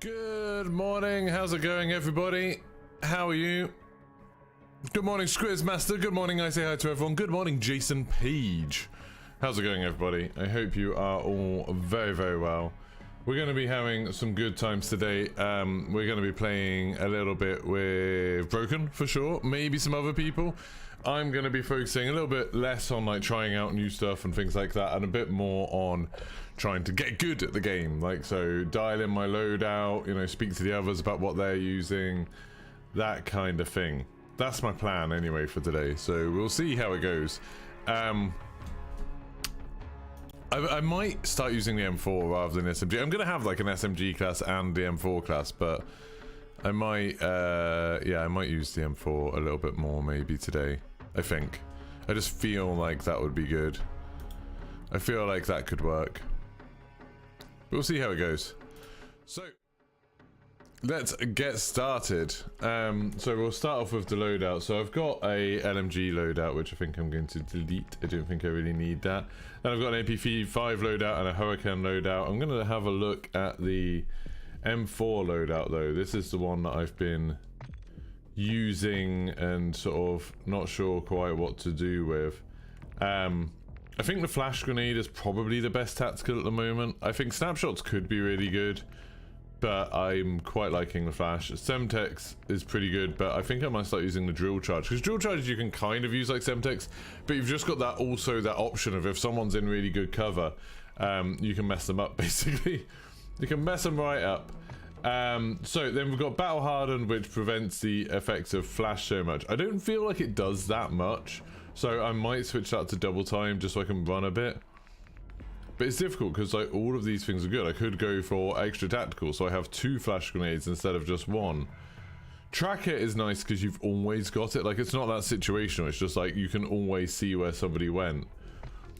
Good morning, how's it going everybody? How are you? Good morning Squizmaster, good morning, I say hi to everyone. Good morning Jason Page. How's it going everybody? I hope you are all very, very well. We're going to be having some good times today. We're going to be playing a little bit with Broken for sure, maybe some other people. I'm going to be focusing a little bit less on like trying out new stuff and things like that, and a bit more on trying to get good at the game. Like, so dial in my loadout, you know, speak to the others about what they're using, that kind of thing. That's my plan anyway for today, so we'll see how it goes. I might start using the M4 rather than SMG. I'm going to have like an SMG class and the M4 class, but I might, yeah, I might use the M4 a little bit more maybe today, I think. I just feel like that would be good. I feel like that could work. We'll see how it goes. So, let's get started. So we'll start off with the loadout. So I've got a LMG loadout, which I think I'm going to delete. I don't think I really need that. Then I've got an AP5 loadout and a Hurricane loadout. I'm going to have a look at the M4 loadout though. This is the one that I've been using and sort of not sure quite what to do with. I think the flash grenade is probably the best tactical at the moment. I think snapshots could be really good, but I'm quite liking the flash. Semtex is pretty good, but I think I might start using the drill charge, because drill charge you can kind of use like Semtex, but you've just got that also that option of if someone's in really good cover, you can mess them up basically. You can mess them right up. So then we've got battle hardened, which prevents the effects of flash so much. I don't feel like it does that much, so I might switch that to double time just so I can run a bit. But it's difficult because like all of these things are good. I could go for extra tactical, so I have 2 flash grenades instead of just 1. Track it is nice because you've always got it. Like, it's not that situational, it's just like you can always see where somebody went.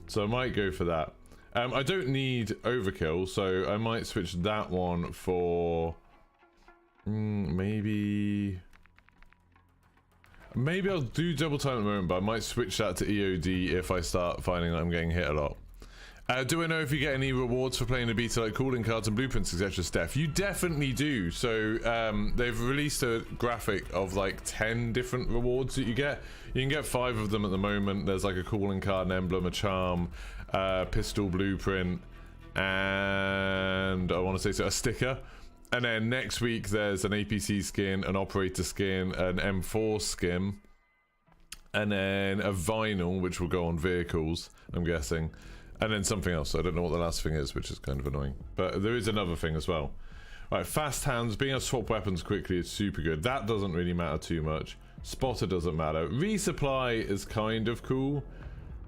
So I might go for that. I don't need overkill, so I might switch that one for maybe I'll do double time at the moment, but I might switch that to EOD if I start finding that I'm getting hit a lot. Do I know if you get any rewards for playing a beta like calling cards and blueprints, etc. Steph? You definitely do. So they've released a graphic of like 10 different rewards that you get. You can get 5 of them at the moment. There's like a calling card, an emblem, a charm, pistol blueprint, and I want to say so a sticker. And then next week there's an APC skin, an operator skin, an M4 skin, and then a vinyl which will go on vehicles, I'm guessing. And then something else. I don't know what the last thing is, which is kind of annoying. But there is another thing as well. Right, fast hands. Being able to swap weapons quickly is super good. That doesn't really matter too much. Spotter doesn't matter. Resupply is kind of cool.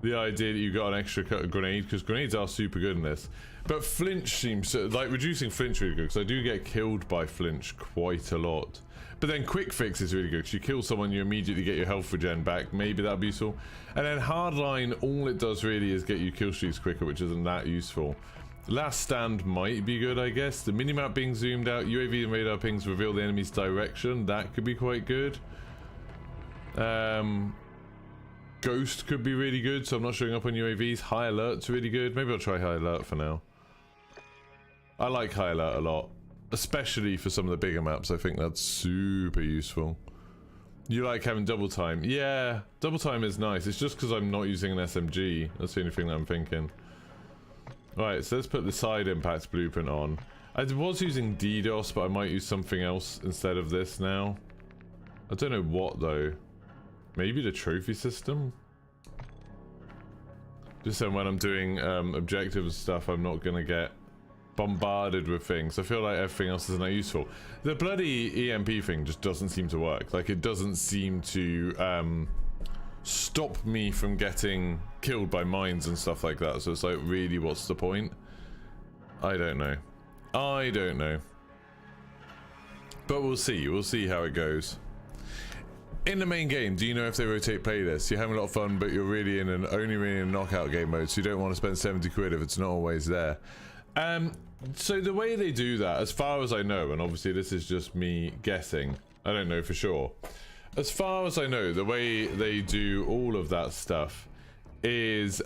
The idea that you got an extra grenade, because grenades are super good in this. But flinch seems to, like, reducing flinch really good, because I do get killed by flinch quite a lot. But then quick fix is really good, because you kill someone, you immediately get your health regen back. Maybe that'd be useful. And then hardline, all it does really is get you kill streaks quicker, which isn't that useful. Last stand might be good, I guess. The minimap being zoomed out, UAV and radar pings reveal the enemy's direction. That could be quite good. Ghost could be really good, so I'm not showing up on UAVs. High alert's really good. Maybe I'll try high alert for now. I like high alert a lot, especially for some of the bigger maps. I think that's super useful. You like having double time? Yeah, double time is nice. It's just because I'm not using an SMG. That's the only thing that I'm thinking. Alright, so let's put the side impact blueprint on. I was using DDoS, but I might use something else instead of this now. I don't know what though. Maybe the trophy system? Just so when I'm doing objectives stuff, I'm not gonna get bombarded with things. I feel like everything else isn't that useful. The bloody EMP thing just doesn't seem to work. Like, it doesn't seem to stop me from getting killed by mines and stuff like that. So it's like, really, what's the point? I don't know. I don't know. But we'll see. We'll see how it goes. In the main game, do you know if they rotate playlists? You're having a lot of fun, but you're really in an only really in a knockout game mode, so you don't want to spend 70 quid if it's not always there. So the way they do that, as far as I know, and obviously this is just me guessing, I don't know for sure. As far as I know, the way they do all of that stuff is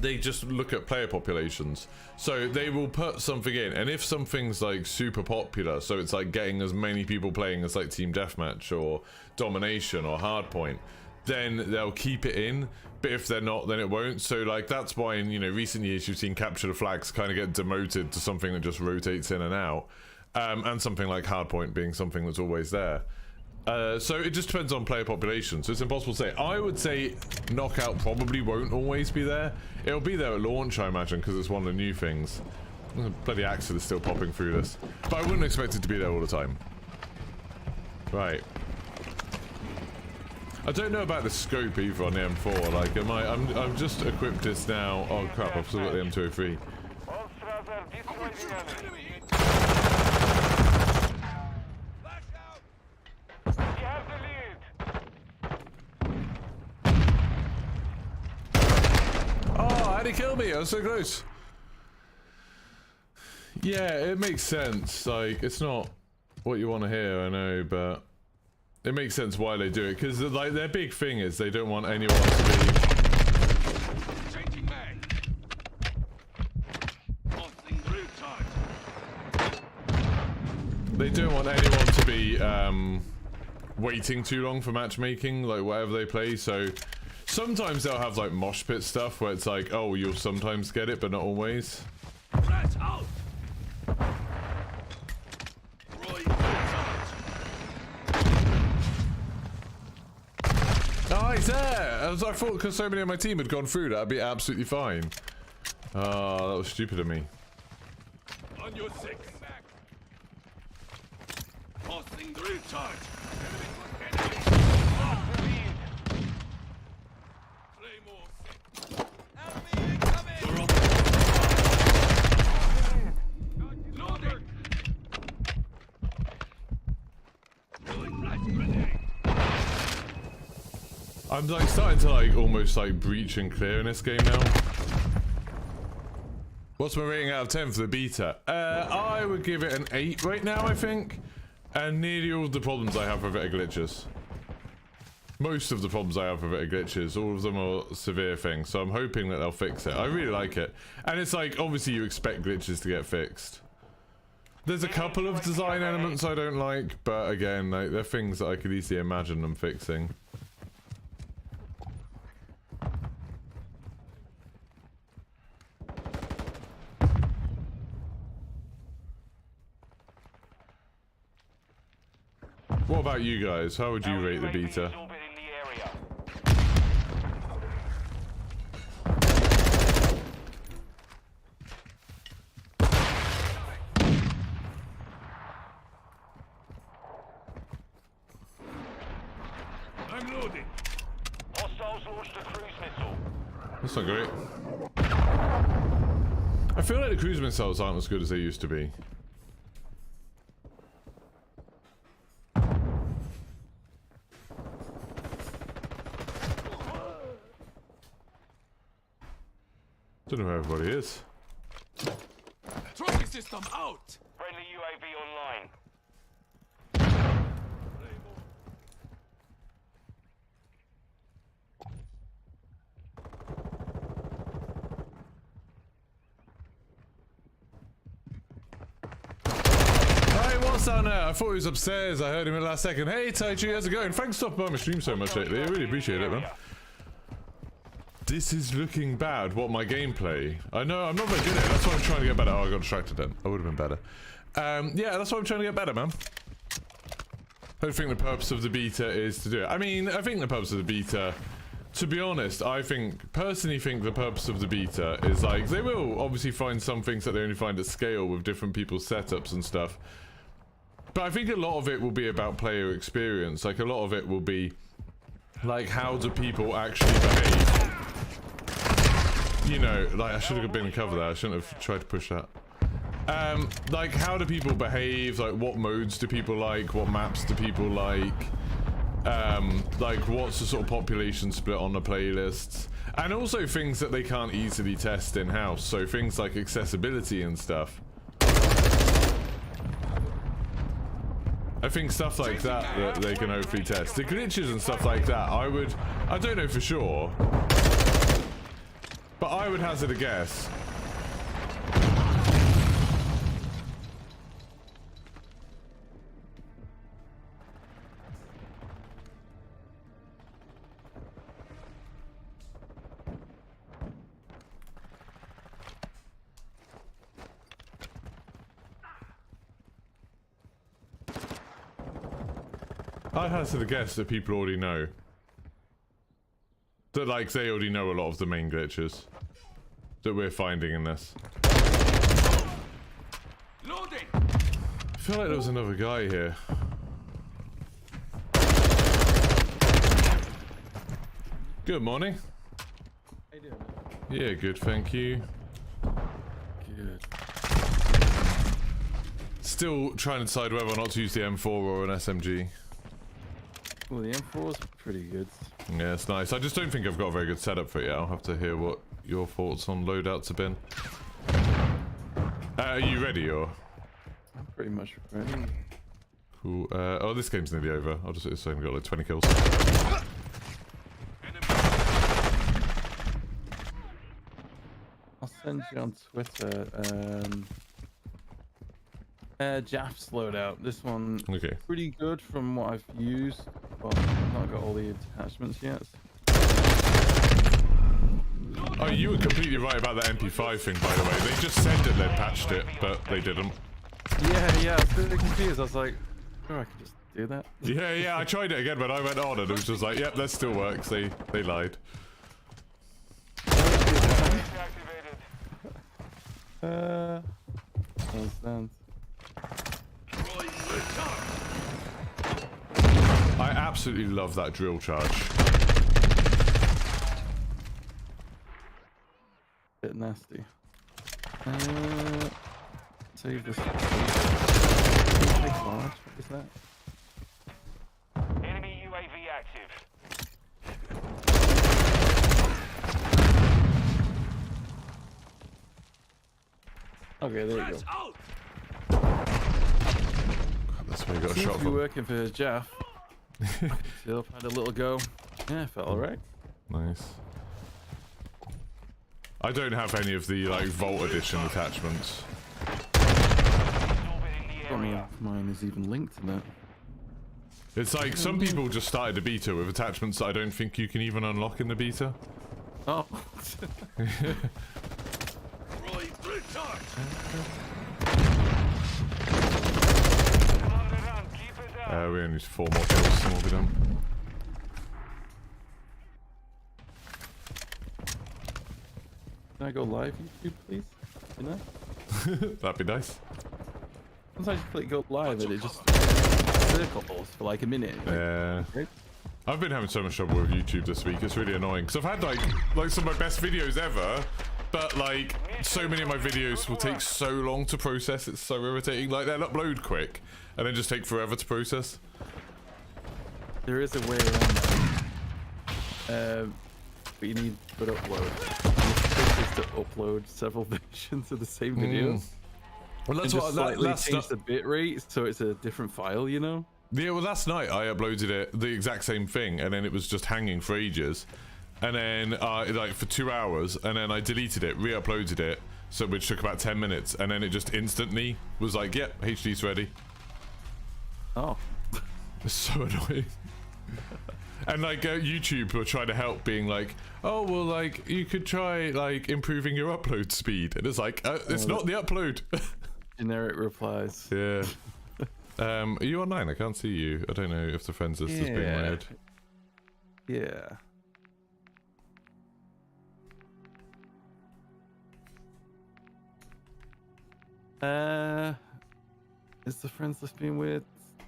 they just look at player populations. So they will put something in, and if something's like super popular, so it's like getting as many people playing as like Team Deathmatch or Domination or Hardpoint, then they'll keep it in. But if they're not, then it won't. So like that's why in, you know, recent years you've seen Capture the Flags kind of get demoted to something that just rotates in and out, and something like Hardpoint being something that's always there. So it just depends on player population, so it's impossible to say. I would say Knockout probably won't always be there. It'll be there at launch, I imagine, because it's one of the new things. Bloody Axel is still popping through this, but I wouldn't expect it to be there all the time. Right. I don't know about the scope either on the M4. Like, I'm just equipped this now. Oh crap! I've still got the M203. Oh, how'd he kill me? I was so close. Yeah, it makes sense. Like, it's not what you want to hear, I know, but it makes sense why they do it, because like their big thing is they don't want anyone to be. They don't want anyone to be waiting too long for matchmaking, like whatever they play. So sometimes they'll have like mosh pit stuff where it's like, oh, you'll sometimes get it, but not always. Oh, he's there! I thought because so many of my team had gone through, that'd be absolutely fine. Oh, that was stupid of me. On your six. Passing through charge. Enemy incoming! Loading! I'm like starting to like almost like breach and clear in this game now. What's my rating out of 10 for the beta? I would give it an 8 right now, I think. And nearly all of the problems I have with it are glitches. Most of the problems I have with it are glitches. All of them are severe things. So I'm hoping that they'll fix it. I really like it. And it's like, obviously you expect glitches to get fixed. There's a couple of design elements I don't like, but again, like, they're things that I could easily imagine them fixing. What about you guys? How would you rate the beta? I'm loading. Hostiles launched a cruise missile. That's not great. I feel like the cruise missiles aren't as good as they used to be. Don't know where everybody is. Trophy system out. Friendly UAV online. Hey, what's down there? I thought he was upstairs. I heard him in the last second. Hey, Taichi, how's it going? Thanks for stopping by my stream so much lately. I really appreciate it, man. This is looking bad. What, my gameplay? I know, I'm not very good at it. That's why I'm trying to get better. Oh, I got distracted then. I would have been better. Yeah, that's why I'm trying to get better, man. I don't think the purpose of the beta is to do it. I mean, I think the purpose of the beta, to be honest, personally think the purpose of the beta is like, they will obviously find some things that they only find at scale with different people's setups and stuff. But I think a lot of it will be about player experience. Like, a lot of it will be, like, how do people actually behave? You know, like, I should have been in cover there. I shouldn't have tried to push that. Like, how do people behave? Like, what modes do people like? What maps do people like? Like, what's the sort of population split on the playlists? And also things that they can't easily test in-house. So things like accessibility and stuff. I think stuff like that they can hopefully test. The glitches and stuff like that, I don't know for sure. But I would hazard a guess. I'd hazard a guess that people already know. That, like, they already know a lot of the main glitches that we're finding in this. Loading. I feel like there was another guy here. Good morning. How you doing? Yeah, good, thank you. Good. Still trying to decide whether or not to use the M4 or an SMG. Well, the M4 is pretty good. Yeah, it's nice. I just don't think I've got a very good setup for it yet. I'll have to hear what your thoughts on loadouts have been. Are you ready, or? I'm pretty much ready. Cool. Oh, this game's nearly over. I'll just say I've got like 20 kills. I'll send you on Twitter. Jaff's loadout. This one Okay. pretty good from what I've used, but I've not got all the attachments yet. Oh, you were completely right about the MP5 thing, by the way. They just said that they'd patched it, but they didn't. Yeah, I was really confused. I was like, sure, I could just do that. Yeah, I tried it again, but I went on and it was just like, yep, that still works. They lied. Understand. I absolutely love that drill charge. Bit nasty. Save this. What is that? Enemy UAV active. Okay, there you go. That's where you got a Seems shot to be from. working for Jaff. Still had a little go. Yeah, felt alright. Nice. I don't have any of the like Vault Edition attachments. I don't know if mine is even linked to that. It's like some people just started a beta with attachments that I don't think you can even unlock in the beta. Oh. We only need 4 more kills and we'll be done. Can I go live YouTube, please? You know? That'd be nice. Sometimes you click go live and it just circles for like a minute. Yeah. Right? I've been having so much trouble with YouTube this week. It's really annoying because I've had like some of my best videos ever, but like so many of my videos will take so long to process. It's so irritating. Like they'll upload quick and then just take forever to process. There is a way around that. But you need to upload. And the trick is to upload several versions of the same video. Well, that's and what just slightly that's change the bit rate so it's a different file, you know? Yeah, well, last night I uploaded it, the exact same thing, and then it was just hanging for ages. And then, like, for 2 hours, and then I deleted it, re-uploaded it, so which took about 10 minutes, and then it just instantly was like, yep, HD's ready. Oh. It's so annoying. And, like, YouTube were trying to help, being like, oh, well, like, you could try, like, improving your upload speed. And it's like, it's not the upload. Generic replies. Yeah. Are you online? I can't see you. I don't know if the friends list is being weird. Yeah. Is the friends list being weird?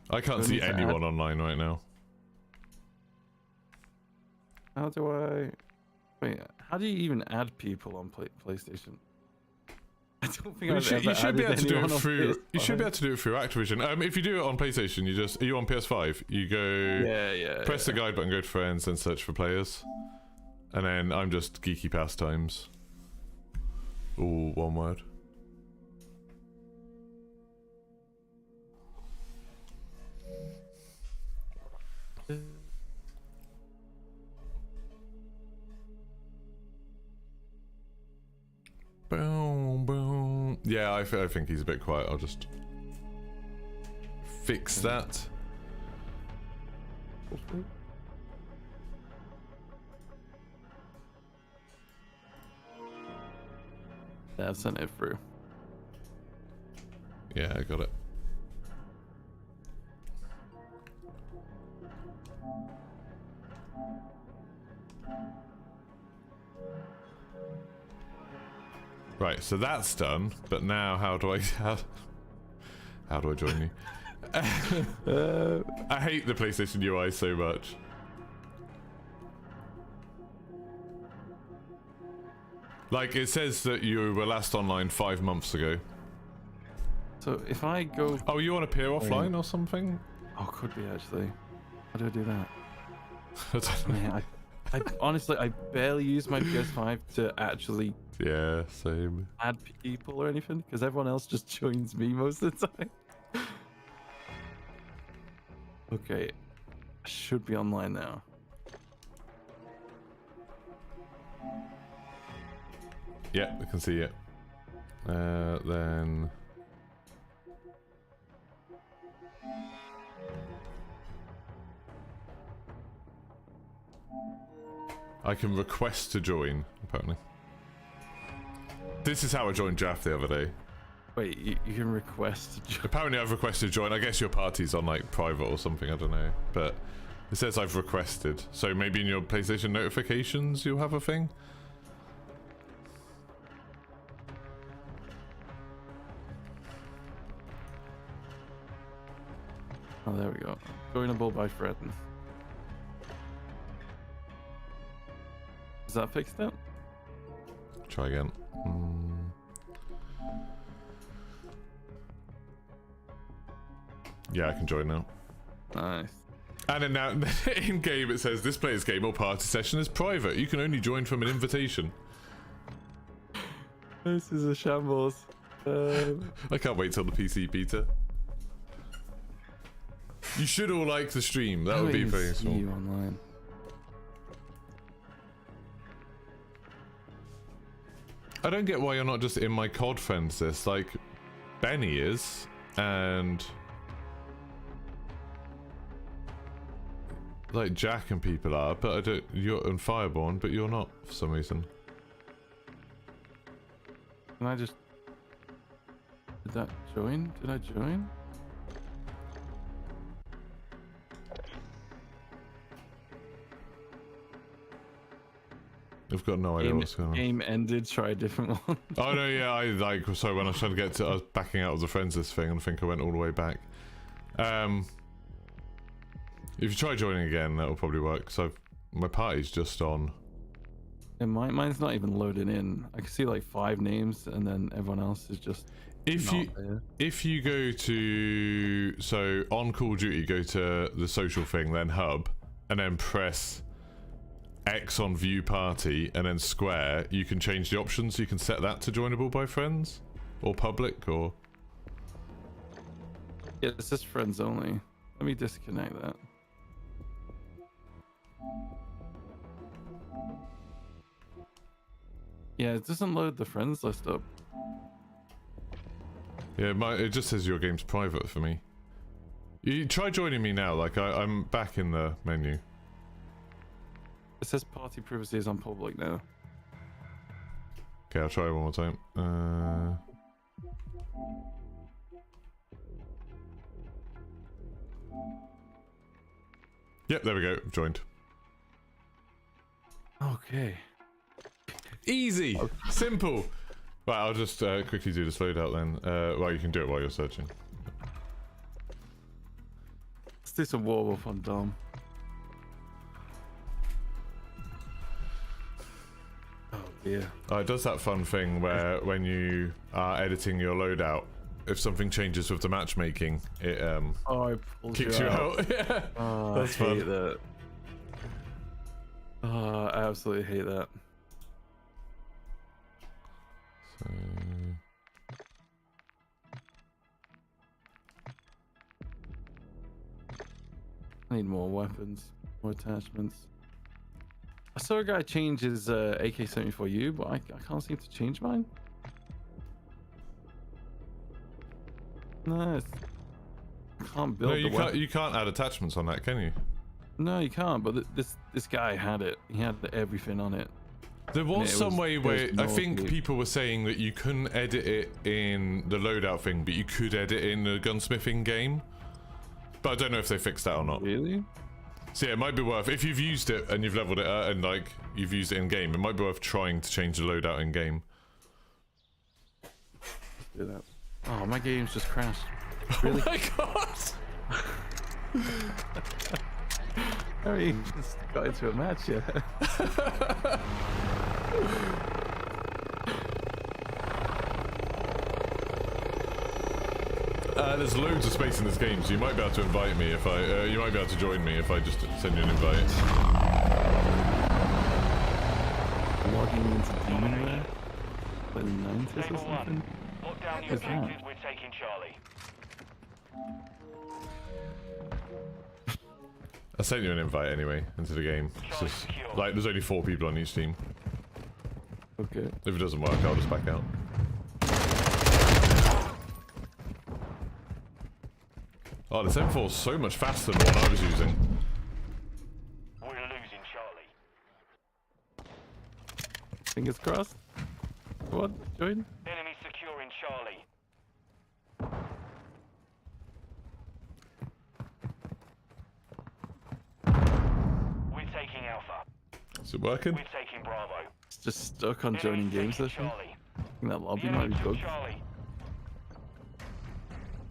I can't see anyone online right now. How do I... Wait, how do you even add people on PlayStation? I don't think You should be able to do it through. You should be able to do it through Activision. If you do it on PlayStation, you just are you on PS5? You go. Press the guide button, go to friends, then search for players, and then I'm just geeky pastimes. All one word. Boom, boom. Yeah, I think he's a bit quiet. I'll just fix that. Yeah, I've sent it through. Yeah, I got it. Right, so that's done. But now, how do I join you? I hate the PlayStation UI so much. Like, it says that you were last online 5 months ago. So if I go... Oh, you want to appear offline or something? Oh, could be actually. How do I do that? I don't know. Man, I honestly, I barely use my PS5 to actually Yeah, same. add people or anything, because everyone else just joins me most of the time. Okay, I should be online now. Yeah, I can see it. Then... I can request to join, apparently. This is how I joined Draft the other day. Wait, you can request to join. Apparently I've requested to join. I guess your party's on like private or something, I don't know. But it says I've requested. So maybe in your PlayStation notifications you'll have a thing? Oh, there we go. Joinable by friends. Is that fixed up? Try again. Yeah, I can join now. Nice. And then now, in game it says this player's game or party session is private. You can only join from an invitation. This is a shambles. I can't wait till the PC beta. You should all like the stream. That would be very see useful. you online. I don't get why you're not just in my COD friends list. Like, Benny is, and like Jack and people are, but I don't. You're on Fireborn, but you're not for some reason. Can I just... Did that join? Did I join? I've got no idea what's going on. Game ended, try a different one. Oh no, yeah, I like, so when I was trying to get to, I was backing out of the friends list thing and I think I went all the way back. If you try joining again, that'll probably work, so my party's just on. And mine's not even loading in. I can see like 5 names and then everyone else is just If you go to, so on Call of Duty, go to the social thing, then hub, and then press X on view party and then square, you can change the options. You can set that to joinable by friends or public or... Yeah, it's just friends only. Let me disconnect that. Yeah, it doesn't load the friends list up. Yeah, it just says your game's private for me. You try joining me now, like I'm back in the menu. It says party privacy is on public now. Okay, I'll try it one more time. Yep, there we go. Joined. Okay. Easy. Okay. Simple. Right, I'll just quickly do this loadout then. Well, you can do it while you're searching. Let's do some warm-up on Dom. Oh dear. Oh, it does that fun thing where when you are editing your loadout, if something changes with the matchmaking, it it kicks you out. Yeah. Oh, that's I fun. hate that. Oh, I absolutely hate that. So... I need more weapons, more attachments. I saw a guy change his AK-74U, but I can't seem to change mine. No, I can't build No, the you weapon. can't. You can't add attachments on that, can you? No, you can't. But this guy had it. He had everything on it. There was some way where I no think way. people were saying that you couldn't edit it in the loadout thing, but you could edit it in the gunsmithing game. But I don't know if they fixed that or not. Really? So yeah, it might be worth, if you've used it and you've leveled it out and like you've used it in game, it might be worth trying to change the loadout in game. Do that. Oh, my game's just crashed. Really? Oh my god! Harry just got into a match, yeah. There's loads of space in this game, so you might be able to invite me if I, you might be able to join me if I just send you an invite. Logging into Domination? Like 90s or Table something? 1. Lock down the What's that? objectives. We're taking Charlie. I sent you an invite anyway into the game. It's just, like, there's only 4 people on each team. Okay. If it doesn't work, I'll just back out. Oh, this M4 is so much faster than the one I was using. We're losing Charlie. Fingers crossed. What? Join? Enemy securing Charlie. We're taking Alpha. Is it working? We're taking Bravo. It's just stuck on joining Enemy's game taking session. Charlie. I think that lobby The might enemy be took bugged. Charlie.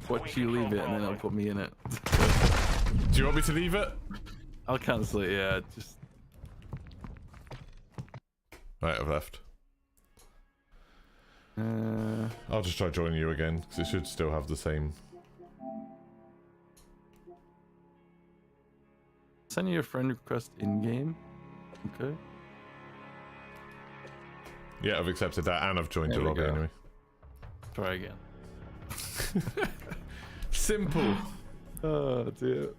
Watch you leave it and then I'll put me in it. Do you want me to leave it? I'll cancel it, yeah. Just Right, I've left. I'll just try joining you again, because it should still have the same. send you a friend request in game. Okay. Yeah, I've accepted that, and I've joined There your we lobby go. anyway. Try again. Simple. Oh dear.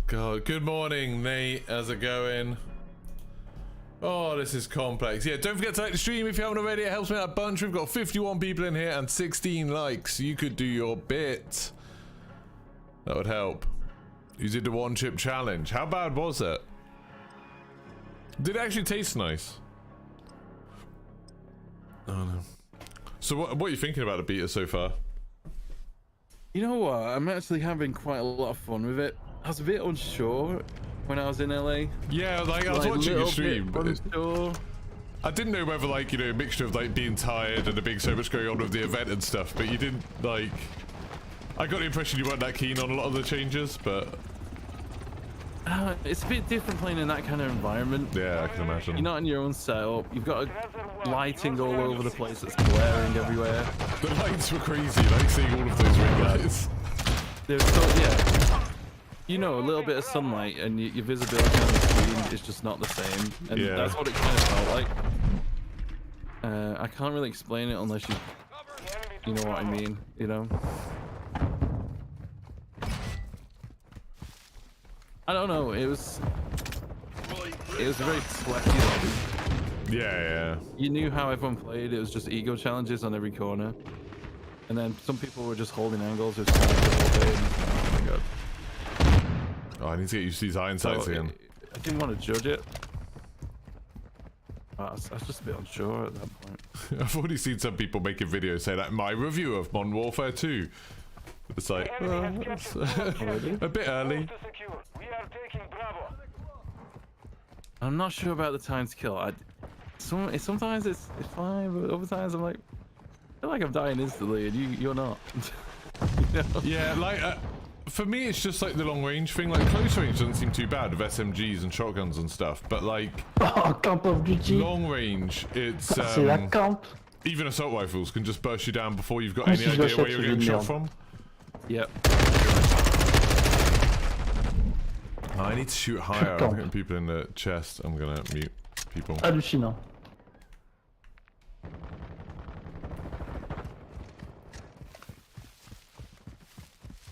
God, good morning, Nate. How's it going? Oh, this is complex. Yeah, don't forget to like the stream if you haven't already. It helps me out a bunch. We've got 51 people in here and 16 likes. You could do your bit. That would help. You did the one chip challenge. How bad was it? Did it actually taste nice? Oh no. So what are you thinking about the beta so far? You know what? I'm actually having quite a lot of fun with it. I was a bit unsure when I was in LA. Yeah, like I was watching your little stream, bit but unsure. I didn't know whether, like, you know, a mixture of like being tired and there being so much going on with the event and stuff, but you didn't, like, I got the impression you weren't that keen on a lot of the changes, but It's a bit different playing in that kind of environment. yeah, I can imagine. You're not in your own setup. You've got lighting all over the place that's glaring everywhere. The lights were crazy, like seeing all of those ring lights. There's so, yeah. You know, a little bit of sunlight and your visibility on the screen is just not the same. And Yeah. that's what it kind of felt like. I can't really explain it unless you know what I mean, you know? I don't know, it was a very sweaty lobby. Yeah. You knew how everyone played, it was just ego challenges on every corner. And then some people were just holding angles, just kind of all day. Oh my god. Oh, I need to get used to these iron sights So, again. I didn't want to judge it. I was just a bit unsure at that point. I've already seen some people making videos say that my review of Modern Warfare 2. It's like, it's a bit early. To secure. We are taking Bravo. I'm not sure about the time to kill. Sometimes it's fine, but other times I'm like, I feel like I'm dying instantly, and you're not. You know? Yeah, like, for me it's just like the long range thing. Like, close range doesn't seem too bad with SMGs and shotguns and stuff, but like, Camp of GG. long range, it's, C'est la camp. even assault rifles can just burst you down before you've got Ah, any si je idea where l'achète, you're c'est getting shot génial. from. Yep. I need to shoot higher. I'm Camp. hitting people in the chest. I'm gonna mute people. Hallucinant.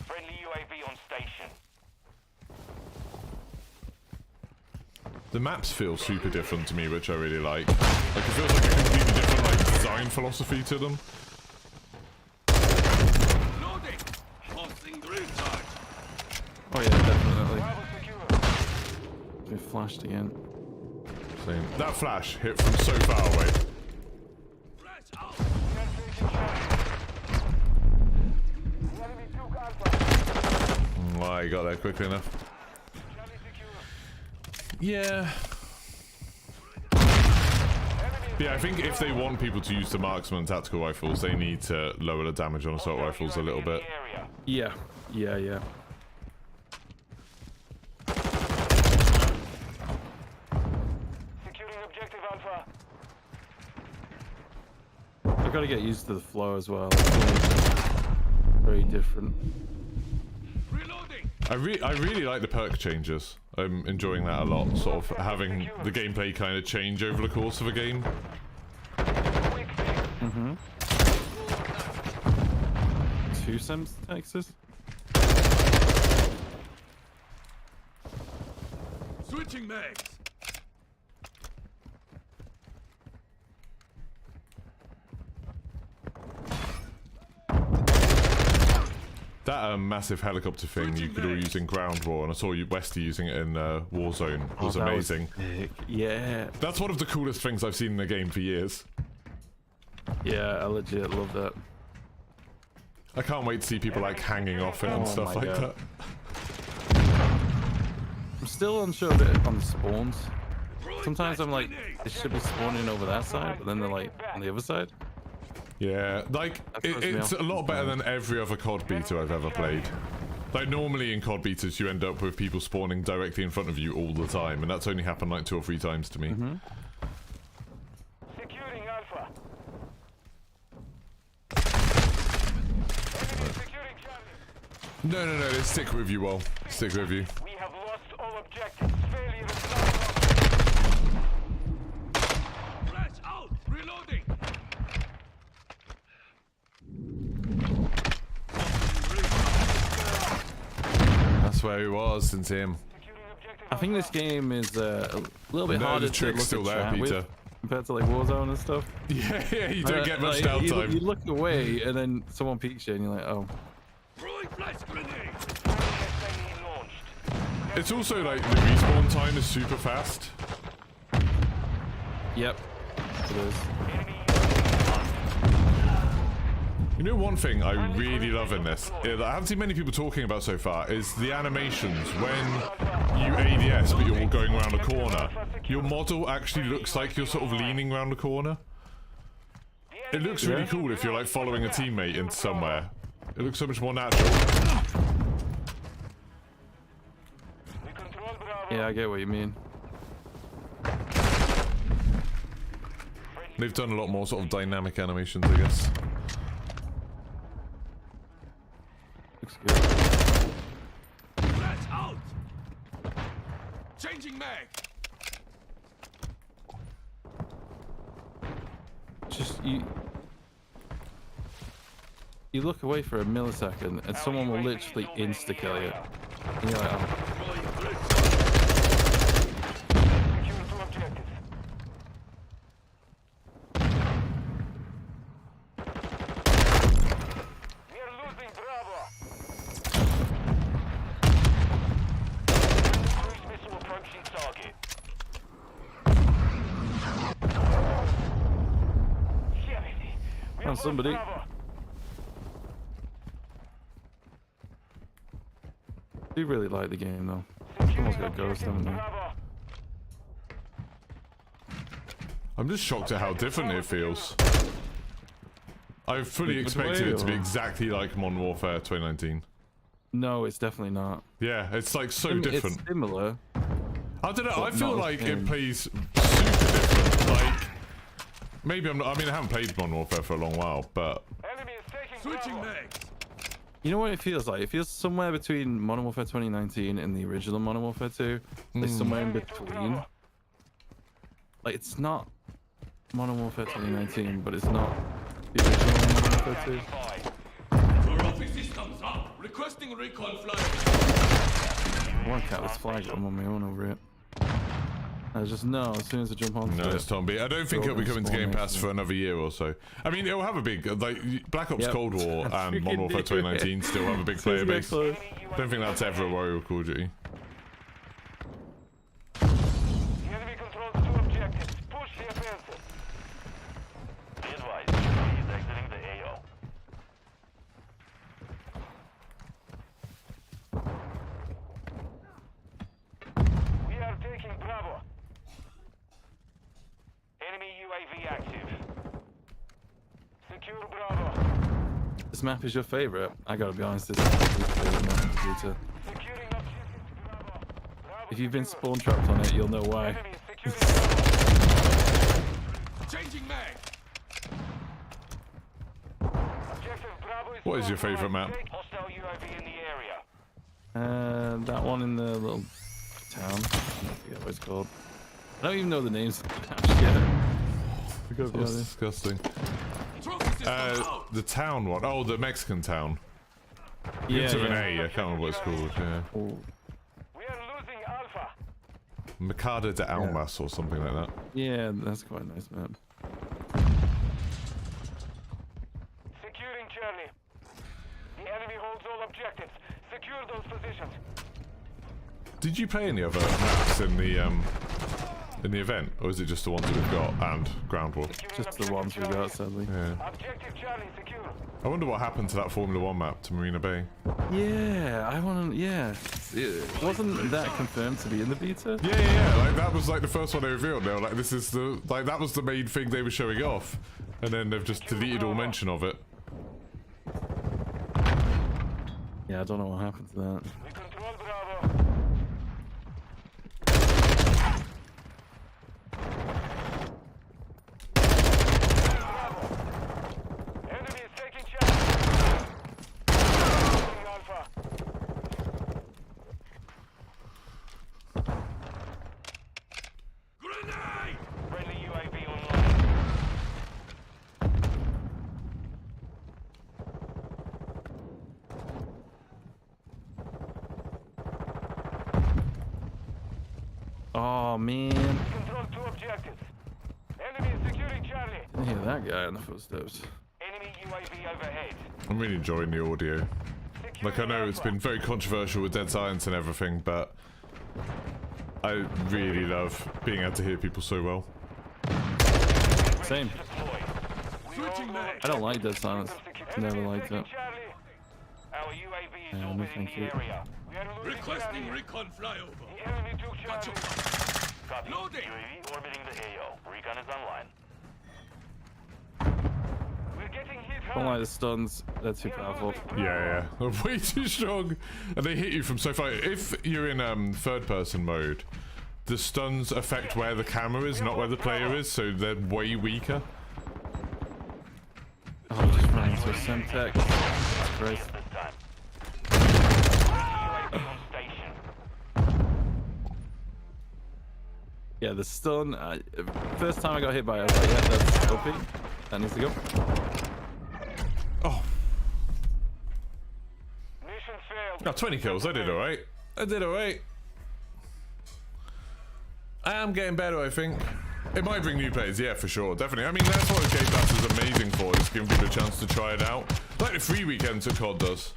Friendly UAV on station. The maps feel super different to me, which I really like. Like, it feels like a completely different, like, design philosophy to them. Loading. Tossing recharge. Oh yeah, definitely. We flashed again. Same. That flash hit from so far away. Flash out. Why you got there quickly enough? Yeah. Yeah, I think if they want people to use the marksman and tactical rifles, they need to lower the damage on assault rifles a little bit. Yeah. Yeah. Securing objective Alpha. I've got to get used to the flow as well. Very different. Reloading. I really like the perk changes. I'm enjoying that a lot, sort of having the gameplay kind of change over the course of a game. Mm-hmm. 2 Sims, Texas? Switching mags. That massive helicopter thing you could all use in Ground War, and I saw you Westy using it in Warzone, was amazing. Yeah. That's one of the coolest things I've seen in the game for years. Yeah, I legit love that. I can't wait to see people like hanging off it and Oh stuff my like God. that. I'm still unsure a bit on the spawns. Sometimes I'm like, it should be spawning over that side, but then they're like on the other side. Yeah, like it's a lot better than every other COD beta I've ever played. Like normally in COD betas you end up with people spawning directly in front of you all the time, and that's only happened like 2 or 3 times to me. Mm-hmm. Securing Alpha. Securing Charlie. No, let's stick with you, Will. Stick with you. We have lost all objectives. Failure is not Flash out. Reloading. That's where he was since him. I think this game is a little bit No, harder the to trick's look still at there, chat Peter. with compared to like Warzone and stuff. Yeah, you don't get much like, downtime. you look away and then someone peeks you and you're like, oh. Throwing flash grenade. It's also like the respawn time is super fast. Yep. It is. You know one thing I really love in this, that I haven't seen many people talking about so far, is the animations when you ADS but you're going around a corner. Your model actually looks like you're sort of leaning around a corner. It looks really cool if you're like following a teammate into somewhere. It looks so much more natural. Yeah, I get what you mean. They've done a lot more sort of dynamic animations, I guess. Looks good. Flash out. Changing mag. Just you look away for a millisecond and someone will literally insta-kill you. And you're like, oh. Throwing flash. Secure 2 objectives. We are losing Bravo. Cruise missile approaching target. Damn it. We have Found somebody. lost Bravo. I do really like the game though. Someone's got a ghost, haven't they? I'm just shocked at how different it feels. I fully Which expected way, it to be or- exactly like Modern Warfare 2019. No, it's definitely not. Yeah, it's like so I mean, different. It's similar. I don't know, I but feel not the like same. it plays super different. Like, maybe I'm not, I mean, I haven't played Modern Warfare for a long while, but Enemy is taking Switching Bravo. mags. You know what it feels like? It feels somewhere between Modern Warfare 2019 and the original Modern Warfare 2. Like somewhere in between. Like it's not Modern Warfare 2019, but it's not the original Modern Warfare 2. Trophy systems up. Requesting recon flight. One cat was flagged. I'm on my own over it. I just know as soon as I jump on. No, it's Tom B. I don't think it'll be coming to Game Pass for another year or so. I mean, it'll have a big, like, Black Ops Cold War and Modern Warfare 2019 still have a big player base. Don't think that's ever a worry with Call of Duty. The enemy controls 2 objectives. Push the offensive. Be advised, he's exiting the AO. We are taking Bravo. Enemy UAV active. Secure Bravo. This map is your favorite. I gotta be honest, this is my favorite map in the computer. Securing objective Bravo. Bravo If you've been secure. spawn trapped on it, you'll know why. Enemy securing Bravo. Changing mag. Objective Bravo is What is your favourite map? Hostile UAV in the area. That one in the little town. I forget what it's called. I don't even know the names of the maps yet. I gotta be That's honest. disgusting. Trophy system out. The town one. Oh, the Mexican town. Yeah, It's with an yeah. A. I can't remember what it's called. Yeah. Oh, We are losing Alpha. Mercado de Almas or something like that. yeah, that's quite a nice map. Securing Charlie. The enemy holds all objectives. Secure those positions. Did you play any other maps in the event, or is it just the ones that we've got and Ground War? Securing Just the objective ones we Charlie. got, sadly. Yeah. Objective Charlie secure. I wonder what happened to that Formula 1 map to Marina Bay. Yeah, I want to. Yeah, it wasn't that confirmed to be in the beta? Yeah. Like that was like the first one they revealed. They were like, this is the that was the main thing they were showing off, and then they've just deleted all mention of it. Yeah, I don't know what happened to that. We control Bravo. Enemy is taking Charlie. Losing Alpha. Grenade. Friendly UAV online. Oh man, Control 2 objectives. Enemy is securing Charlie. I hear that guy in the footsteps. Enemy UAV overhead. I'm really enjoying the audio. Like I know it's been very controversial with Dead Silence and everything, but I really love being able to hear people so well. Same. Switching mag. I don't like Dead Silence. Never liked it. Our UAV is Yeah, no orbiting thank the you. area. We are losing Requesting Charlie. recon flyover. The enemy took Gotcha. Charlie. Copy. Loading. UAV orbiting the AO. Recon is online. We're getting hit I don't like hard. the stuns. They're too powerful. Yeah, way too strong, and they hit you from so far. If you're in third-person mode, the stuns affect where the camera is, not where the player is, so they're way weaker. Oh, I just ran into a Semtech. Christ. This time. UAV on station. Yeah, the stun. First time I got hit by it, I was like, yeah, that's OP. That needs to go. Oh, Mission failed. oh 20 kills. I did alright. I did alright. I am getting better, I think. It might bring new players, yeah, for sure, definitely. I mean, that's what Game Pass is amazing for, is giving people a chance to try it out. Like the free weekends that COD does.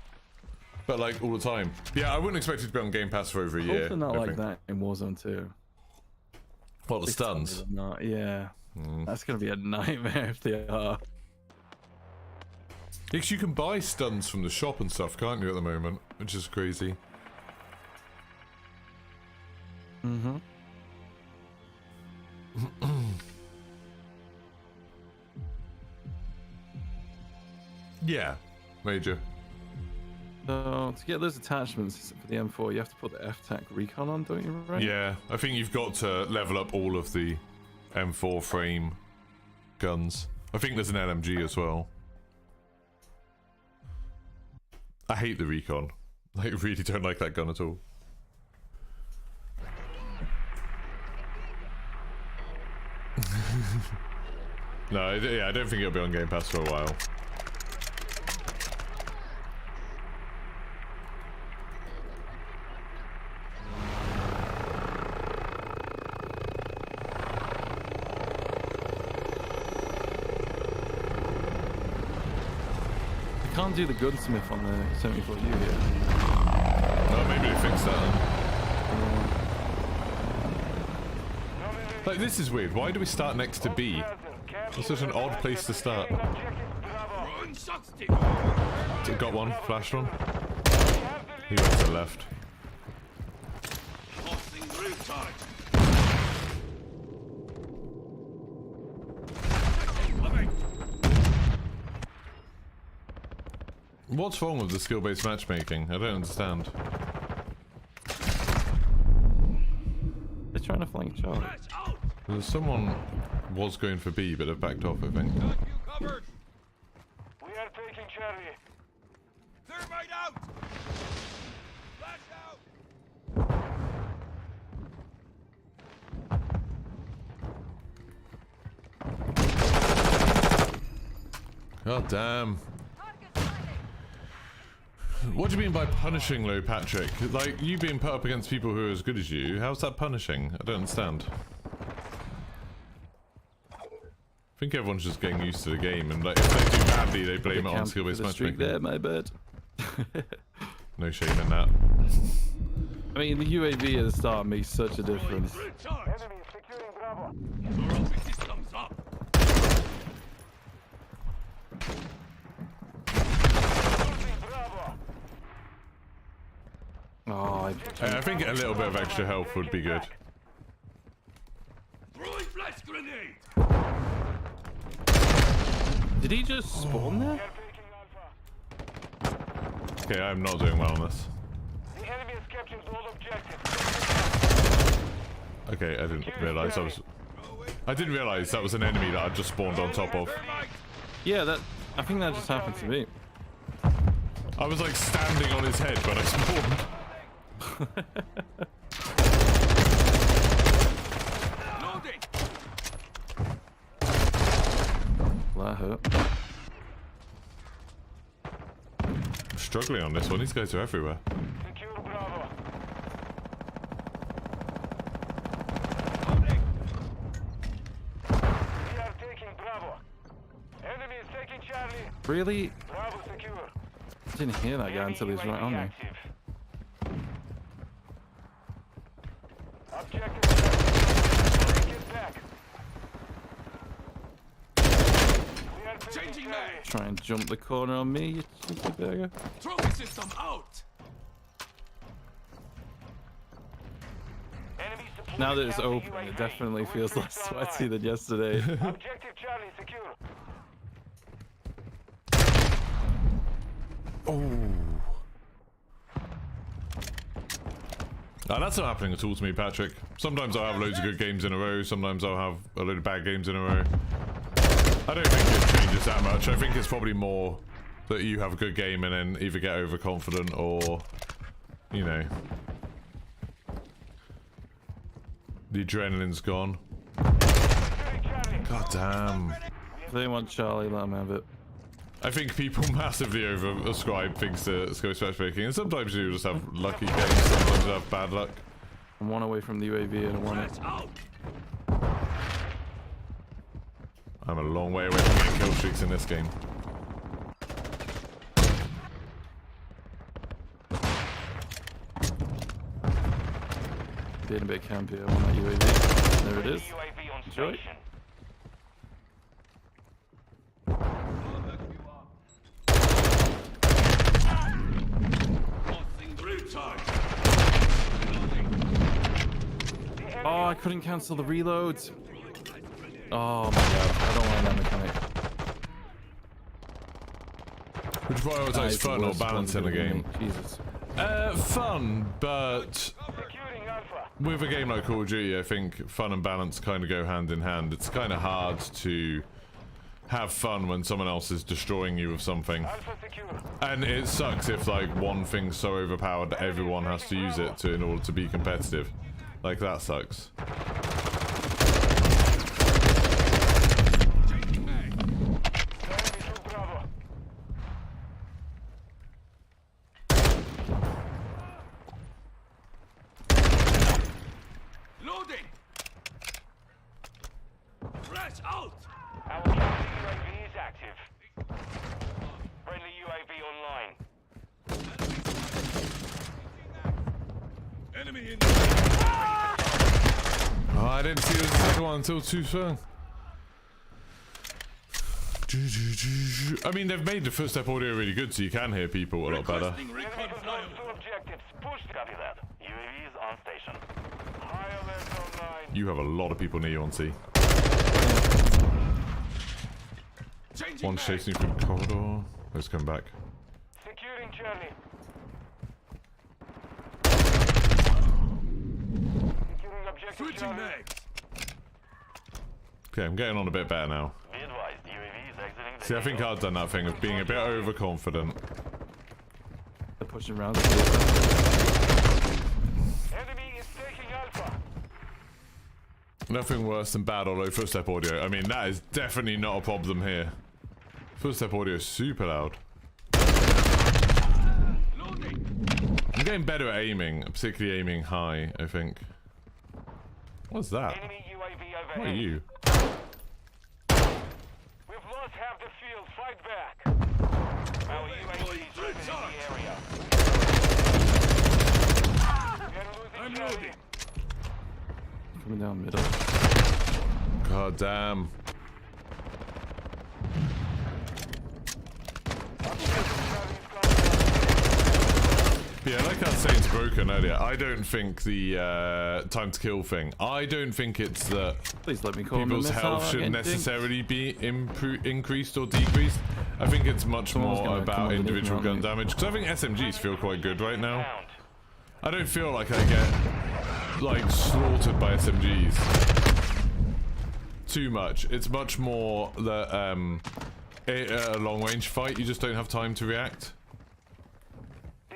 But like, all the time. Yeah, I wouldn't expect it to be on Game Pass for over a year. Hopefully not I like think. that in Warzone 2. What, the Please tell me stuns? they're not. Yeah. That's gonna be a nightmare if they are. Because you can buy stuns from the shop and stuff, can't you, at the moment? Which is crazy. Mm-hmm. Yeah, major. So to get those attachments for the M4, you have to put the F-Tac Recon on, don't you? Right? Yeah, I think you've got to level up all of the M4 frame guns. I think there's an LMG as well. I hate the Recon. I really don't like that gun at all. No, yeah, I don't think it'll be on Game Pass for a while. can't do the gunsmith on the 74U here. Oh, maybe they fixed that. Like, this is weird. Why do we start next to B? It's such an odd place to start. Got one, flashed one. He went to the left. What's wrong with the skill-based matchmaking? I don't understand. They're trying to flank Charlie. Someone was going for B, but they've backed off, I think. We are taking Charlie. Thermite out! Flash out! God damn. What do you mean by punishing, though, Patrick? Like, you being put up against people who are as good as you, how's that punishing? I don't understand. I think everyone's just getting used to the game, and like, if they do badly, they blame it on skill-based matchmaking. There, my bad. No shame in that. I mean, the UAV at the start makes such a difference. Enemy securing Bravo. Systems up! Oh, I think a little bit of extra health would be good. Throwing flash grenade! did he just spawn there? Okay, I'm not doing well on this. The enemy has captured all objectives. Okay, I didn't realize that was an enemy that I just spawned on top of. Yeah, I think that just happened to me. I was like standing on his head when I spawned. Loading! That hurt. I'm struggling on this one. These guys are everywhere. Secure Bravo. Loading! We are taking Bravo. Enemy is taking Charlie. Really? Bravo secure. I didn't hear that guy until he was right on me. Objective get back. We are Changing taking mag! Try and jump the corner on me, you cheeky burger. Trophy system out! Enemy support Now that it's counter open, UAV. it definitely feels Recruits less online. sweaty than yesterday. Objective Charlie secure. Now, that's not happening at all to me, Patrick. Sometimes I'll have loads of good games in a row, sometimes I'll have a load of bad games in a row. I don't think it changes that much. I think it's probably more that you have a good game and then either get overconfident or, you know, the adrenaline's gone. God damn. If they want Charlie, let them have it. I think people massively overascribe things to skill-based matchmaking, and sometimes you just have lucky games, sometimes you have bad luck. I'm one away from the UAV and I want it. Out! I'm a long way away from getting kill streaks in this game. Being a bit campy, I want that UAV. There it is. UAV on Enjoy. station. Oh, I couldn't cancel the reloads. Oh my god, I don't want that mechanic. Would you prioritize fun or balance in the game? Jesus. Fun, but Securing Alpha. with a game like Call of Duty, I think fun and balance kind of go hand in hand. It's kind of hard to have fun when someone else is destroying you with something. Alpha secure. And it sucks if like one thing's so overpowered that everyone has to use it in order to be competitive. Like, that sucks. Enemy took Bravo. Loading! Flash out! Our counter UAV is active. Friendly UAV online. Enemy in. Oh, I didn't see the second one until too soon. I mean, they've made the footstep audio really good, so you can hear people a lot better. Requesting Enemy recon controls flyover. 2 objectives. Push. Copy that. UAV is on station. High alert online. You have a lot of people near you on C. Changing One's mag. chasing you through the corridor. Let's come back. Securing Charlie. Securing objective Switching Charlie. mags. Okay, I'm getting on a bit better now. Be advised, UAV is exiting the See, I think I've done that thing of being a bit overconfident. They're pushing around. Enemy is taking Alpha. Nothing worse than bad or low footstep audio. I mean, that is definitely not a problem here. Footstep audio is super loud. Loading. I'm getting better at aiming, particularly aiming high, I think. What's that? Enemy UAV overhead. What are you? We've lost half the field. Fight back. Our UAV is moving in the area. We're losing I'm Charlie. loading. Coming down middle. God damn. Yeah, like I was saying to Broken earlier, I don't think the time to kill thing, I don't think it's that Please let me call him a people's missile health shouldn't instinct. necessarily be increased or decreased. I think it's much Someone's more gonna come about up with individual gun different damage, because I think SMGs feel quite good right now. Round. I don't feel like I get, like, slaughtered by SMGs too much. It's much more that, a long-range fight, you just don't have time to react.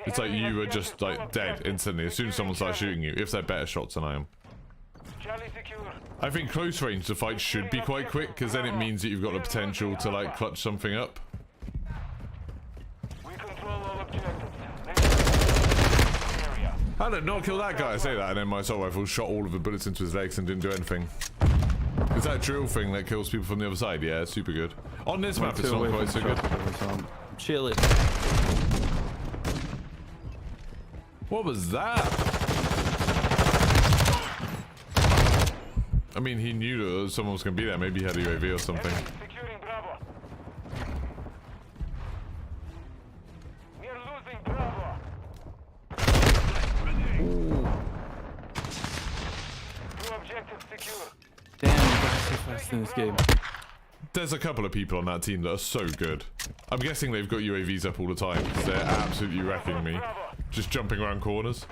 It's like you are just, like, dead instantly as soon as someone starts shooting you, if they're better shots than I am. Charlie secure. I think close range the fight should be quite quick, because then it means that you've got the potential to, like, clutch something up. We control all objectives. Area. I did not kill that guy, I say that, and then my assault rifle shot all of the bullets into his legs and didn't do anything. Is that drill thing that kills people from the other side? Yeah, it's super good. On this map, it's not quite so good. Chill it. What was that? I mean, he knew that someone was going to be there. Maybe he had a UAV or something. Enemy securing Bravo. We are losing Bravo. Two objectives secure. Damn, you guys so fast in this game. There's a couple of people on that team that are so good. I'm guessing they've got UAVs up all the time, because they're absolutely wrecking me. Just jumping around corners.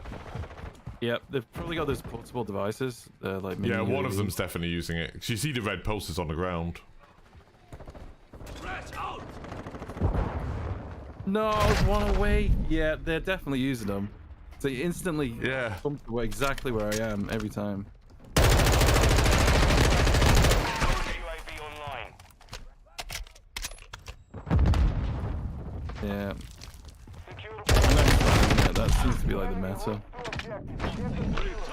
Yep, they've probably got those portable devices. Like Yeah, mini one of UAVs. them's definitely using it. 'Cause you see the red pulses on the ground. Rats out. No, I was one away. Yeah, they're definitely using them. So you instantly Yeah. come to exactly where I am every time. UAV online. Yeah. Secure. Yeah, that seems to be like the meta. Two objectives.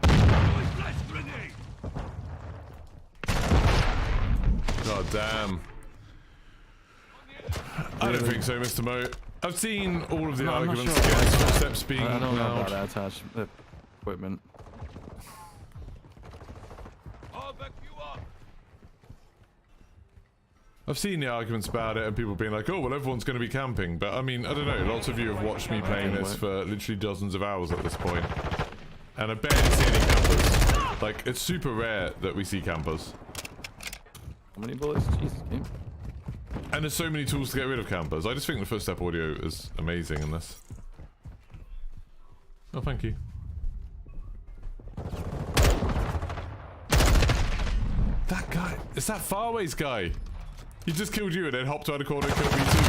Throwing flash grenade. God damn. I don't think so, Mr. Mo. I've seen all of the No, I'm not arguments sure. against footsteps being I don't know loud. about that attached equipment. I'll back you up. I've seen the arguments about it and people being like, oh, well, everyone's going to be camping. But I mean, I don't know. Lots of you have watched me playing this for literally dozens of hours at this point. And I barely see any campers. Like, it's super rare that we see campers. How many bullets? Jesus, game. And there's so many tools to get rid of campers. I just think the footstep audio is amazing in this. Oh, thank you. That guy. It's that Farways guy. He just killed you and then hopped around the corner and killed me too.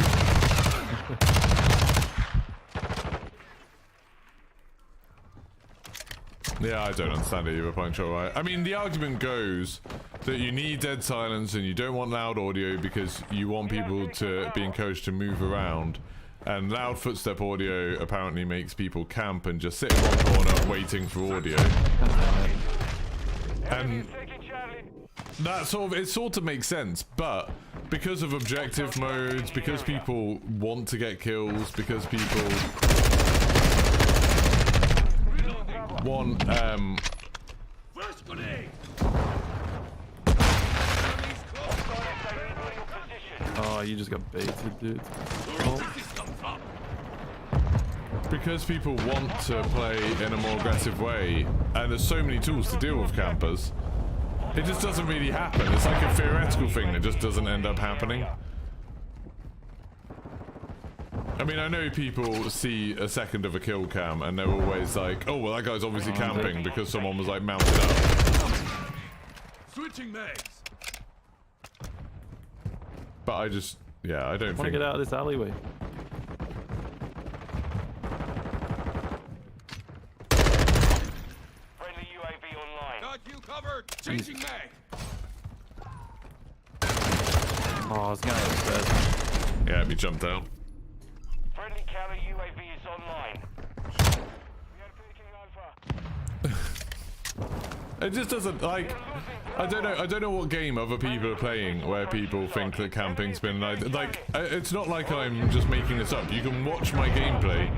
Yeah, I don't understand it either, Puncture, right? I mean, the argument goes that you need dead silence and you don't want loud audio because you want people to be encouraged to move around. And loud footstep audio apparently makes people camp and just sit in one corner waiting for audio. And Taking Charlie. that it sort of makes sense, but because of objective modes, because people want to get kills, because people want First grenade. Oh, you just got baited, dude. Oh. because people want to play in a more aggressive way, and there's so many tools to deal with campers, it just doesn't really happen. It's like a theoretical thing that just doesn't end up happening. I mean, I know people see a second of a kill cam and they're always like, oh, well, that guy's obviously camping because someone was like mounted up. Switching mags. But I just, yeah, I don't I want to think... get out of this alleyway. Friendly UAV online. Got you covered. Changing mag. Oh, it's gonna upset. Yeah, we jumped down. Friendly counter UAV is online. We are taking Alpha. It just doesn't, like... I don't know what game other people are playing where people think that camping's been like it's not like I'm just making this up. You can watch my gameplay.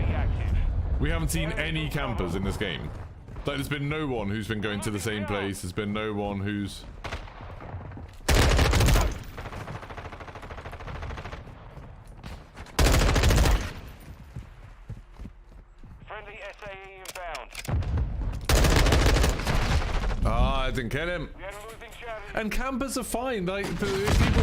We haven't seen any campers in this game. Like, there's been no one who's been going to the same place. There's been no one who's... Friendly SAE inbound. Ah, I didn't get him. We are losing Charlie. And campers are fine. Like,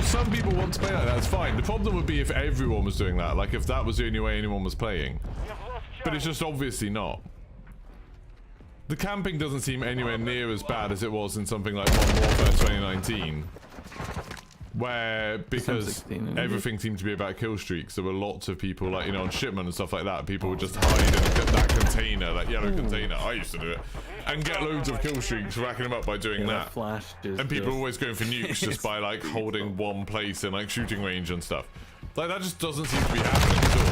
some people want to play like that. It's fine. The problem would be if everyone was doing that. Like, if that was the only way anyone was playing. We have lost Charlie. But it's just obviously not. The camping doesn't seem anywhere near as bad as it was in something like Modern Warfare 2019. Where, because 16, everything seemed to be about kill streaks, there were lots of people, like, you know, on shipment and stuff like that, people would just hide in that container, that yellow container. I used to do it. And get loads of kill streaks, racking them up by doing that. Flash just, And people are always going for nukes just by, like, holding one place in, like, shooting range and stuff. Like, that just doesn't seem to be happening at all.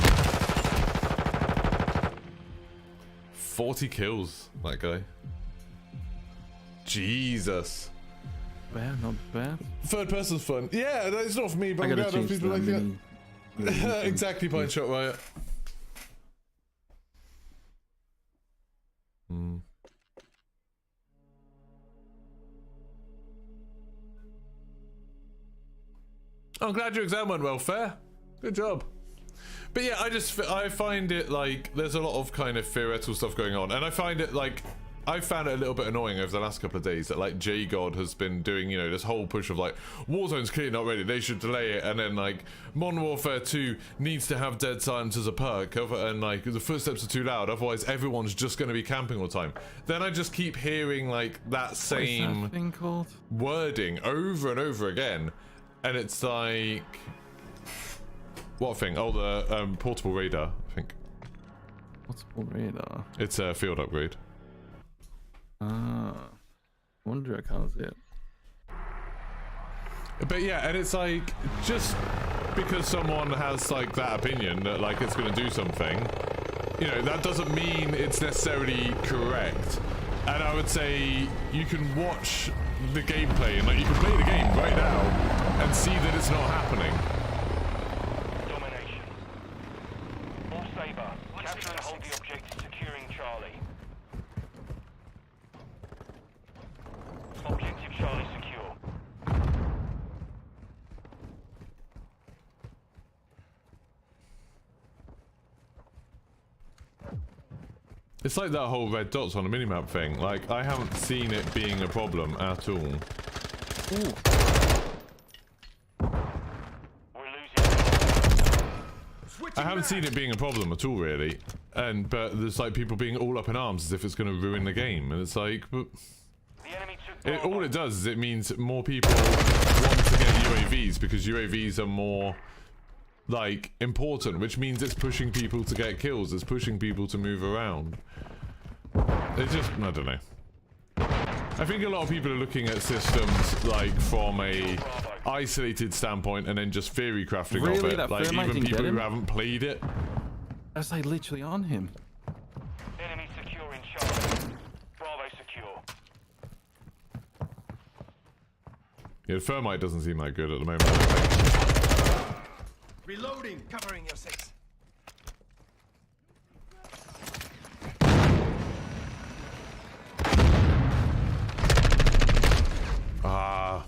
40 kills, that guy. Jesus. bad, not bad. Third person's fun. Yeah, it's not for me, but I I'm gotta glad other change people the like it. Exactly, Pine Shot Riot. Hmm. I'm glad your exam went well, fair. Good job. But yeah, I find it like there's a lot of kind of theoretical stuff going on, and I find it like I found it a little bit annoying over the last couple of days that like J-God has been doing, you know, this whole push of like Warzone's clearly not ready, they should delay it, and then like Modern Warfare 2 needs to have dead silence as a perk, and like the footsteps are too loud, otherwise everyone's just going to be camping all the time. Then I just keep hearing like that same thing called? wording over and over again, and it's like, what thing? Oh, the portable radar, I think. Portable radar? It's a field upgrade. Ah, wonder I can't see it. But yeah, and it's like, just because someone has like that opinion that like it's going to do something, you know, that doesn't mean it's necessarily correct. And I would say you can watch the gameplay and like you can play the game right now and see that it's not happening. Domination. All Saber. Capture and hold the objective, securing Charlie. Objective Charlie secure. It's like that whole red dots on a minimap thing. Like, I haven't seen it being a problem at all. Ooh. We're losing. I haven't seen it being a problem at all, really. But there's like people being all up in arms as if it's going to ruin the game, and it's like, but The enemy took all it does is it means more people want to get UAVs because UAVs are more like important, which means it's pushing people to get kills. It's pushing people to move around. It's just, I don't know. I think a lot of people are looking at systems like from a isolated standpoint and then just theory crafting of Really? it. That Like thermite even didn't people get who him? haven't played it. That's like literally on him. Enemy securing Charlie. Bravo secure. Yeah, the thermite doesn't seem that good at the moment, I think. Reloading. Covering your 6. Ah.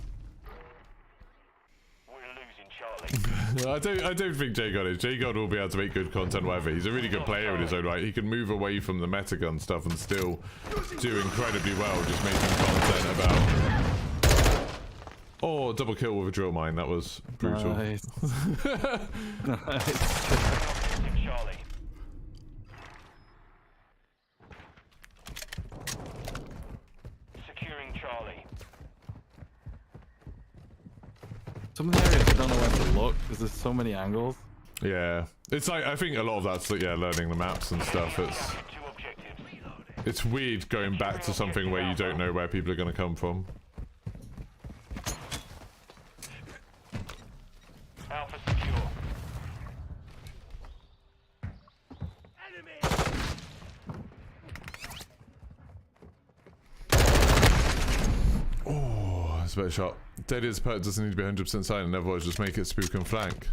We're losing Charlie. I don't think J-God is. J-God will be able to make good content, whatever. He's a really good player in his own right. He can move away from the metagun stuff and still do incredibly well, just making content about... Oh, double kill with a drill mine. That was brutal. Nice. Objective Charlie. Securing Charlie. Some of the areas I don't know where to look because there's so many angles. Yeah. It's like, I think a lot of that's, yeah, learning the maps and stuff. Two objectives. It's weird going back to something where you don't know where people are going to come from. Alpha secure. Oh, that's a better shot. Dead is perk doesn't need to be 100% silent, otherwise just make it spook and flank.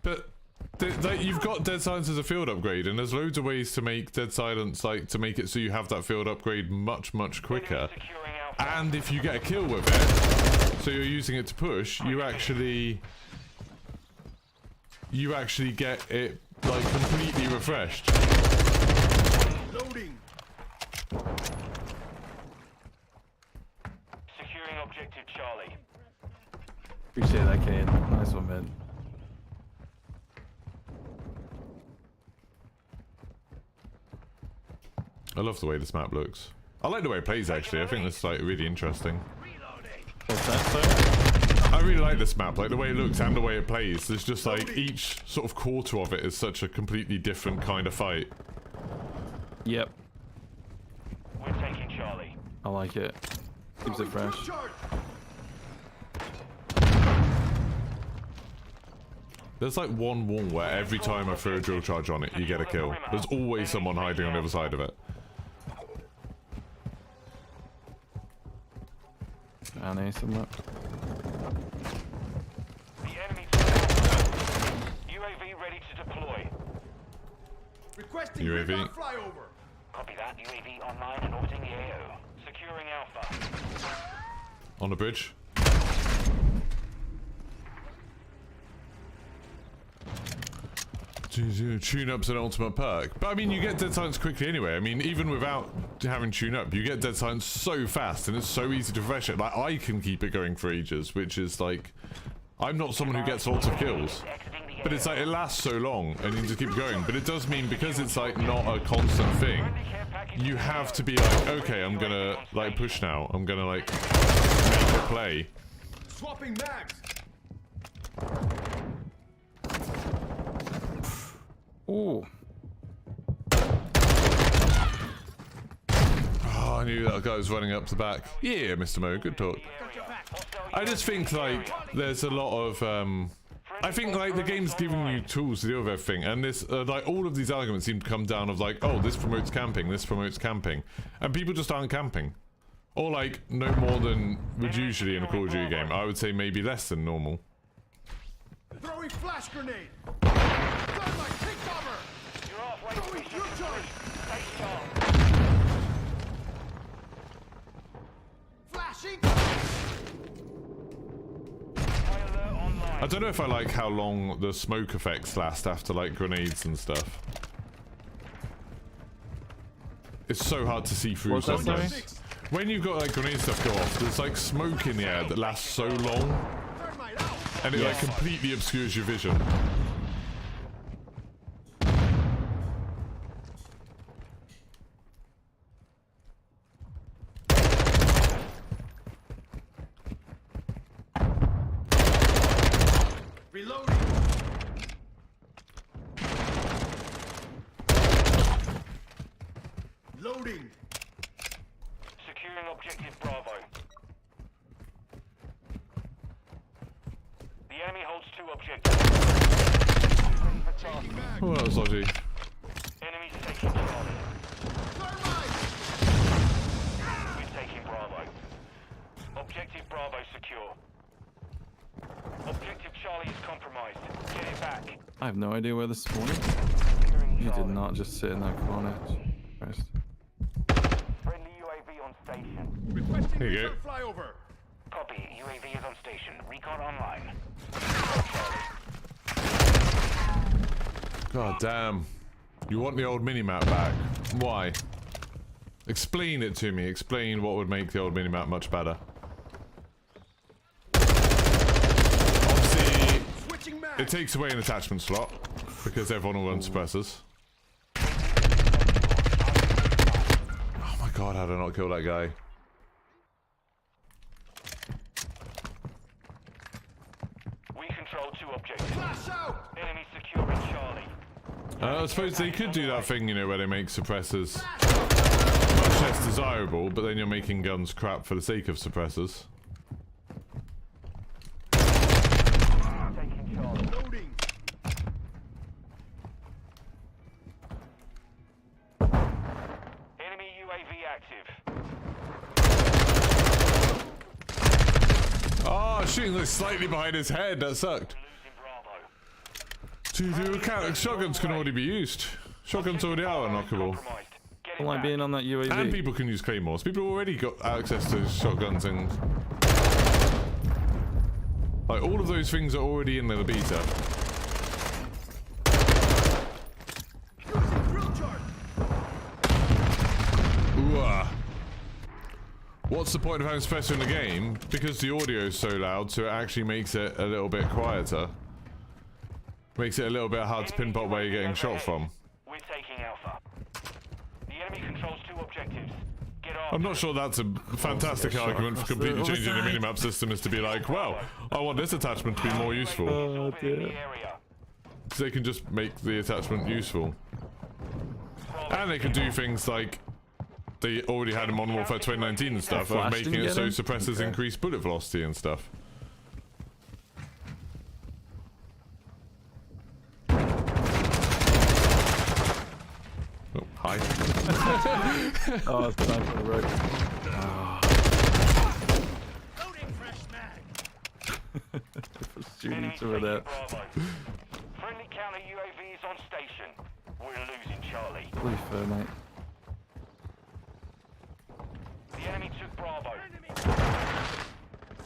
But like, you've got dead silence as a field upgrade, and there's loads of ways to make dead silence, like to make it so you have that field upgrade much quicker. Securing Alpha. And if you get a kill with it, so you're using it to push, you actually get it like completely refreshed. Loading. Securing objective Charlie. Appreciate that, Kane. Nice one, man. I love the way this map looks. I like the way it plays actually. I think this is like really interesting. What's that, sir? I really like this map, like the way it looks and the way it plays. There's just like each sort of quarter of it is such a completely different kind of fight. Yep, We're taking Charlie. I like it. Keeps it fresh. There's like one wall where every time I throw a drill charge on it, you get a kill. There's always someone hiding on the other side of it. Annie, somewhere. The enemy UAV ready to deploy. Requesting UAV. recon flyover. Copy that. UAV online and orbiting the AO. Securing Alpha. On the bridge. Tune-up's an ultimate perk. But I mean, you get dead silence quickly anyway. I mean, even without having tune-up, you get dead silence so fast and it's so easy to refresh it. Like, I can keep it going for ages, which is like... I'm not someone who gets lots of kills. But it's like, it lasts so long and you just keep going. But it does mean, because it's like not a constant thing, you have to be like, okay, I'm gonna like push now. I'm gonna like make a play. Swapping mags. Ooh. Oh, I knew that guy was running up the back. Yeah, Mr. Mo, good talk. I just think like there's a lot of I think like the game's giving you tools to deal with everything, and this like all of these arguments seem to come down of like, oh, this promotes camping, this promotes camping, and people just aren't camping, or like no more than would usually in a Call of Duty game. I would say maybe less than normal. Throwing flash grenade. Dynamite, take cover. You're halfway to Throwing mission drill charge. Stay sharp. Flashing. High alert online. I don't know if I like how long the smoke effects last after like grenades and stuff. It's so hard to see through What's that, sorry? sometimes. When you've got like grenade stuff go off, there's like smoke in the air that lasts so long, Thermite out. and it like completely obscures your vision. Reloading. Loading. Securing objective Bravo. The enemy holds 2 objectives. Taking mag. Oh, that was dodgy. Enemies taking Charlie. Thermite. We're taking Bravo. Objective Bravo secure. Objective Charlie is compromised. back. I have no idea where the spawn is. Securing You did Charlie. not just sit in that corner. Christ. Friendly UAV on station. Requesting Here you recon flyover. Copy. UAV is on station. Recon online. God damn. You want the old minimap back? Why? Explain it to me. Explain what would make the old minimap much better. Obviously, Switching it mags. takes away an attachment slot because everyone will run suppressors. Oh my god, how did I not kill that guy? We control 2 objectives. Flash out. Enemy securing Charlie. I suppose they could do that thing, you know, where they make suppressors much less desirable, but then you're making guns crap for the sake of suppressors. Taking Charlie. Loading. Enemy UAV active. Oh, shooting this slightly behind his head, that sucked. Losing Bravo. Shotguns can already be used. Shotguns already are unlockable. Compromised. Get I it don't like back. being on that UAV. And people can use claymores. People already got access to shotguns and... like, all of those things are already in the beta. Using drill charge. Ooh, what's the point of having suppressor in the game? Because the audio is so loud, so it actually makes it a little bit quieter. Makes it a little bit hard to pinpoint where you're getting shot from. We're taking Alpha. The enemy controls 2 objectives. Get off. I'm not sure that's a fantastic argument for completely changing the minimap system, is to be like, well, I want this attachment to be more useful. Oh In the dear. area. Because they can just make the attachment useful. And they can do things like they already had in Modern Warfare 2019 and stuff, of Flash making didn't it get so him? suppressors Okay. increase bullet velocity and stuff. Oh, hi. Oh, it's time for the road. Loading fresh mag. Shooting Enemy each other there. taking Bravo. Friendly counter UAV is on station. We're losing Charlie. Blue fur, mate. The enemy took Bravo.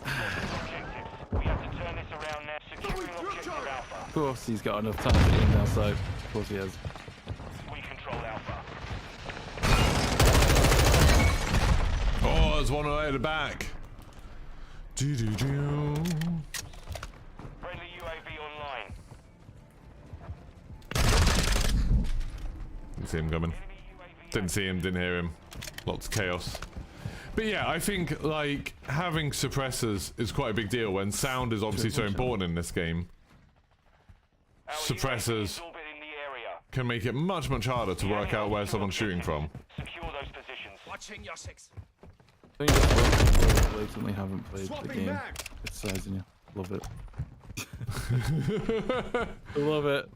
Objectives. We have to turn this around now. Securing objective Alpha. Of course, he's got enough time to aim down side. Of course he has. We control Alpha. Oh, there's one right at the back. Do-do-do. Friendly UAV online. Didn't see him coming. Enemy UAV Didn't see him, didn't hear him. Lots of chaos. But yeah, I think, like, having suppressors is quite a big deal when sound is obviously so important in this game. Our Suppressors UAV is orbiting the area. can make it much, much harder to work out where someone's shooting from. Secure those positions. Watching your 6. I think it's both blatantly haven't played the Swapping game. mags. It's sizing you. Love it. I love it.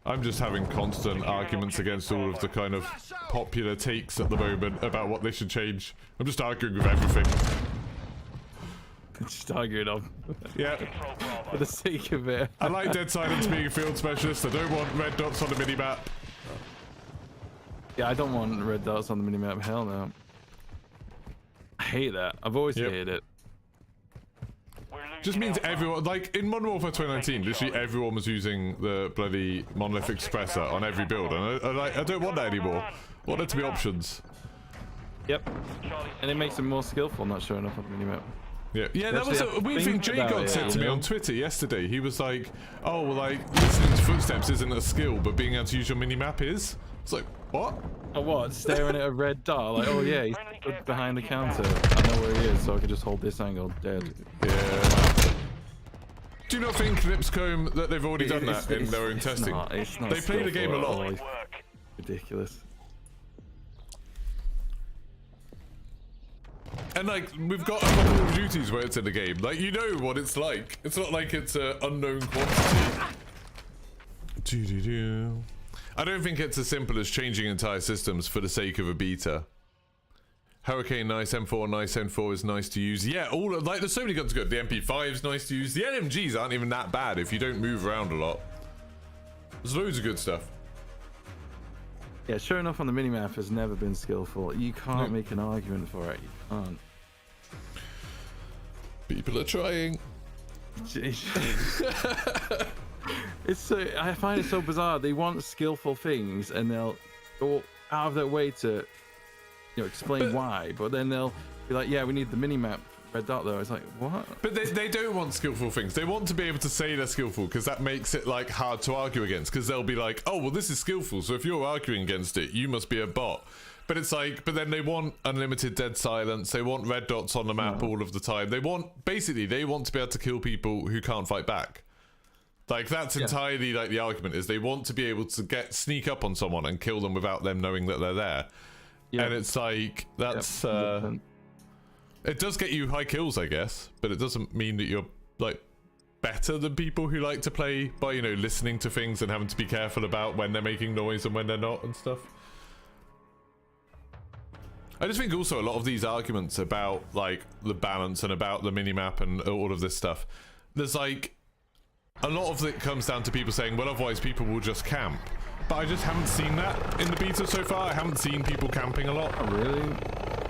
I'm just having constant arguments against all of the kind of popular takes at the moment about what they should change. I'm just arguing with everything. Just arguing on. Yeah, Control Bravo. For the sake of it. I like Dead Silence being a field specialist. I don't want red dots on the minimap. Yeah, I don't want red dots on the minimap. Hell no. I hate that. I've always Yep. hated it. We're losing Just means Alpha. everyone, like in Modern Warfare 2019, literally everyone was using the bloody monolithic suppressor on every build, and I don't want that anymore. I want there to be options. Yep. Charlie And it makes it more skillful not showing up on the minimap. Yeah, that was a weird thing Jay God said to me on Twitter yesterday. He was like, oh, well, like, listening to footsteps isn't a skill, but being able to use your minimap is? It's like, what? Oh, what? Staring at a red dot? Like, oh yeah, he's stood behind the counter. I know where he is, so I can just hold this angle. Dead. Yeah. Do you not think Lipscomb that they've already done that in their own testing? It's not They play the game a skillful at lot. all. work. Ridiculous. And like, we've got other Call of Duties where it's in the game. Like, you know what it's like. It's not like it's an unknown quantity. I don't think it's as simple as changing entire systems for the sake of a beta. Hurricane nice, M4 nice, M4 is nice to use. Yeah, all like there's so many guns good. The MP5 is nice to use. The NMGs aren't even that bad if you don't move around a lot. There's loads of good stuff. Yeah, sure enough, on the minimap has never been skillful. You can't make an argument for it. You can't. People are trying. It's so, I find it so bizarre. They want skillful things, and they'll go out of their way to, explain why. But then they'll be like, "Yeah, we need the minimap red dot though." It's like, what? But they don't want skillful things. They want to be able to say they're skillful because that makes it like hard to argue against. Because they'll be like, "Oh, well, this is skillful. So if you're arguing against it, you must be a bot." But it's like, but then they want unlimited dead silence. They want red dots on the map all of the time. They want to be able to kill people who can't fight back. Like that's entirely like the argument is they want to be able to sneak up on someone and kill them without them knowing that they're there. Yeah. And it's like that's it does get you high kills, I guess, but it doesn't mean that you're like better than people who like to play by listening to things and having to be careful about when they're making noise and when they're not and stuff. I just think also a lot of these arguments about like the balance and about the minimap and all of this stuff, there's like a lot of it comes down to people saying, well, otherwise people will just camp. But I just haven't seen that in the beta so far. I haven't seen people camping a lot. Oh, really?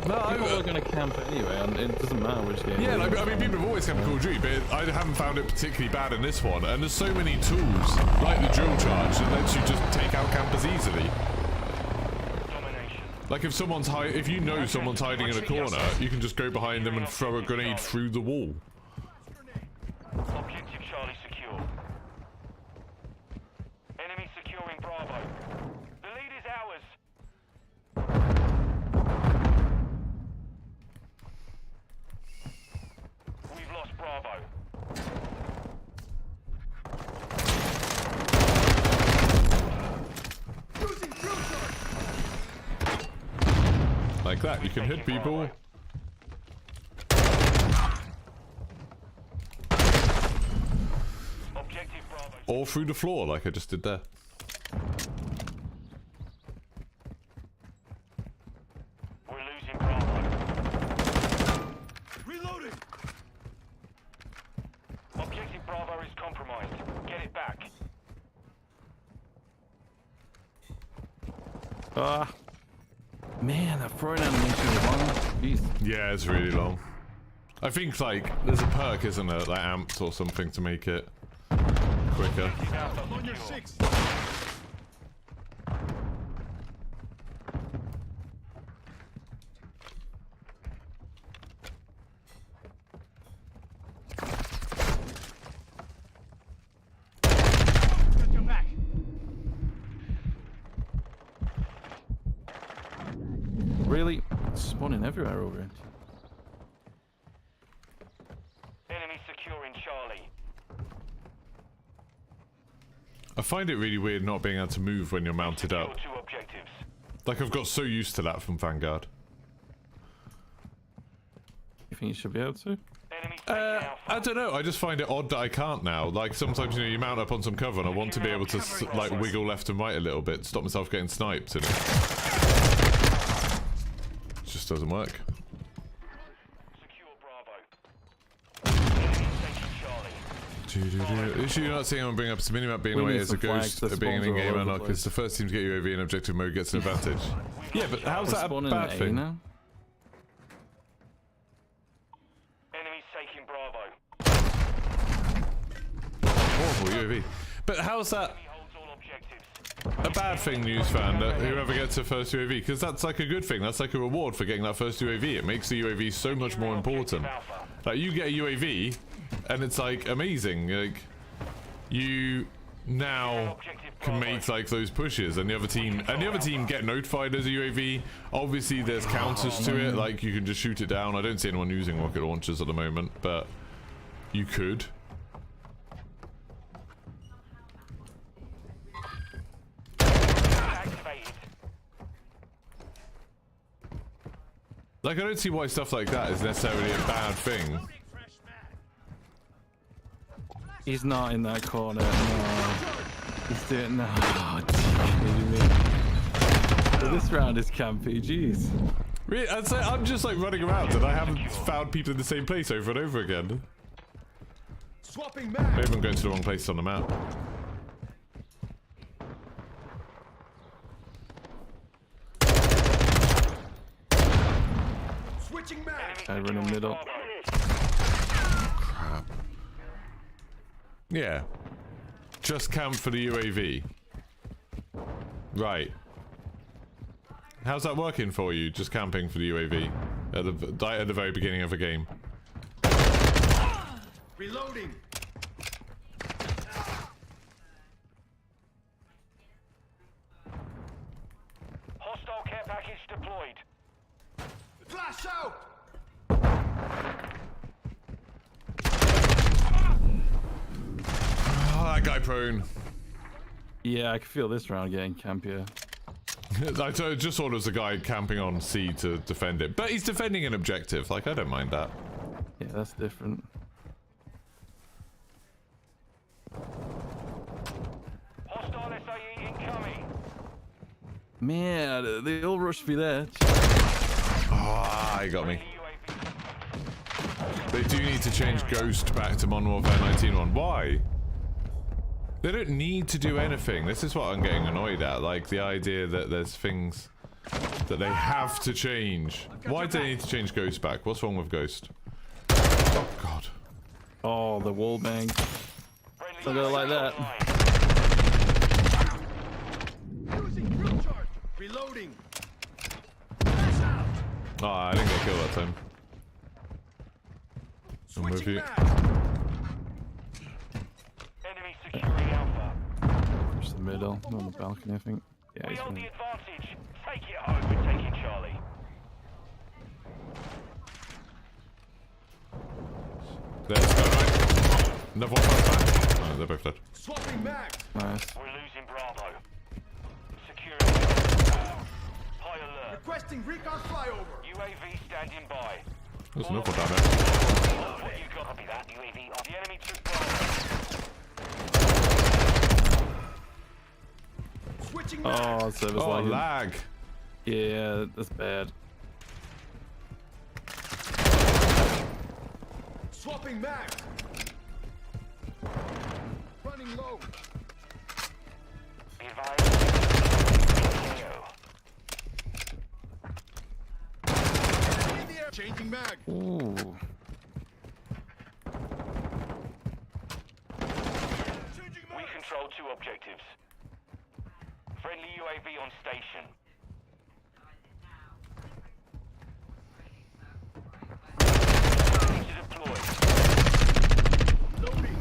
No, people are going to camp anyway, and it doesn't matter which game. Yeah, like, I mean, people have always camped Call of Duty, but I haven't found it particularly bad in this one. And there's so many tools, like the drill charge, that lets you just take out campers easily. Domination. Like if someone's if you know someone's hiding in a corner, you can just go behind them and throw a grenade through the wall. Objective Charlie secure. Enemy securing Bravo. The lead is ours. We've lost Bravo. Using drill charge. Like that, you can hit people. Objective Bravo. Or through the floor, like I just did there. We're losing Bravo. Reloading. Objective Bravo is compromised. Get it back. Man, that throwing animation is long. Jeez. Yeah, it's really long. I think like there's a perk, isn't there, like amps or something to make it quicker. I'm on your 6. Got your back. Really? It's spawning everywhere over it. Enemy securing Charlie. I find it really weird not being able to move when you're mounted up. Secure 2 objectives. Like I've got so used to that from Vanguard. You think you should be able to? Enemy taking Alpha. I don't know. I just find it odd that I can't now. Like sometimes you mount up on some cover and I want to be able to like wiggle left and right a little bit, stop myself getting sniped, and it just doesn't work. Secure Bravo. Enemy taking Charlie. The issue you're not seeing anyone bring up is minimap being We away need as a some flags ghost that at being an spawns all in-game over the unlock place. because the first team to get UAV in objective mode gets an advantage. Yeah, but how's We're that a spawning bad at A thing? now? Enemies taking Bravo. Horrible UAV. But how's that Enemy holds all objectives. a bad thing, news fan, that whoever gets the first UAV? Because that's like a good thing. That's like a reward for getting that first UAV. It makes the UAV so much more important. Like you get a UAV, and it's like amazing. Like you now can make like those pushes, and the other team get notified as a UAV. Obviously, there's counters to it. Like you can just shoot it down. I don't see anyone using rocket launchers at the moment, but you could. Activated. Like I don't see why stuff like that is necessarily a bad thing. Loading fresh mag. He's not in that corner. No. He's doing no. Oh, kidding me. So this round is campy. Jeez. Really, I'd say I'm just like running around and I haven't found people in the same place over and over again. Swapping mag. Maybe I'm going to the wrong place on the map. Switching mag. I run in the middle. Crap. Yeah. Just camp for the UAV. Right. How's that working for you? Just camping for the UAV at the very beginning of a game. Reloading. Hostile care package deployed. Flash out. Oh, that guy prone. Yeah, I can feel this round getting campier. I just saw there was a guy camping on C to defend it. But he's defending an objective. Like, I don't mind that. Yeah, that's different. Hostile SAE incoming. Man, they all rushed me there. Ah, he got me. UAV. They do need to change Ghost back to Modern Warfare 19.1. Why? They don't need to do anything. This is what I'm getting annoyed at. Like, the idea that there's things that they have to change. Why do they need to change Ghost back? What's wrong with Ghost? Oh, God. Oh, the wall bang. Friendly Don't go like that. online. Using drill charge. Reloading. Flash out. Oh, I didn't get killed that time. I'm with Switching you. mag. Enemy securing Alpha. Push the middle. I'm on the balcony, I think. Yeah, We he's hold the gonna... advantage. Take it home. We're taking Charlie. There's go, right? Another one fast back. Oh, they're both dead. Swapping mag. Nice. We're losing Bravo. Securing high alert. Requesting recon flyover. UAV standing by. There's another one down there. What you got? Copy that. UAV on. The enemy took Bravo. Switching mag. Oh, service Oh, lagging. lag. Yeah, that's bad. Swapping mag. Running low. Be advised. In the air. Changing mag. Ooh. We control two objectives. Friendly UAV on station. Ready to deploy. Loading.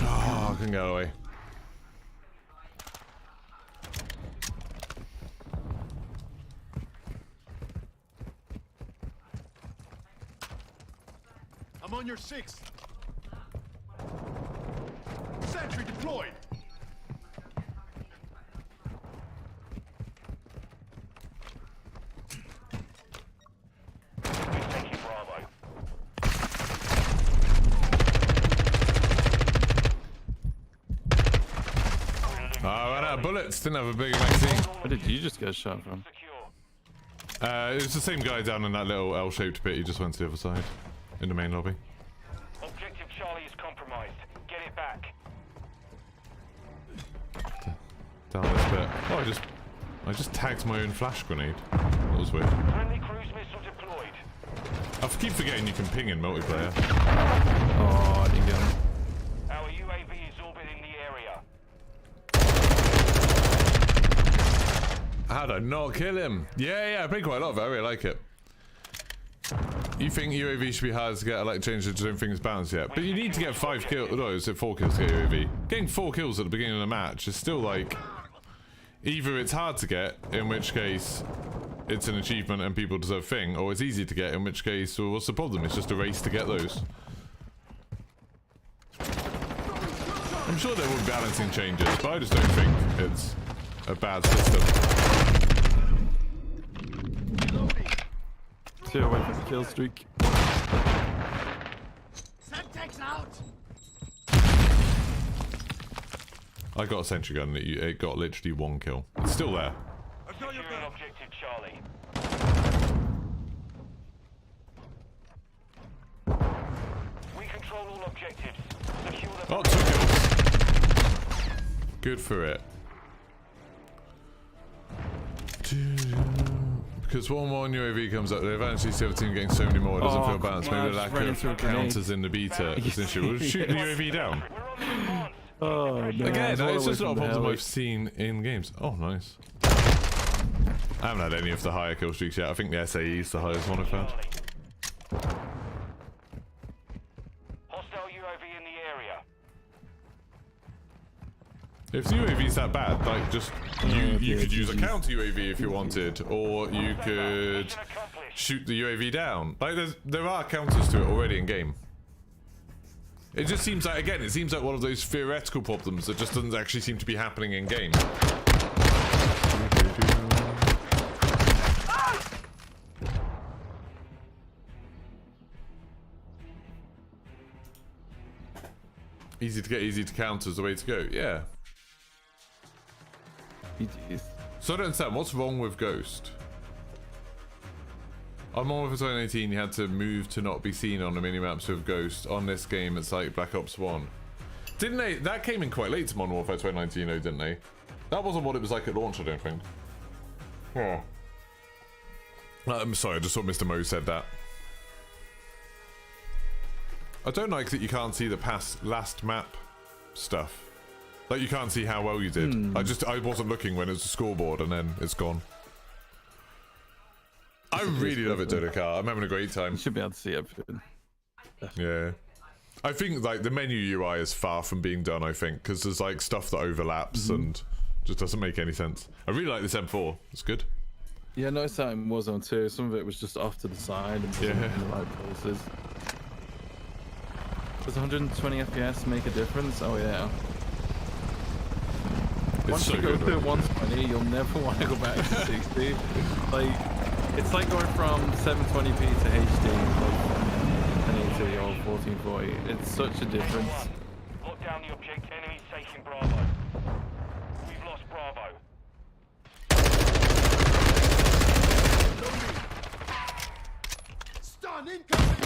Oh, I couldn't get away. I'm on your 6. Sentry deployed. We're taking Bravo. I ran out of bullets. Didn't have a big magazine. Where did you just get shot from? Secure. It was the same guy down in that little L-shaped pit. He just went to the other side. In the main lobby. Objective Charlie is compromised. Get it back. Down this bit. Oh, I just tagged my own flash grenade. That was weird. Friendly cruise missile deployed. I keep forgetting you can ping in multiplayer. Oh, I didn't get him. Our UAV is orbiting the area. How'd I not kill him? Yeah, I played quite a lot of it. I really like it. You think UAV should be hard to get? I like change it to don't think it's balanced yet. But you need to get 5 kills. No, is it 4 kills to get UAV? Getting 4 kills at the beginning of the match is still like... Either it's hard to get, in which case it's an achievement and people deserve thing, or it's easy to get, in which case, well, what's the problem? It's just a race to get those. I'm sure there will be balancing changes, but I just don't think it's a bad system. Reloading. 2 away from the kill streak. Semtex out. I got a sentry gun and it got literally 1 kill. It's still there. I've got your Securing back. objective Charlie. We control all objectives. Secure them. Oh, 2 kills. Good for it. Because one UAV comes up, the advantage see the team getting so many more, it doesn't feel balanced. Maybe the lack of counters in the beta is an issue. We'll shoot the UAV down. We're on the advance. Oh, no. Again, All it's the way just not a from the problem heli. I've seen in games. Oh, nice. I haven't had any of the higher kill streaks yet. I think the SAE is the highest one I've had. Hostile UAV in the area. If the UAV's that bad, like just you yeah, could use a GG's. counter UAV if you wanted, or you could Mission accomplished. shoot the UAV down. Like there are counters to it already in game. It just seems like, again, it seems like one of those theoretical problems that just doesn't actually seem to be happening in game. Easy to get, easy to counter is the way to go. Yeah. GG's. So I don't understand, what's wrong with Ghost? On Modern Warfare 2018, you had to move to not be seen on the minimaps with Ghost. On this game, it's like Black Ops 1. Didn't they? That came in quite late to Modern Warfare 2019, though, didn't they? That wasn't what it was like at launch, I don't think. Yeah. I'm sorry, I just thought Mr. Mo said that. I don't like that you can't see the last map stuff. Like, you can't see how well you did. I wasn't looking when it was a scoreboard, and then it's gone. I really love it, Dodokar. I'm having a great time. You should be able to see everything. Yeah. I think, like, the menu UI is far from being done, I think, because there's, like, stuff that overlaps and just doesn't make any sense. I really like this M4. It's good. Yeah, I noticed that in Warzone 2. Some of it was just off to the side and wasn't Yeah. in the right places. Does 120 FPS make a difference? Oh, yeah. It's Once so you go good. to 120, you'll never want to go back to 60. Like, it's like going from 720p to HD, like 1080 or 1440. It's such a difference. Lock down the object. Enemy safe in Bravo. We've lost Bravo. Stun incoming.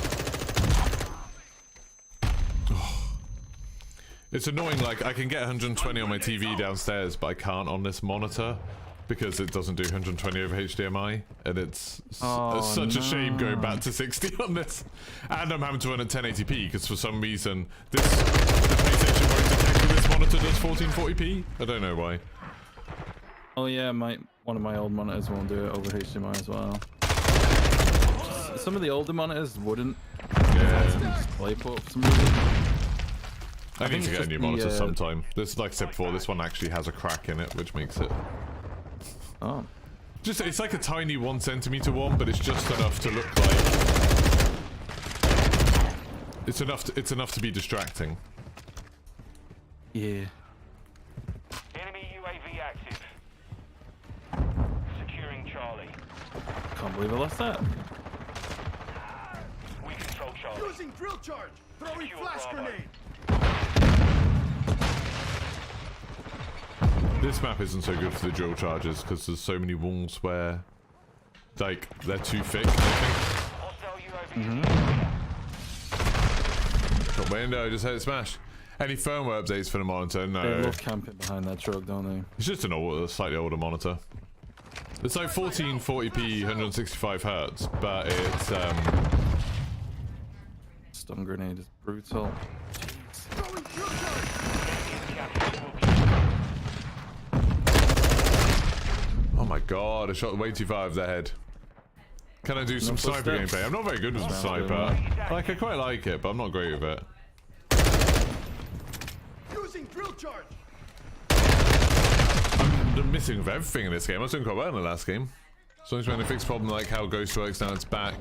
It's annoying, like, I can get 120 on my TV downstairs, but I can't on this monitor because it doesn't do 120 over HDMI, and it's such a shame going back to 60 on this. And I'm having to run at 1080p because for some reason the PlayStation won't detect that this monitor does 1440p. I don't know why. Oh yeah, one of my old monitors won't do it over HDMI as well. Some of the older monitors wouldn't. Yeah. Display port for some reason. I need think to it's get a new just the, monitor sometime. This, like I said before, this one actually has a crack in it, which makes it Oh. just, it's like a tiny 1 centimeter one, but it's just enough to look like it's enough to be distracting. Yeah. Enemy UAV active. Securing Charlie. Can't believe I lost that. We control Charlie. Using drill charge. Throwing Secure flash Bravo. grenade. This map isn't so good for the drill charges because there's so many walls where, like, they're too thick, I think. Hostile UAV. Got window, just had it smash. Any firmware updates for the monitor? They No. love camping behind that truck, don't they? It's just a slightly older monitor. It's like 1440p, 165 hertz, but it's Stun grenade is brutal. Throwing drill charge. oh my god, I shot way too far over their head. Can I do some sniper footsteps? gameplay? I'm not very good with the sniper. Like, I quite like it, but I'm not great with it. Using drill charge. I'm missing with everything in this game. I was doing quite well in the last game. As long as we're going to fix a problem like how Ghost works now it's back.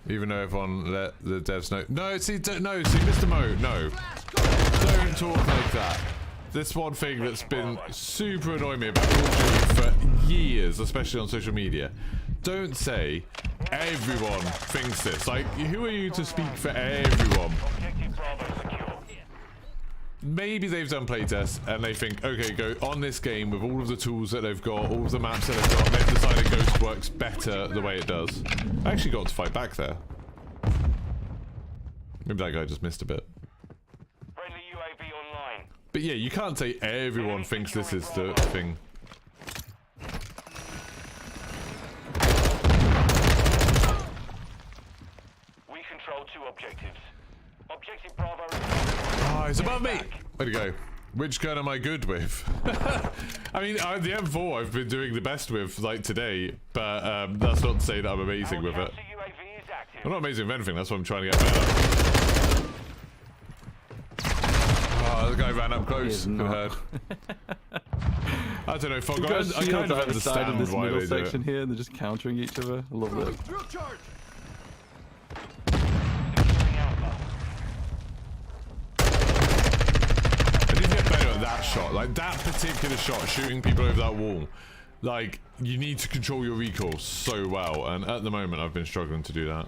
Even though everyone let the devs know. No, see, Mr. Mo, no. Don't talk like that. This one thing that's been super annoying me about Call of Duty for years, especially on social media. Don't say everyone thinks this. Like, who are you to speak for everyone? Objective Bravo secure. maybe they've done playtests and they think, okay, go on this game with all of the tools that they've got, all of the maps that they've got, they've decided Ghost works better the way it does. I actually got to fight back there. Maybe that guy just missed a bit. Friendly UAV online. But yeah, you can't say everyone thinks this is the thing. We control 2 objectives. Objective Bravo. Oh, it's above me! Way to go. Which gun am I good with? I mean, the M4 I've been doing the best with, like, today, but that's not to say that I'm amazing with it. UAV is active. I'm not amazing with anything, that's what I'm trying to get better. Oh, the guy ran up close. Good heard. I don't know, Fog, I kind of understand this why middle they do section it. here, and they're just countering each other. I love it. Drill charge. I need to get better at that shot, like that particular shot, shooting people over that wall. Like, you need to control your recoil so well, and at the moment I've been struggling to do that.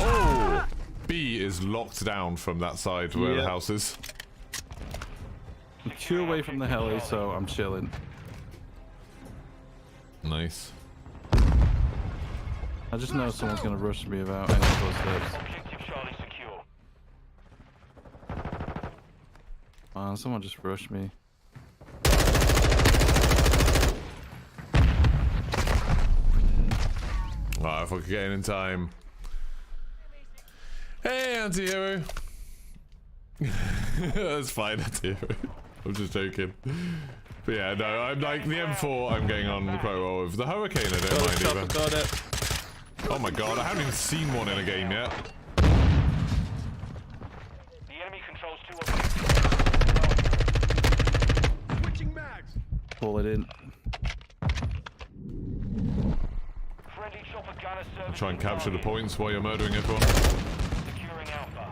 Oh! B is locked down from that side where the house is. I'm 2 away from the heli, so I'm chilling. Nice. I just know someone's gonna rush me about any of those steps. Objective Charlie secure. Someone just rushed me. Alright, if I could get in time. Hey, anti-hero! That's fine, anti-hero. I'm just joking. But yeah, no, I'm like, the M4 I'm getting on quite well with. The Hurricane I don't mind either. Got it. Oh my god, I haven't even seen one in a game yet. The enemy controls 2 objectives. Switching mags. Pull it in. Friendly chopper gunner service. Try and capture the points while you're murdering everyone. Securing Alpha.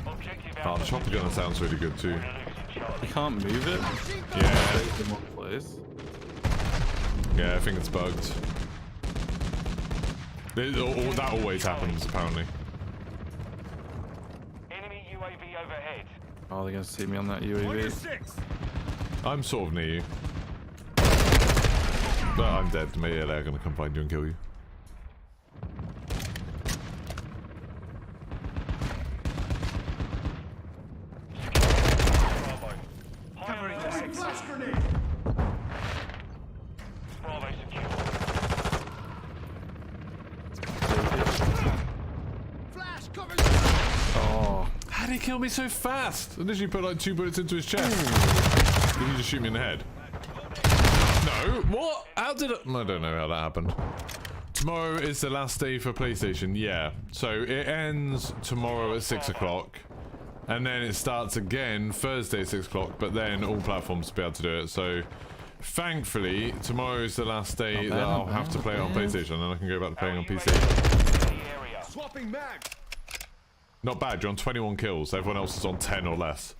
Objective Oh, the chopper gunner sounds really good too. I can't move it. Yeah, It's in one place. yeah, I think it's bugged. That always happens, apparently. Enemy UAV overhead. Oh, they're gonna see me on that On your UAV. 6. I'm sort of near you. But I'm dead. Yeah, they're gonna come find you and kill you. Covering the 6. Flash grenade. Bravo secure. Flash cover. Oh, How did he kill me so fast? I literally put like 2 bullets into his chest. Did he just shoot me in the head? No, what? How did it? I don't know how that happened. Tomorrow is the last day for PlayStation, yeah. So it ends tomorrow at 6 o'clock. And then it starts again Thursday 6 o'clock, but then all platforms will be able to do it. So thankfully, tomorrow is the last day that I'll have to play it on PlayStation, and I can go back to playing on PC. Swapping mags. Not bad, you're on 21 kills. Everyone else is on 10 or less.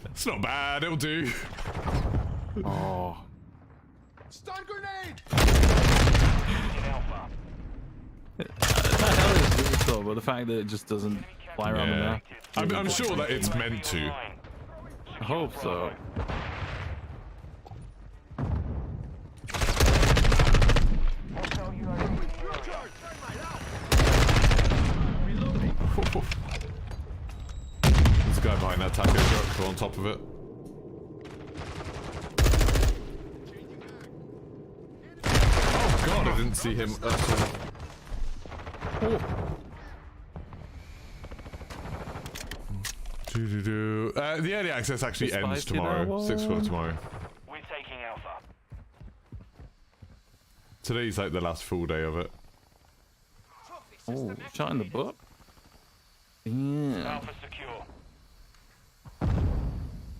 It's not bad, it'll do. oh. Stun grenade. That heli is really cool, but the fact that it just doesn't fly around the Yeah. map. I'm sure that it's meant to. I hope so. Drill charge. Reloading. There's a guy behind that taco truck, go on top of it. Oh god, I didn't see him at all. The early access actually It's ends 5 to now, tomorrow, 6 o'clock tomorrow. We're taking Alpha. Today's like the last full day of it. Oh, shot in the butt. Yeah. Alpha secure.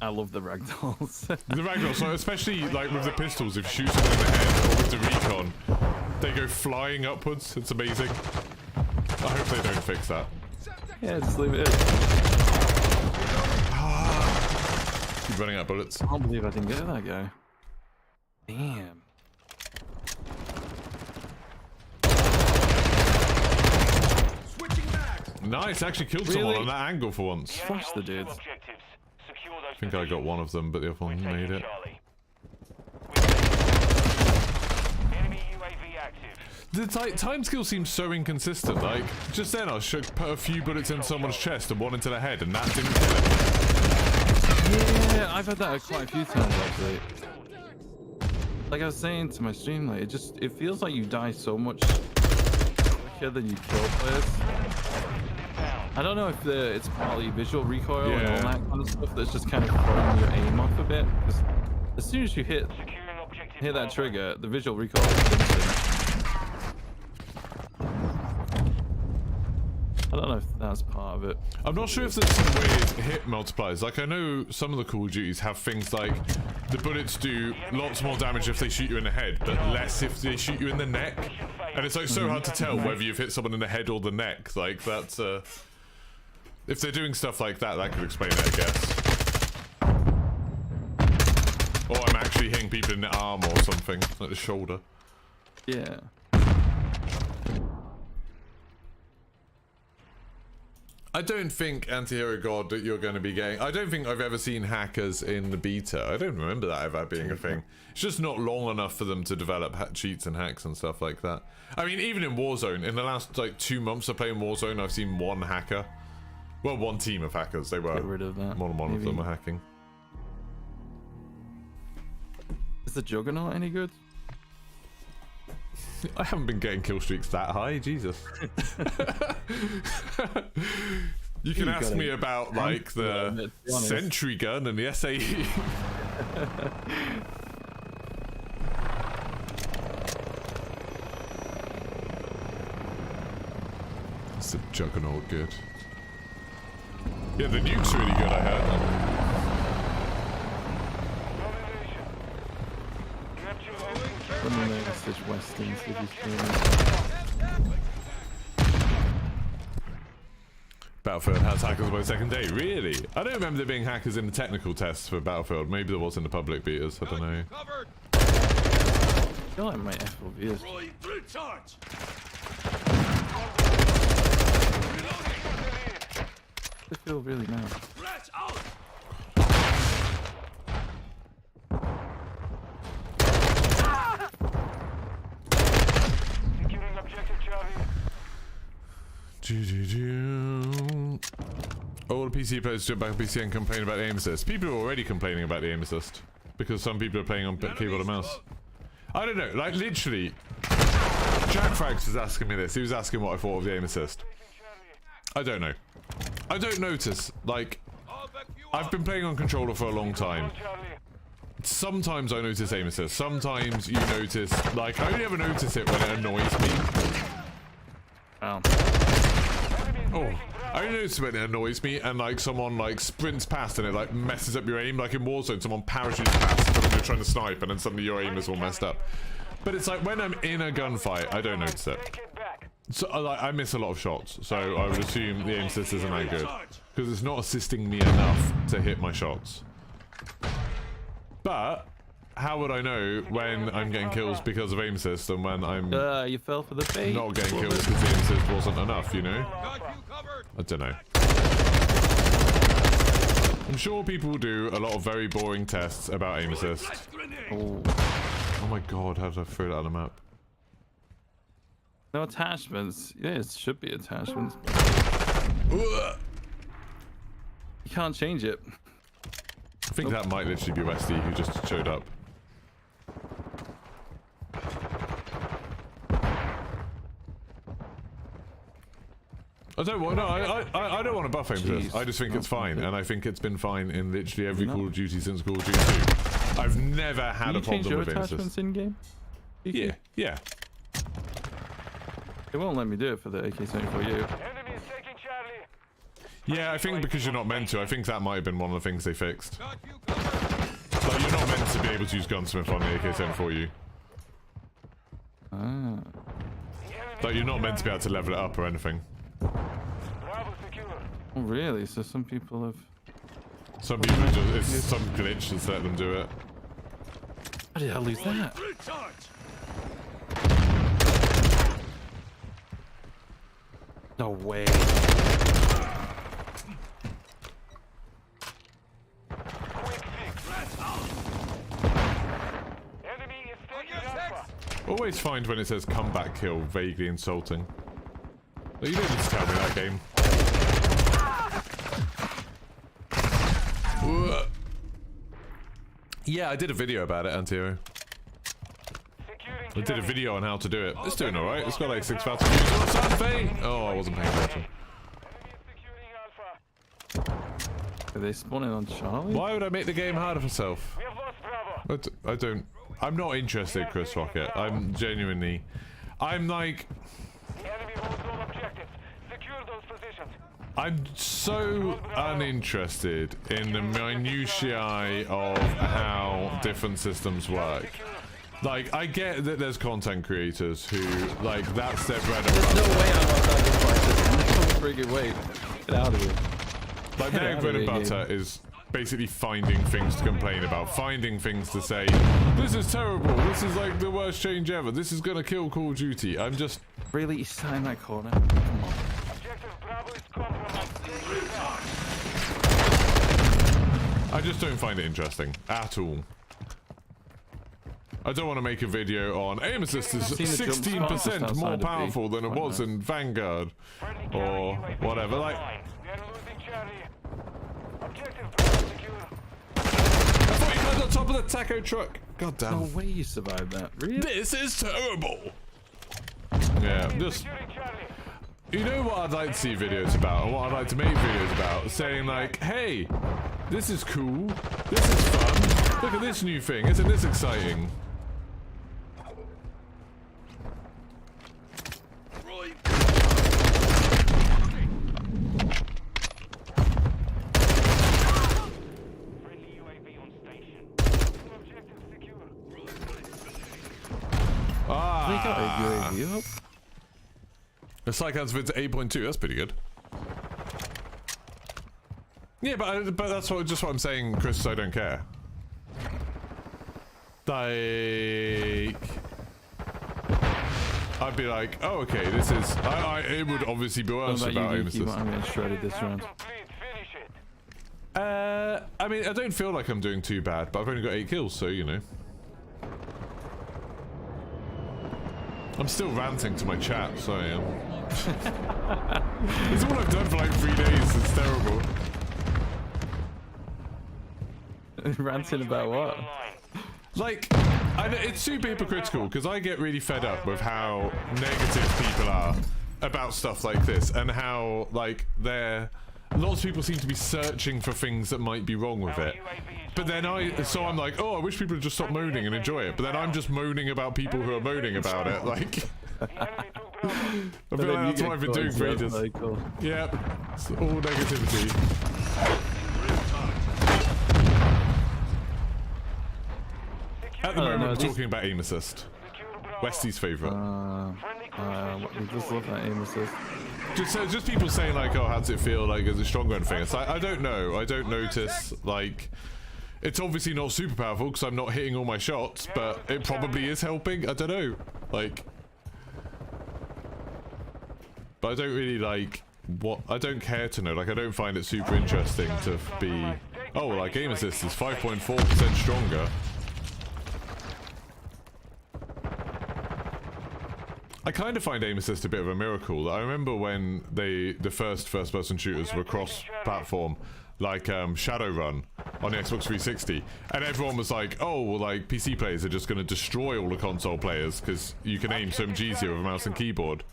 I love the ragdolls. The ragdoll, so especially like with the pistols, if you shoot someone in the head or with the recon, they go flying upwards. It's amazing. I hope they don't fix that. Yeah, just leave it in. Keep running out of bullets. I can't believe I didn't get that guy. Damn. Nice, actually killed Really? someone on that angle for once. The Smash the enemy holds two dudes. objectives. Secure those I think I got one of them, but the other one positions. We're made taking it. Charlie. We're taking enemy UAV active. The time skill seems so inconsistent. Like, just then I should put a few bullets in someone's chest and one into the head, and that didn't kill him. Yeah, I've had that quite a few times actually. Like I was saying to my stream, like it feels like you die so much quicker than you kill players. I don't know if it's partly visual recoil and all Yeah. that kind of stuff that's just kind of throwing your aim off a bit. Because as soon as you hit Securing objective that Bravo. trigger, the visual recoil is instant. I don't know if that's part of it. I'm not sure if there's some weird hit multipliers. Like, I know some of the Call of Duties have things like the bullets do lots more damage if they shoot you in the head, but less if they shoot you in the neck. And it's like so hard to tell whether you've hit someone in the head or the neck. Like, that's if they're doing stuff like that, that could explain it, I guess. Or I'm actually hitting people in the arm or something, like the shoulder. Yeah. I don't think, Anti-Hero God, that you're going to be getting... I don't think I've ever seen hackers in the beta. I don't remember that ever being a thing. It's just not long enough for them to develop cheats and hacks and stuff like that. I mean, even in Warzone, in the last, like, 2 months of playing Warzone, I've seen one hacker. Well, one team of hackers. They were... Get rid of that. More than one of Maybe. them were hacking. Is the Juggernaut any good? I haven't been getting kill streaks that high, Jesus. You can ask me about, like, the sentry gun and the SAE. It's a Juggernaut good. Yeah, the nuke's really good, I heard. Domination. You have two Let me message Weston, see if he's streaming. Battlefield has hackers by the second day. Really? I don't remember there being hackers in the technical tests for Battlefield. Maybe there was in the public betas. I don't know. Covered. I feel like my FOV is Rolling through charge. I feel really now. Flash out. securing objective Charlie. All the PC players jump back on PC and complain about the aim assist. People are already complaining about the aim assist because some people are playing on keyboard and mouse. I don't know, like literally, Jack Frags was asking me this. He was asking what I thought of the aim assist. I don't know. I don't notice. Like, I'll back you I've up. been playing on controller for a long time. Charlie. Sometimes I notice aim assist. Sometimes you notice, like, I only ever notice it when it annoys me. Wow. Oh, I only notice when it annoys me and like someone like sprints past and it like messes up your aim. Like in Warzone, someone parachutes past when you're trying to snipe and then suddenly your aim is all messed up. But it's like when I'm in a gunfight, I don't notice it. Take it back. So I miss a lot of shots, so I would assume the aim assist isn't that good because it's not assisting me enough to hit my shots. But how would I know when I'm getting kills because of aim assist and when I'm You fell for the bait. not getting kills because the aim assist wasn't enough, you know? Got you covered. I don't know. I'm sure people do a lot of very boring tests about aim assist. Flash grenade. Oh. Oh my god, how did I throw that on the map? No attachments. Yeah, it should be attachments. Ugh. You can't change it. I think that might literally be Westy who just showed up. I don't want. No, I don't want to buff aim assist. Jeez. I just think it's fine, and I think it's been fine in literally every No. Call of Duty since Call of Duty 2. I've never had Can a you change problem your with aim attachments assist. in game? Yeah, yeah. It won't let me do it for the AK-74U. Enemy is taking Charlie. Yeah, I think because you're not meant to. I think that might have been one of the things they fixed. Got you covered. Like, you're not meant to be able to use gunsmith on the AK-74U. Ah. Like, you're not meant to be able to level it up or anything. Bravo secure. Oh, really? So some people have... Some people just, it's some glitch that's let them do it. How did I lose that? Through charge. No way. always find when it says comeback kill vaguely insulting. But you don't need to tell me that game. Yeah, I did a video about it, Antio. I did a video on how to do it. It's doing alright. It's got like 6,000 views. What's up, Faye? Oh, I wasn't paying attention. Are they spawning on Charlie? Why would I make the game harder for myself? I don't. I'm not interested, Chris Rocket. I'm genuinely. I'm like. I'm so uninterested in the minutiae of how different systems work. Like, I get that there's content creators who, like, that's their bread and butter. There's no way I want that to fight this. No friggin' way. Get out of here. Like, their bread and butter is basically finding things to complain about, finding things to say, this is terrible, this is like the worst change ever, this is gonna kill Call of Duty. I'm just... Really? You sat in that corner? Come on. I just don't find it interesting at all. I don't want to make a video on aim assist is 16% more powerful than it was in Vanguard or whatever. Like, I thought you guys on top of the taco truck. God damn. No way you survived that. Really? This is terrible. Yeah, just. You know what I'd like to see videos about, and what I'd like to make videos about? Saying like, hey, this is cool, this is fun, look at this new thing, isn't this exciting? Ah. The Psych Answer to 8.2, that's pretty good. Yeah, but that's just what I'm saying, Chris, I don't care. Like... I'd be like, oh, okay, this is... it would obviously be worse about aim assist. I'm getting shredded this round. I mean, I don't feel like I'm doing too bad, but I've only got 8 kills, so, you know. I'm still ranting to my chat, so I am. It's all I've done for like 3 days, it's terrible. Ranting about what? Like, it's super hypocritical, because I get really fed up with how negative people are about stuff like this, and how, like, lots of people seem to be searching for things that might be wrong with it. But then so I'm like, oh, I wish people would just stop moaning and enjoy it. But then I'm just moaning about people who are moaning about it. Like, I feel like that's what I've been doing for ages. Cool. Yeah, it's all negativity. At the moment, we're talking about aim assist. Westy's favourite. We just love that aim assist. Just people saying like, oh, how does it feel? Like, is it stronger and things? I don't know. I don't notice. Like, it's obviously not super powerful because I'm not hitting all my shots, but it probably is helping. I don't know. Like, but I don't really like what. I don't care to know. Like, I don't find it super interesting to be. Oh, like aim assist is 5.4% stronger. I kind of find aim assist a bit of a miracle. I remember when the first-person shooters were cross-platform, like Shadowrun on the Xbox 360, and everyone was like, "Oh, well, like PC players are just going to destroy all the console players because you can aim so much easier with a mouse and keyboard."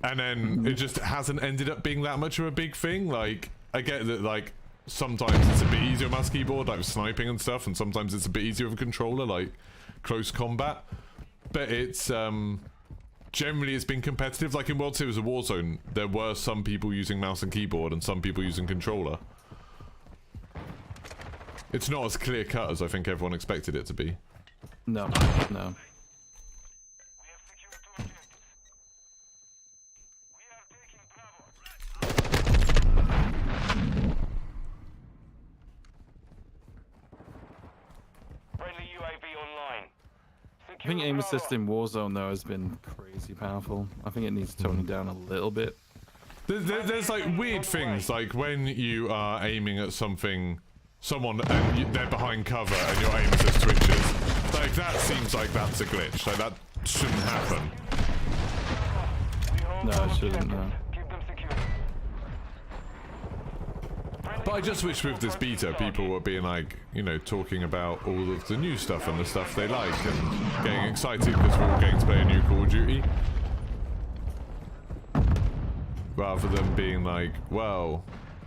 And then it just hasn't ended up being that much of a big thing. Like, I get that, like, sometimes it's a bit easier with mouse keyboard, like sniping and stuff, and sometimes it's a bit easier with a controller, like close combat. But it's generally it's been competitive. Like in World Series of Warzone, there were some people using mouse and keyboard and some people using controller. It's not as clear cut as I think everyone expected it to be. No, no. I think aim assist in Warzone though has been crazy powerful. I think it needs toning down a little bit. There's like weird things, like when you are aiming at someone and they're behind cover and your aim assist switches. Like, that seems like that's a glitch. Like, that shouldn't happen. No, I shouldn't. No. Keep them secure. But I just wish with this beta, people were being like, you know, talking about all of the new stuff and the stuff they like and getting excited because we're all getting to play a new Call of Duty. Rather than being like, well,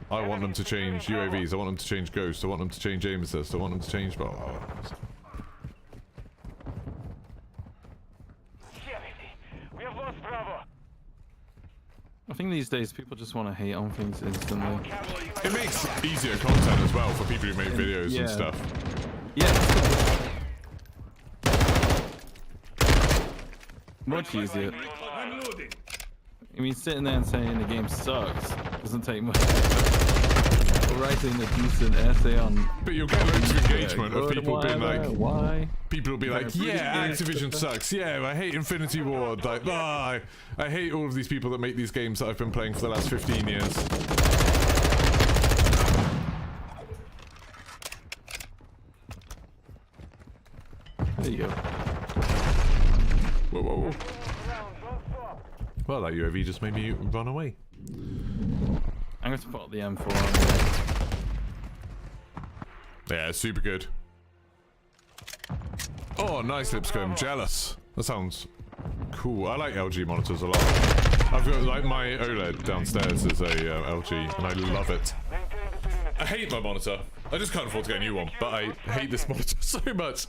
I want them to change UAVs, I want them to change Ghosts, I want them to change aim assist, I want them to change blah, blah, blah. We have lost Bravo. I think these days people just want to hate on things instantly. It makes easier content as well for people who make videos Yeah. and stuff. Yeah. Much easier. I'm loading. I mean, sitting there and saying the game sucks doesn't take much. Writing a decent essay on. But you'll get loads of engagement of good, people being whatever, like, why? people will be like, yeah, Activision sucks, yeah, I hate Infinity Ward, like, I hate all of these people that make these games that I've been playing for the last 15 years. There you go. Whoa, whoa, whoa. Well, that UAV just made me run away. I'm going to put the M4 on there. Yeah, super good. Oh, nice Lipscomb. Jealous. That sounds cool. I like LG monitors a lot. I've got, like, my OLED downstairs is a LG, and I love it. I hate my monitor. I just can't afford to get a new one, but I hate this monitor so much.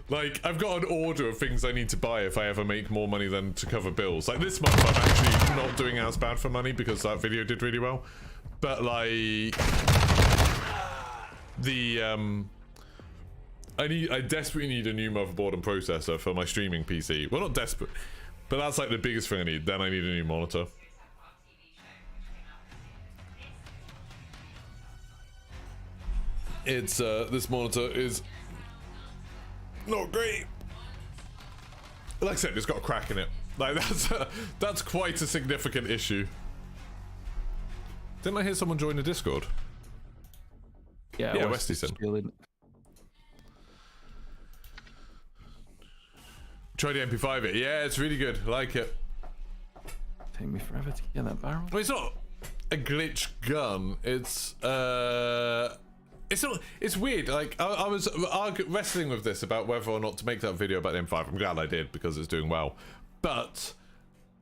Like, I've got an order of things I need to buy if I ever make more money than to cover bills. Like, this month I'm actually not doing as bad for money because that video did really well. But, like, the, I desperately need a new motherboard and processor for my streaming PC. Well, not desperate, but that's, like, the biggest thing I need. Then I need a new monitor. It's, this monitor is not great. Like I said, it's got a crack in it. Like, that's quite a significant issue. Didn't I hear someone join the Discord? Yeah, Westy said. Try the MP5 it. Yeah, it's really good. I like it. Take me forever to get that barrel. Well, it's not a glitch gun. It's not. It's weird. Like I was wrestling with this about whether or not to make that video about the M5. I'm glad I did because it's doing well. But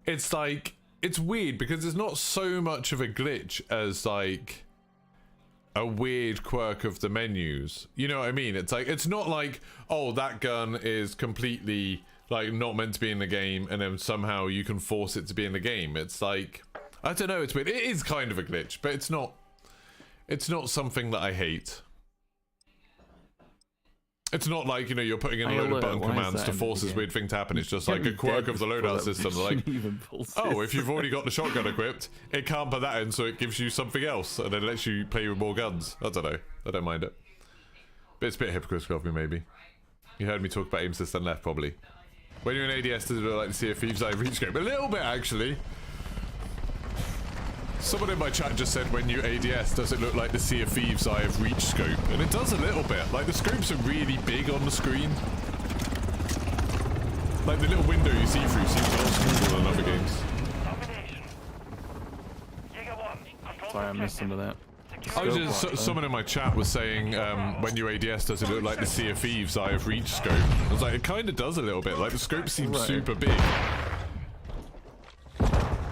it's like it's weird because it's not so much of a glitch as like a weird quirk of the menus. You know what I mean? It's like it's not like, oh, that gun is completely like not meant to be in the game and then somehow you can force it to be in the game. It's like, I don't know, it's weird. It is kind of a glitch, but it's not something that I hate. It's not like, you know, you're putting in a load of button commands to force this weird thing to happen. It's just like a quirk of the loadout system. Like, oh, if you've already got the shotgun equipped, it can't put that in, so it gives you something else, and then lets you play with more guns. I don't know. I don't mind it. But it's a bit hypocritical of me, maybe. You heard me talk about aim assist and left, probably. When you're in ADS, does it look like the Sea of Thieves I reach scope? A little bit, actually. Someone in my chat just said, when you ADS, does it look like the Sea of Thieves Eye of Reach scope? And it does a little bit. Like, the scopes are really big on the screen. Like, the little window you see through seems a lot smaller than other games. Sorry, I missed some of that. I was just, someone in my chat was saying, when you ADS, does it look like the Sea of Thieves Eye of Reach scope? I was like, it kind of does a little bit. Like, the scope seems super big.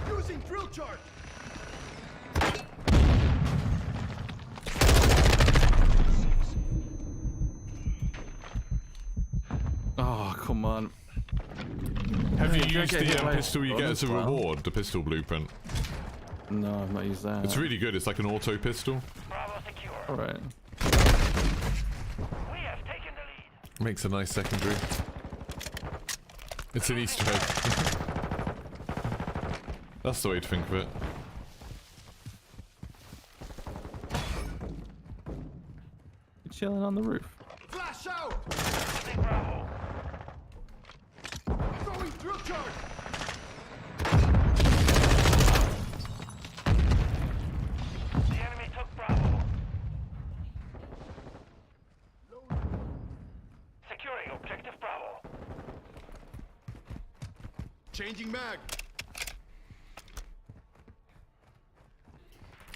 Using drill charge. Oh, come on. Have you used the pistol you get as a reward, the pistol blueprint? No, I've not used that. It's really good. It's like an auto pistol. Alright. Makes a nice secondary. It's an Easter egg. That's the way to think of it. You're chilling on the roof. Flash out. Throwing drill charge. The enemy took Bravo. Securing objective Bravo. Changing mag.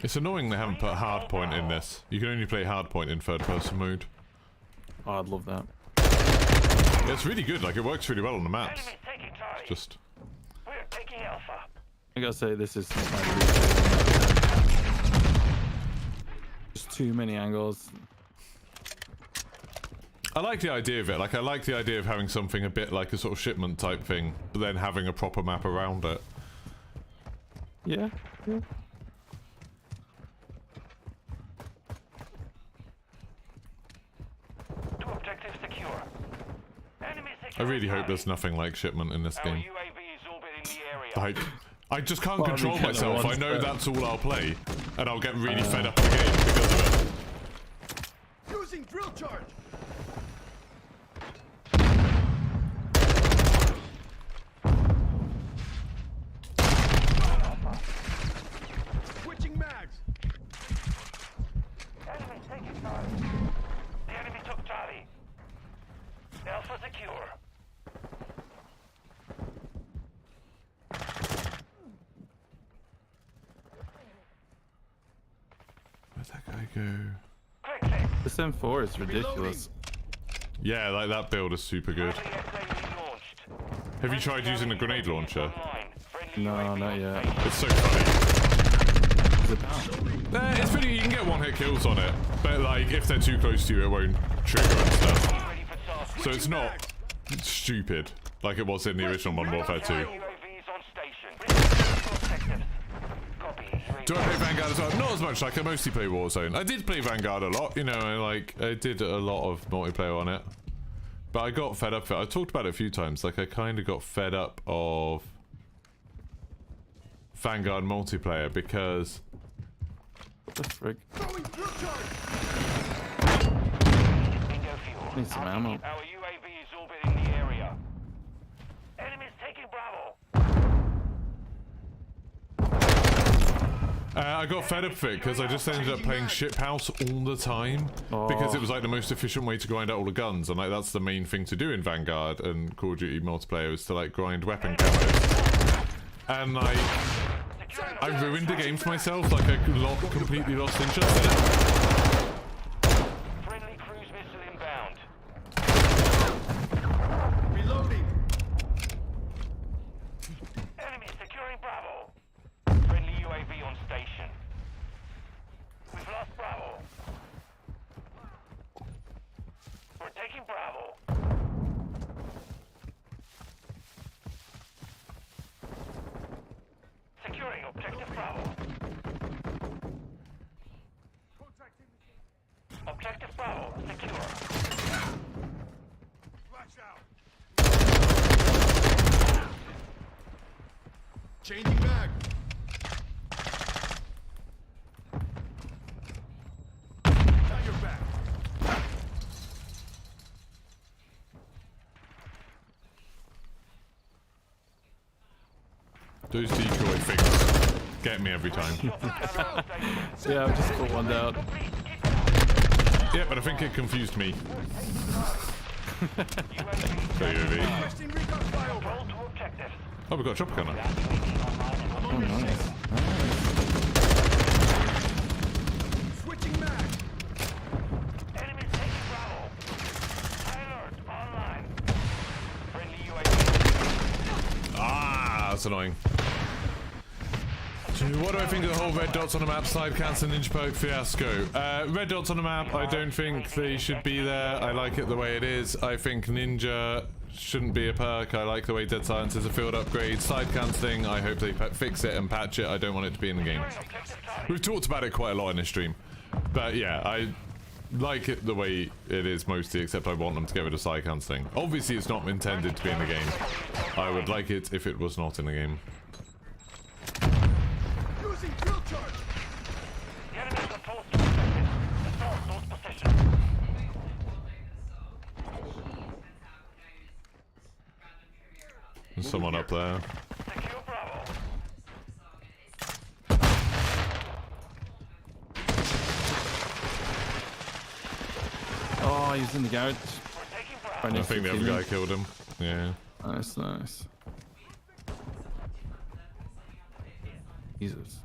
It's annoying they haven't put hardpoint in this. You can only play hardpoint in third-person mode. Oh, I'd love that. Yeah, it's really good. Like, it works really well on the maps. Enemies taking Charlie. Just... We're taking Alpha. I gotta say, this is just too many angles. I like the idea of it. Like, I like the idea of having something a bit like a sort of shipment type thing, but then having a proper map around it. Yeah. Yeah. Two objectives secure. Enemies I secure really hope Charlie. there's nothing like shipment in this Our game. UAV is orbiting the area. Like, I just can't Well, I mean, control kinda myself. I once, know but- that's all I'll play, and I'll get really fed up of the game because of it. Using drill charge. Switching mags. Enemies taking Charlie. The enemy took Charlie. Alpha secure. Where'd that guy go? Quickly. This M4 is ridiculous. Yeah, like that build is super good. Friendly SAE launched. Have you tried using a grenade launcher? Online. Friendly No, UAV not on yet. station. It's so funny. Is it down? It's pretty. You can get one-hit kills on it, but like if they're too close to you, it won't trigger and stuff. Ready for task. So it's not stupid like it was in the original Modern Warfare 2. UAVs on station. Objectives. Copy. Do I play Vanguard as well? Not as much. Like I mostly play Warzone. I did play Vanguard a lot. You know, I did a lot of multiplayer on it, but I got fed up. I talked about it a few times. Like I kind of got fed up of Vanguard multiplayer because What the frick? Throwing drill charge. Bingo fuel. Need some ammo. Our UAV is orbiting the area. Enemies taking Bravo. I got fed up of it because I just ended up playing Ship House all the time because it was like the most efficient way to grind out all the guns, and like that's the main thing to do in Vanguard and Call of Duty multiplayer is to like grind weapon camos. And like I ruined the game for myself. Like I completely lost interest in it. Friendly cruise missile inbound. Reloading. Enemy securing Bravo. Friendly UAV on station. We've lost Bravo. We're taking Bravo. Securing objective Bravo. Objective Bravo secure. Flash out. Changing mag. Now you're back. Those decoy things get me every time. Yeah, I just put one down. Yeah, but I think it confused me. UAV. Requesting recon flyover. Roll to objective. Oh, we got a chopper gunner. Oh, nice. Switching mag. Enemies taking Bravo. High alert online. Friendly UAV. Ah, that's annoying. So what do I think of the whole red dots on the map side cancel ninja perk fiasco? Red dots on the map, I don't think they should be there. I like it the way it is. I think ninja shouldn't be a perk. I like the way Dead Silence is a field upgrade. Side cancelling, I hope they fix it and patch it. I don't want it to be in the game. We've talked about it quite a lot in this stream. But yeah, I like it the way it is mostly, except I want them to get rid of side cancelling. Obviously it's not intended to be in the game. I would like it if it was not in the game. Using drill charge. The enemies are forced to objective. Assault those positions. There's someone up there. Secure Bravo. Oh, he's in the garage. We're taking Bravo. I think the other guy killed him. Yeah. Nice, nice. Jesus.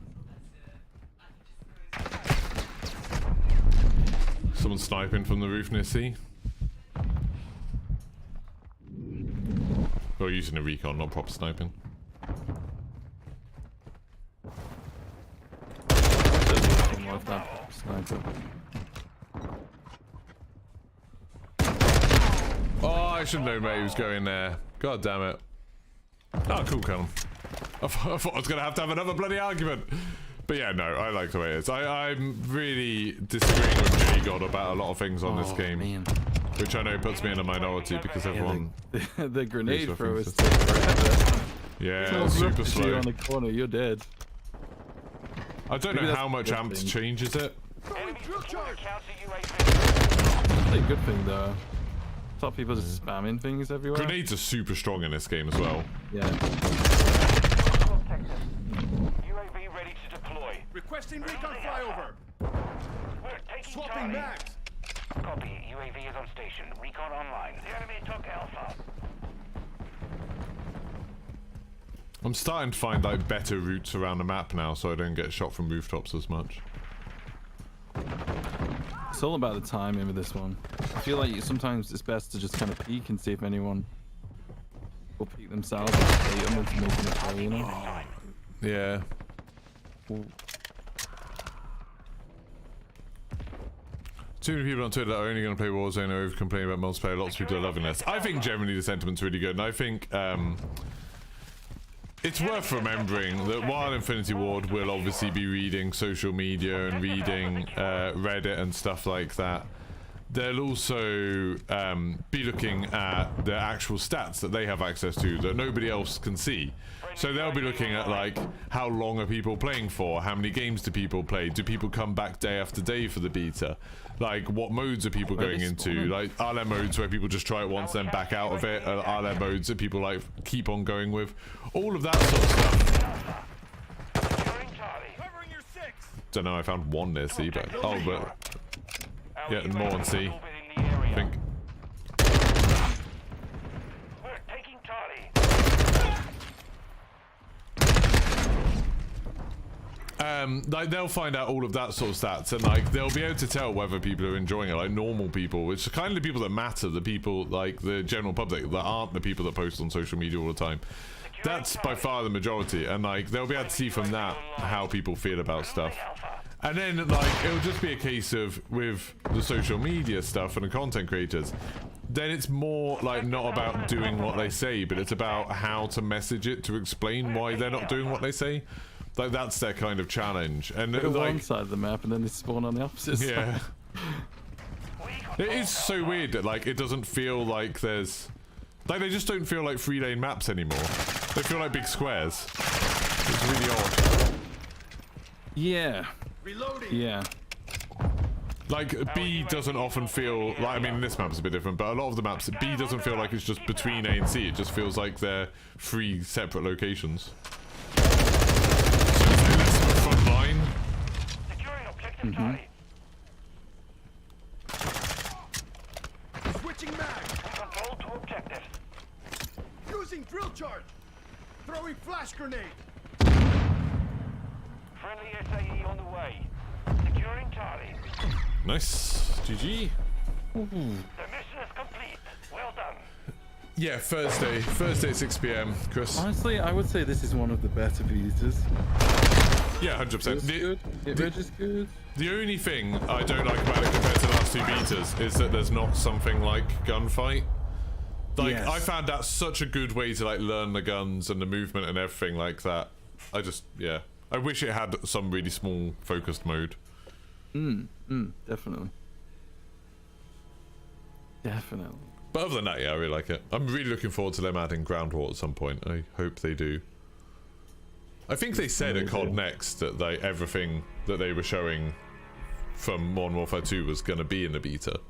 Someone sniping from the roof near C. Or using a recon, not proper sniping. Like that sniper. Oh, I should know mate who's going there. God damn it. Oh, cool, Callum. I thought I was going to have another bloody argument. But yeah, no, I like the way it is. I'm really disagreeing with J-God about a lot of things on this game. Man. Which I know puts me in a minority because everyone... The grenade throw is Yeah, super slow. On the corner, you're dead. I don't know how much amps changes it. That's a good thing though. Stop people just spamming things everywhere. Grenades are super strong in this game as well. Yeah. UAV ready to deploy. Requesting recon flyover. We're taking Swapping Charlie. mags. Copy. UAV is on station. Recon online. The enemy took Alpha. I'm starting to find like better routes around the map now so I don't get shot from rooftops as much. It's all about the timing with this one. I feel like sometimes it's best to just kind of peek and see if anyone will peek themselves and bait them into making a play, you know? Yeah. Ooh. Too many people on Twitter that are only going to play Warzone or complain about multiplayer. Lots of people are loving this. I think generally the sentiment's really good, and I think it's worth remembering that while Infinity Ward will obviously be reading social media and reading Reddit and stuff like that, they'll also be looking at the actual stats that they have access to that nobody else can see. So they'll be looking at like how long are people playing for, how many games do people play, do people come back day after day for the beta, like what modes are people going into, like are there modes where people just try it once then back out of it, are there modes that people like keep on going with, all of that sort of stuff. Covering your six. Don't know, I found one near C, but yeah, more on C, I think. We're taking Charlie. Like they'll find out all of that sort of stats and like they'll be able to tell whether people are enjoying it, like normal people, which are kind of the people that matter, the people like the general public that aren't the people that post on social media all the time. That's by far the majority, and like they'll be able to see from that how people feel about stuff. And then like it'll just be a case of with the social media stuff and the content creators, then it's more like not about doing what they say, but it's about how to message it to explain why they're not doing what they say. Like that's their kind of challenge. And They're like one side of the map and then they spawn on the opposite side. yeah. It is so weird that like it doesn't feel like there's like they just don't feel like 3-lane maps anymore. They feel like big squares. It's really odd. Yeah. Reloading. Yeah. Like B doesn't often feel like, I mean this map's a bit different, but a lot of the maps B doesn't feel like it's just between A and C. It just feels like they're 3 separate locations. So it's like less of a front line. Securing objective Charlie. Switching mags. Control to objective. Using drill charge. Throwing flash grenade. Friendly SAE on the way. Securing Charlie. Nice. GG. The mission is complete. Well done. Yeah, Thursday at 6 PM, Chris. Honestly, I would say this is one of the better betas. Yeah, 100%. It's good. It is good. The only thing I don't like about it compared to the last 2 betas is that there's not something like gunfight. Like, Yes. I found that such a good way to like learn the guns and the movement and everything like that. I just, yeah. I wish it had some really small focused mode. Definitely. Definitely. But other than that, yeah, I really like it. I'm really looking forward to them adding ground war at some point. I hope they do. I think they said at COD Next that everything that they were showing from Modern Warfare 2 was going to be in the beta.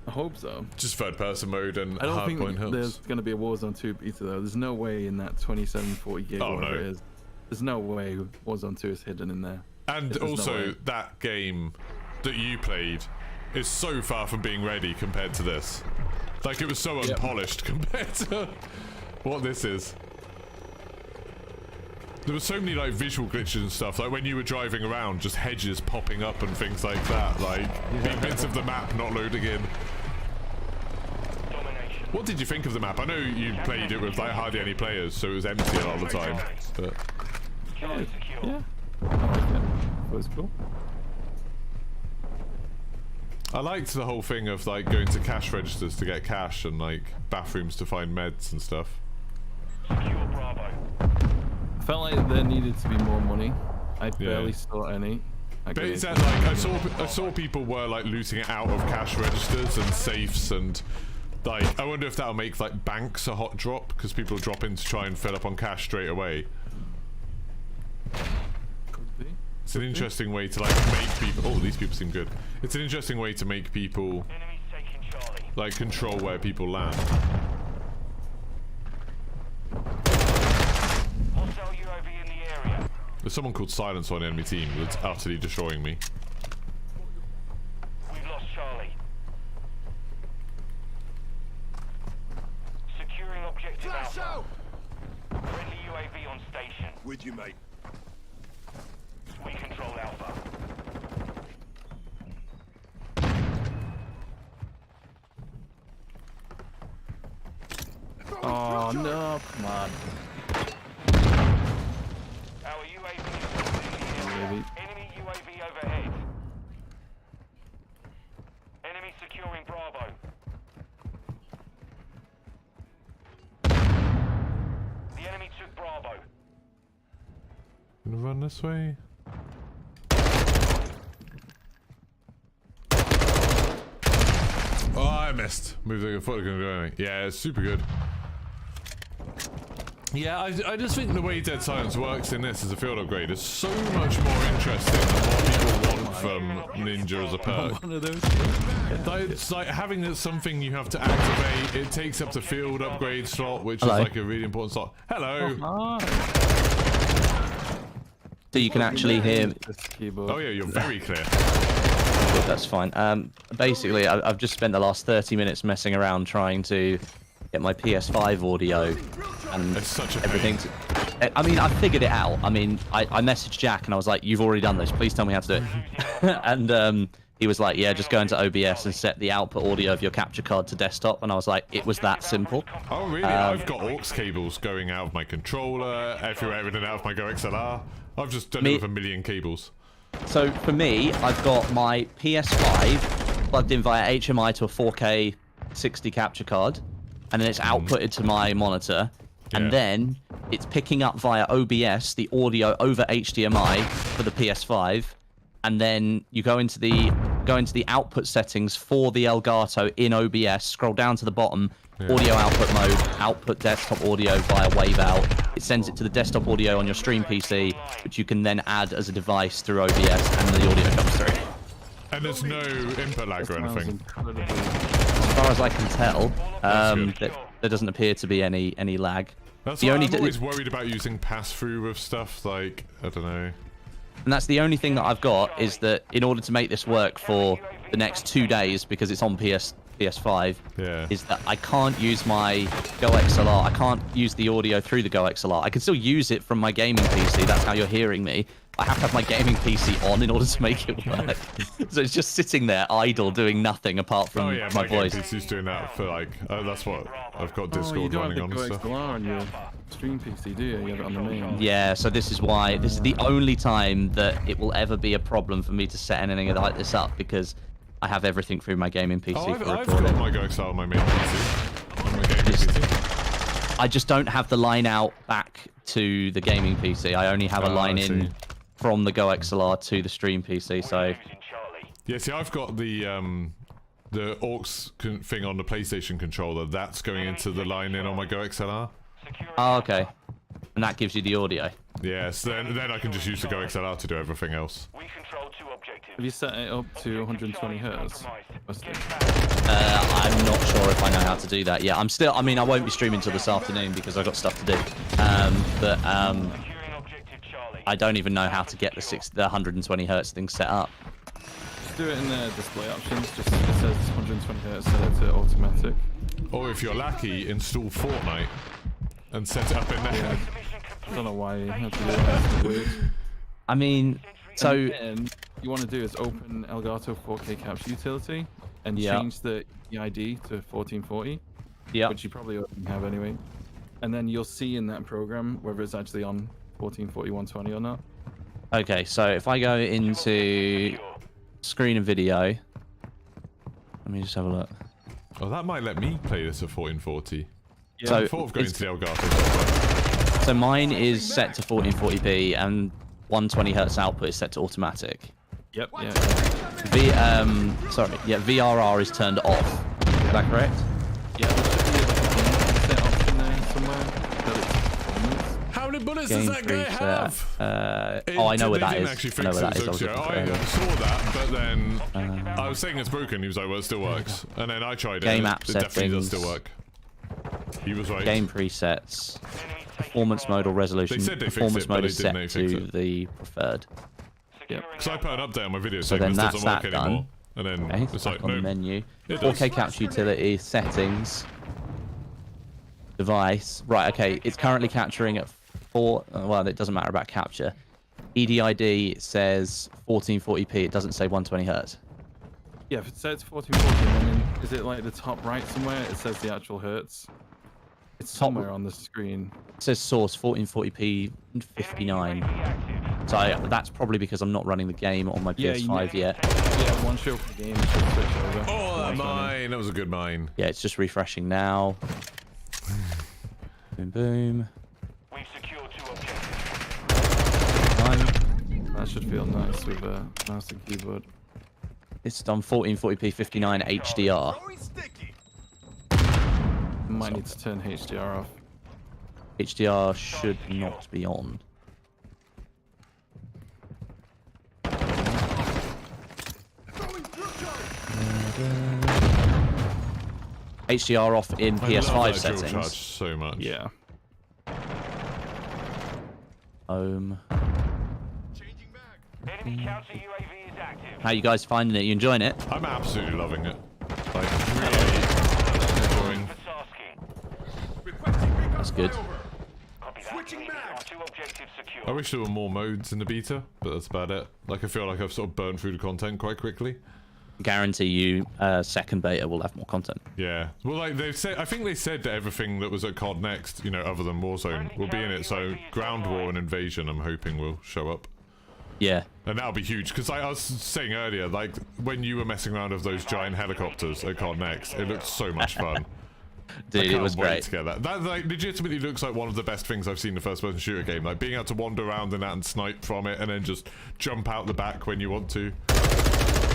I hope so. Just third person mode and I don't hardpoint think helps. there's going to be a Warzone 2 beta though. There's no way in that 2740 gig Oh, whatever no. it is. There's no way Warzone 2 is hidden in there. And There's no also, way. that game that you played is so far from being ready compared to this. Like, it was so unpolished compared to what this is. There were so many like visual glitches and stuff, like when you were driving around, just hedges popping up and things like that, like bits of the map not loading in. Domination. What did you think of the map? I know you played it with like hardly any players, so it was empty a lot of the time. But Charlie secure. Yeah. I like it. That was cool. I liked the whole thing of like going to cash registers to get cash and like bathrooms to find meds and stuff. Secure Bravo. I felt like there needed to be more money. I barely saw any. But is that like I saw people were like looting it out of cash registers and safes, and like I wonder if that'll make like banks a hot drop because people drop in to try and fill up on cash straight away. Could be. It's an interesting way to like make people. Oh, these people seem good. It's an interesting way to make people Enemies taking Charlie. like control where people land. Hostile UAV in the area. There's someone called Silence on the enemy team that's utterly destroying me. We've lost Charlie. Securing objective Flash Alpha. out! Friendly UAV on station. With you, mate. We control Alpha. Oh no, come on. Our UAV is in the area. Enemy UAV overhead. Enemy securing Bravo. The enemy took Bravo. Gonna run this way. Oh, I missed. Moved like I thought it was gonna do anything. Yeah, it's super good. Yeah, I just think the way Dead Silence works in this as a field upgrade is so much more interesting than what people want from Ninja as a perk. One of those. It's like having it something you have to activate. It takes up the field upgrade slot, which Hello. is like a really important slot. Hello. So you can actually hear. This keyboard. Oh yeah, you're very clear. Good, that's fine. Basically, I've just spent the last 30 minutes messing around trying to get my PS5 audio and It's such a pain. everything. I mean, I figured it out. I mean, I messaged Jack and I was like, "You've already done this. Please tell me how to do it." And he was like, "Yeah, just go into OBS and set the output audio of your capture card to desktop." And I was like, "It was that simple." Oh really? I've got aux cables going out of my controller, everywhere in and out of my Go XLR. I've just done it with a million cables. So for me, I've got my PS5 plugged in via HMI to a 4K 60 capture card, and then it's outputted to my monitor, and then it's picking up via OBS the audio over HDMI for the PS5, and then you go into the output settings for the Elgato in OBS, scroll down to the bottom, audio output mode, output desktop audio via wave out. It sends it to the desktop audio on your stream PC, which you can then add as a device through OBS, and the audio comes through. And there's no input lag or anything. As far as I can tell, good. there doesn't appear to be any lag. That's The why only I'm di- always worried about using pass-through with stuff, like, I don't know. And that's the only thing that I've got, is that in order to make this work for the next 2 days, because it's on PS5, is that I can't use my Go XLR. I can't use the audio through the Go XLR. I can still use it from my gaming PC. That's how you're hearing me. I have to have my gaming PC on in order to make it work. So it's just sitting there idle, doing nothing apart from my voice. PC's doing that for like, that's what I've got Discord you don't running have on the and stuff. XLR on your stream PC, do you? You have it on the main. Yeah, so this is the only time that it will ever be a problem for me to set anything like this up, because I have everything through my gaming PC for I've recording. got my Go XLR on my main PC. On my gaming PC. I just don't have the line out back to the gaming PC. I only have a line in from the Go XLR to the stream PC. So yeah, see, I've got the aux thing on the PlayStation controller. That's going into the line in on my Go XLR. Oh, okay. And that gives you the audio. Yeah, so then I can just use the Go XLR to do everything else. We control 2 objectives. Have you set it up to 120 hertz? I'm not sure if I know how to do that yet. I mean, I won't be streaming till this afternoon because I've got stuff to do. But I don't even know how to get the 120 hertz thing set up. Just do it in the display options. Just it says 120 hertz, set it to automatic. Or if you're lucky, install Fortnite and set it up in there. I don't know why you have to do that. It's weird. I mean, so And you want to do is open Elgato 4K capture utility and Yeah. change the EID to 1440, yeah. which you probably already have anyway. And then you'll see in that program whether it's actually on 1440 120 or not. Okay, so if I go into screen and video, let me just have a look. Oh, that might let me play this at 1440. Yeah. So I thought of going it's- to the Elgato. So mine is set to 1440p and 120 hertz output is set to automatic. Yep. Yeah. VRR is turned off. Is that correct? Yeah. There should be a set option there somewhere. That it's performance. How many bullets Game does that guy have? preset. Oh, I know where that is. I know where that is. I was looking for I it. saw that, but then I was saying it's broken. He was like, well, it still works. And then I tried it. Game and app it definitely does settings. still work. He was right. Game presets, performance mode or resolution. They said they fixed Performance it, but mode they is didn't set fix to it. the preferred. Because I put an update on my video So saying then this that's doesn't work that done. anymore. And then Okay, it's back like, on the no. menu. It does. 4K capture utility settings. Device. Right. Okay. It's currently capturing at 4. Well, it doesn't matter about capture. EDID says 1440p. It doesn't say 120 hertz. Yeah. If it says 1440, then is it like the top right somewhere? It says the actual hertz. It's somewhere on the screen. It says source 1440p 59. So that's probably because I'm not running the game on my Yeah, PS5 yet. Yeah. Once you open the game, it should switch over. Oh, that 120. mine. That was a good mine. Yeah, it's just refreshing now. Boom, boom. We've secured 2 objectives. Done. That should feel nice with a mouse and keyboard. It's done 1440p 59 HDR. Throwing sticky. Might need to turn HDR off. HDR should not be on. Throwing drill charge. HDR off in I love PS5 that drill settings. charge so much. Yeah. Home. Changing back. Enemy counter UAV is active. How you guys finding it? You enjoying it? I'm absolutely loving it. Like, really enjoying. Vasarsky. Requesting recon That's good. flyover. Copy that. Switching UAV back. on 2 objectives secure. I wish there were more modes in the beta, but that's about it. Like, I feel like I've sort of burned through the content quite quickly. Guarantee you, second beta will have more content. Yeah. Well, like, they've said, I think they said that everything that was at COD Next, you know, other than Warzone, will be in it. So, Ground War and Invasion, I'm hoping will show up. Yeah. And that'll be huge, because I was saying earlier, like, when you were messing around with those giant helicopters at COD Next, it looked so much fun. Dude, I it can't was wait great. to get that. That like legitimately looks like one of the best things I've seen in a first-person shooter game. Like being able to wander around in that and snipe from it, and then just jump out the back when you want to.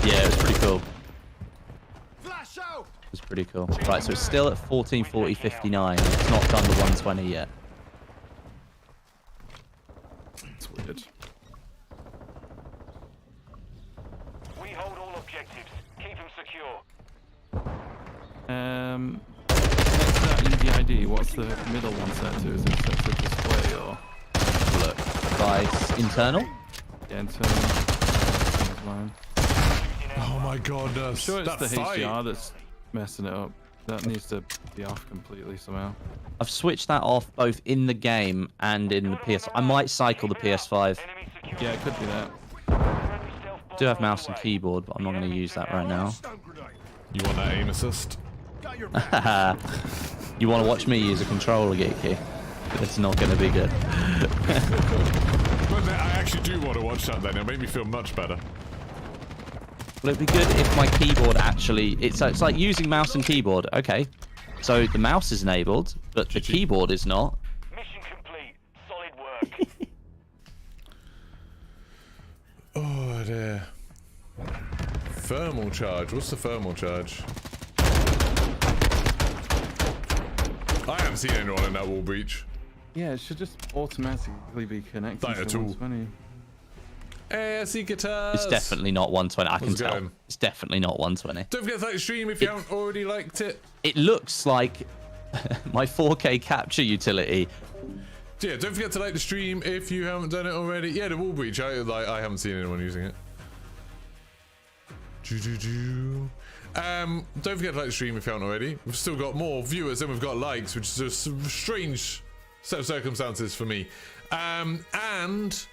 Yeah, it was pretty cool. Flash out. It was pretty cool. Right, so it's still at 1440 59. It's not done the 120 yet. It's weird. We hold all objectives. Keep them secure. Next to that EDID, what's the middle one set to? Is it set to display or Look, device internal. yeah, internal? Line. Oh my god, Sure, it's that the fight. HDR that's messing it up. That needs to be off completely somehow. I've switched that off both in the game and in the PS. I might cycle the PS5. Enemy secure. Yeah, it could be that. Friendly stealth I do have bomb mouse on and the way. keyboard, but I'm not going to use that right now. Stun grenade. You want that aim assist? Got your back. You want to watch me use a controller, Geeky? It's not going to be good. But then I actually do want to watch that then. It'll make me feel much better. Well, it'd be good if my keyboard actually... It's like using mouse and keyboard. Okay. So the mouse is enabled, but the keyboard is not. Mission complete. Solid work. Oh dear. Thermal charge. What's the thermal charge? I haven't seen anyone in that wall breach. Yeah, it should just automatically be connected Like a to tool. 120. Hey, I see guitars. It's definitely not 120. I can How's it tell. going? It's definitely not 120. Don't forget to like the stream if you haven't already liked it. It looks like my 4K capture utility. So yeah, don't forget to like the stream if you haven't done it already. Yeah, the wall breach. I haven't seen anyone using it. Don't forget to like the stream if you haven't already. We've still got more viewers than we've got likes, which is a strange set of circumstances for me. And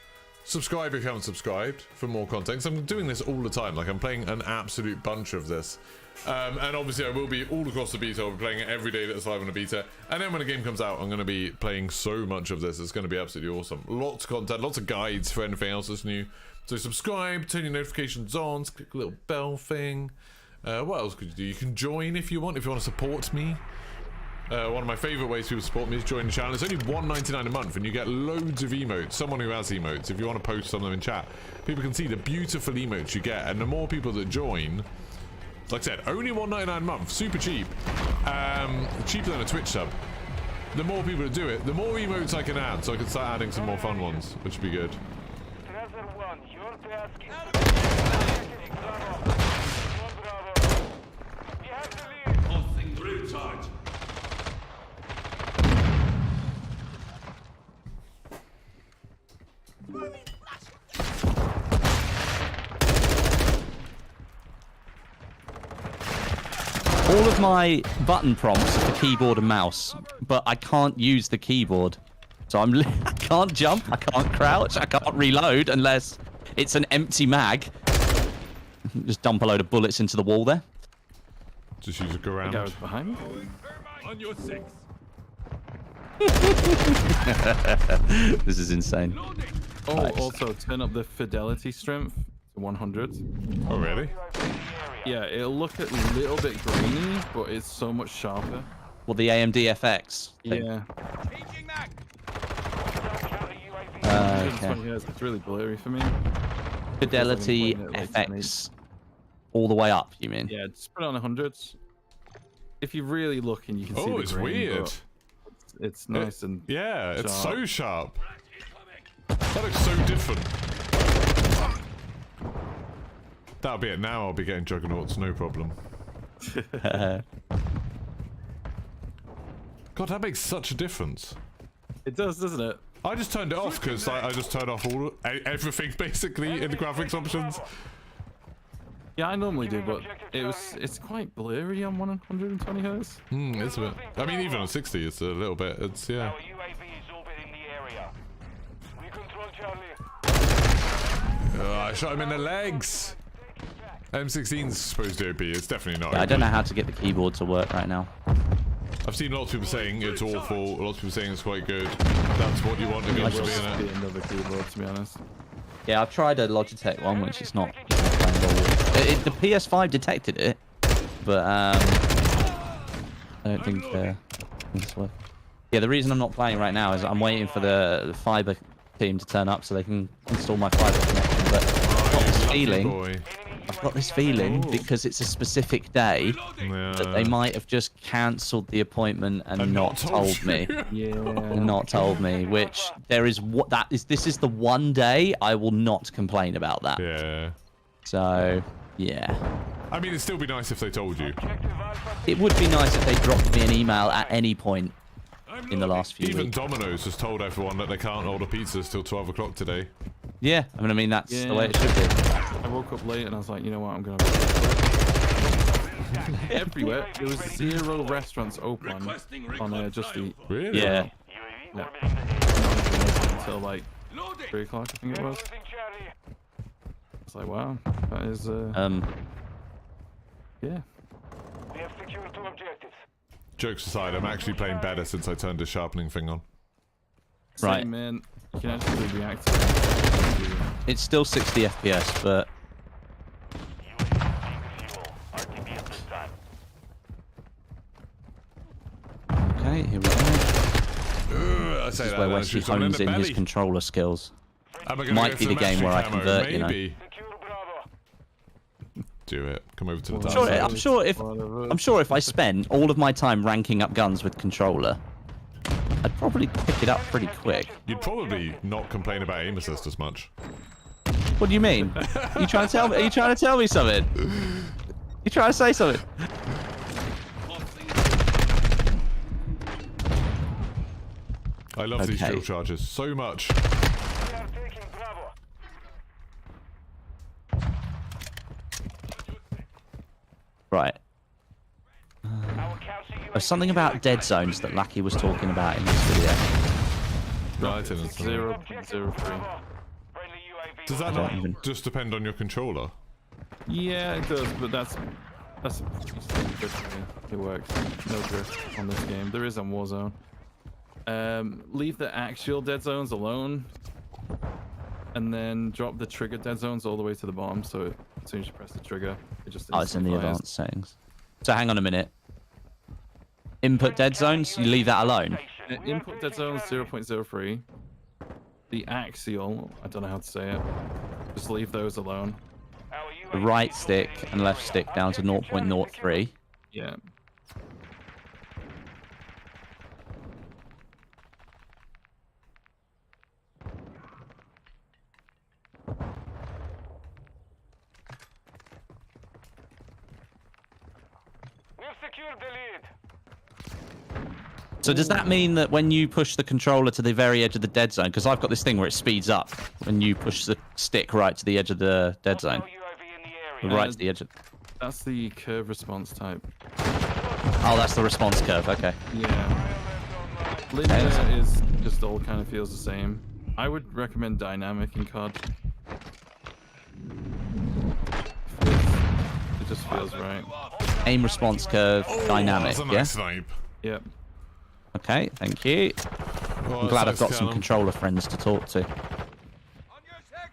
subscribe if you haven't subscribed for more content. 'Cause I'm doing this all the time. Like, I'm playing an absolute bunch of this. And obviously I will be all across the beta. I'll be playing it every day that's live on the beta. And then when the game comes out, I'm going to be playing so much of this. It's going to be absolutely awesome. Lots of content, lots of guides for anything else that's new. So subscribe, turn your notifications on, click the little bell thing. What else could you do? You can join if you want to support me. One of my favourite ways people support me is join the channel. It's only $1.99 a month and you get loads of emotes. Someone who has emotes, if you want to post some of them in chat, people can see the beautiful emotes you get. And the more people that join, like I said, only $1.99 a month, super cheap. Cheaper than a Twitch sub. The more people that do it, the more emotes I can add, so I can start adding some more fun ones, which would be good. Treasure 1, your task is Bravo. You have the lead. Pulsing drill charge. All of my button prompts are for keyboard and mouse, but I can't use the keyboard. So I can't jump, I can't crouch, I can't reload unless it's an empty mag. Just dump a load of bullets into the wall there. Just use a go around. The guy was behind me. On your 6. This is insane. Oh, Nice. also turn up the fidelity strength to 100. Oh, really? Yeah, it'll look a little bit grainy, but it's so much sharper. Well, the AMD FX thing. Yeah. Okay. It's really blurry for me. Fidelity Because I've been playing it at, like, FX all the way up, you mean? Yeah, just put it on 100s. If you're really looking, you can see Oh, the it's grain, weird. but It's nice and Yeah, it's so sharp. sharp. That looks so different. That'll be it now. I'll be getting juggernauts, no problem. God, that makes such a difference. It does, doesn't it? I just turned it off because I just turned off everything basically in the graphics options. Yeah, I normally do, but it's quite blurry on 120 hertz. It's a bit. I mean, even on 60, it's a little bit. It's yeah. Our UAV is orbiting the area. We control Charlie. Oh, I shot him in the legs. M16's supposed to be. It's definitely not. Yeah, I don't know how to get the keyboard to work right now. I've seen lots of people saying it's awful. Lots of people saying it's quite good. That's what you want to be I able to be just in be it. another keyboard, to be honest. Yeah, I've tried a Logitech one, which is not playing well. The PS5 detected it, but I don't think it's worth. Yeah, the reason I'm not playing right now is I'm waiting for the fiber team to turn up so they can install my fiber connection. But I've got this feeling. Boy. I've got this feeling because it's a specific day that they might have just cancelled the appointment and not told me. Yeah. Not told me, which there is what that is. This is the one day I will not complain about that. Yeah. So, yeah. I mean, it'd still be nice if they told you. It would be nice if they dropped me an email at any point in the last few Even weeks. Domino's has told everyone that they can't order pizzas till 12 o'clock today. Yeah, I mean that's the way it should be. I woke up late and I was like, you know what, I'm gonna. Everywhere there was 0 restaurants open on Just Eat. Really? Yeah. Yeah. Until like 3 o'clock, I think it was. It's like, wow, that is yeah. We have secured 2 objectives. Jokes aside, I'm actually playing better since I turned the sharpening thing on. Right. Same, man. You can actually react to It's still 60 FPS, but RTB at this time. I okay, here we go. say This is that, where then Wesley shoot someone hones in his belly. controller skills. Am I gonna Might go be for the game where I mastery camo? convert, you know. Maybe. Secure Bravo. Do it. Come over to the Well, dark side. I'm sure if I spent all of my time ranking up guns with controller, I'd probably pick it up pretty quick. You'd probably not complain about aim assist as much. What do you mean? Are you trying to tell me? Are you trying to tell me something? You trying to say something? I love these Okay. drill charges so much. We are taking Bravo. Right. Our counter There's something about dead zones that Lucky was talking about in this video. Lighting is 0.03. Friendly UAV. Does that not just depend on your controller? Yeah, it does, but that's pretty good for me. It works. No drift on this game. There is on Warzone. Leave the actual dead zones alone, and then drop the trigger dead zones all the way to the bottom. So as soon as you press the trigger, it just Oh, it's in the instantly fires. advanced settings. So hang on a minute. Input dead zones, you leave that alone. Input dead zones 0.03. The axial, I don't know how to say it. Just leave those alone. The right stick and left stick down to 0.03. Yeah. We've secured the lead. So does that mean that when you push the controller to the very edge of the dead zone, because I've got this thing where it speeds up when you push the stick right to the edge of the dead zone, UAV in the area. right to the edge of... That's the curve response type. Oh, that's the response curve, okay. Yeah. Linear is just all kind of feels the same. I would recommend dynamic in COD. It just feels right. Aim response curve, dynamic, That's a yeah? nice snipe. Yep. Okay, thank you. Oh, I'm glad I've that's got nice, some Callum. controller friends to talk to. On your six.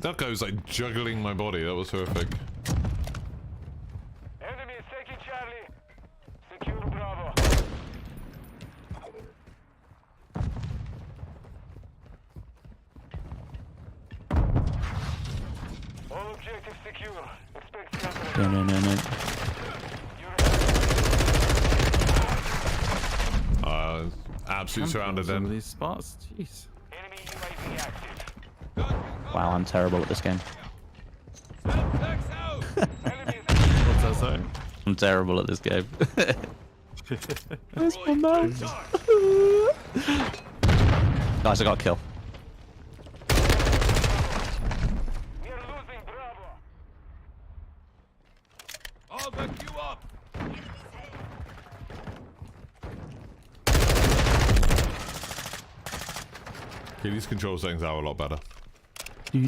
That guy was like juggling my body. That was horrific. Enemy is taking Charlie. Secure Bravo. All objectives secure. Expect counter. No, no, no, no. Absolutely surrounded Some of then. these spots, jeez. Enemy UAV active. Wow, I'm terrible at this game. Enemy is What's that say? I'm terrible at this game. Where's my mouse? Guys, I got a kill. We are losing Bravo. I'll back you up. Okay, these control settings are a lot better. I'm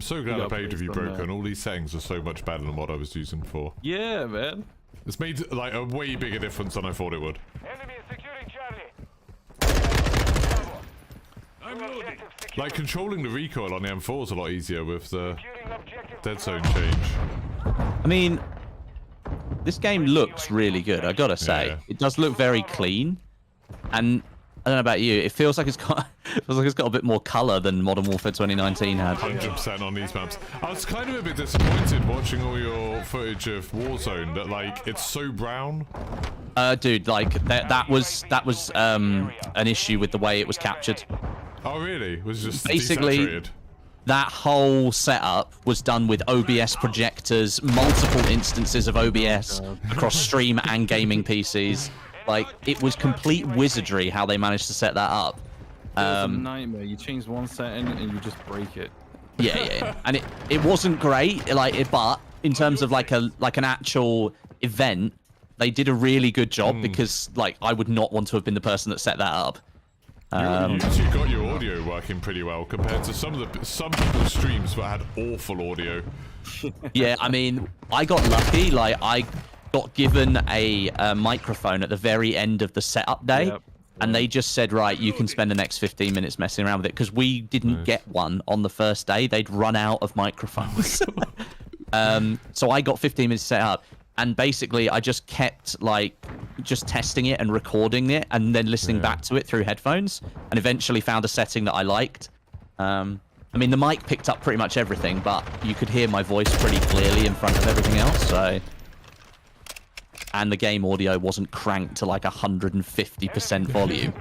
so glad I got played with you, placed on Broken. All these settings are so much better than what I was using before. Yeah, man. It's made like a way bigger difference than I thought it would. Enemy is securing Charlie. Bravo. I'm loading. Objective secure. Like controlling the recoil on the M4 is a lot easier with the Securing objective dead zone Bravo. change. I mean, this game looks really good, I gotta say. Yeah. It does look very clean. And I don't know about you, it feels like it's got a bit more colour than Modern Warfare 2019 had. 100% on these maps. I was kind of a bit disappointed watching all your footage of Warzone that like it's so brown. Dude, like that was an issue with the way it was captured. Oh really? It was just Basically, desaturated. That whole setup was done with OBS projectors, multiple instances of OBS across stream and gaming PCs. Like, it was complete wizardry how they managed to set that up. It was a nightmare. You change one setting and you just break it. Yeah. And it wasn't great, but in terms of like an actual event, they did a really good job because like I would not want to have been the person that set that up. You actually got your audio working pretty well compared to some people's streams that had awful audio. Yeah, I mean, I got lucky. Like, I got given a microphone at the very end of the setup day, Yep. and they just said, right, you can spend the next 15 minutes messing around with it, because we didn't get one on the first day. They'd run out of microphones. So I got 15 minutes set up, and basically I just kept, like, just testing it and recording it, and then listening back to it through headphones, and eventually found a setting that I liked. I mean, the mic picked up pretty much everything, but you could hear my voice pretty clearly in front of everything else, so... And the game audio wasn't cranked to like 150% volume.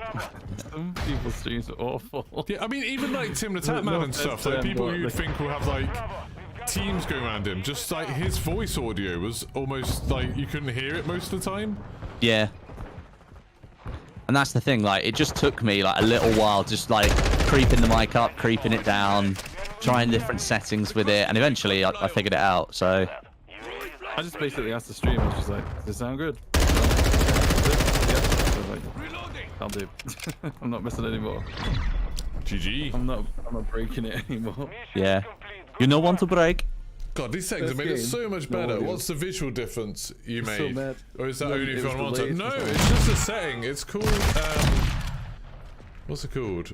Some people's streams are awful. Yeah, I mean, even like Tim the Tatman and stuff, like people you'd think will have like teams going around him, just like his voice audio was almost like you couldn't hear it most of the time. Yeah. And that's the thing, like, it just took me like a little while, just like creeping the mic up, creeping it down, trying different settings with it, and eventually I figured it out. So I just basically asked the stream, I was just like, does this sound good? Yeah. I was like, I'll do. I'm not missing anymore. GG. I'm not breaking it anymore. yeah, you know when to break. God, these settings have made it so much better. What's the visual difference you So made? mad. Or is that No, only it if you're was on one the side? No, latest it's just a setting. It's called, what's it called?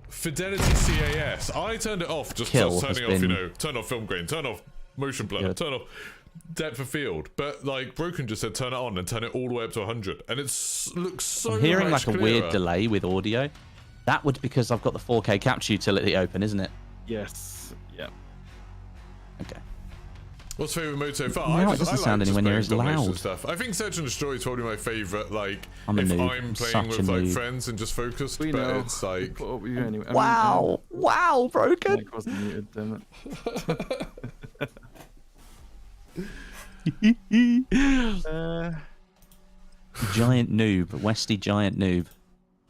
Fidelity CAS. I turned it off, just Kill turning has off, you been- know, turn off film grain, turn off motion blur, Good. turn off depth of field. But like Broken just said, turn it on and turn it all the way up to 100, and it looks so I'm hearing much like a clearer. weird delay with audio. That would be because I've got the 4K capture utility open, isn't it? Yes. Yeah. Okay. What's favourite mode so far? No, it doesn't sound anywhere near as Domination loud. stuff. I think Search and Destroy is probably my favourite. Like, I'm a if noob. I'm Such playing a with like noob. friends and just focused, We but know. it's like, Put up with you anyway. I mean, Wow! Wow, Broken! Mike wasn't muted, damn it. Giant noob, Westy giant noob.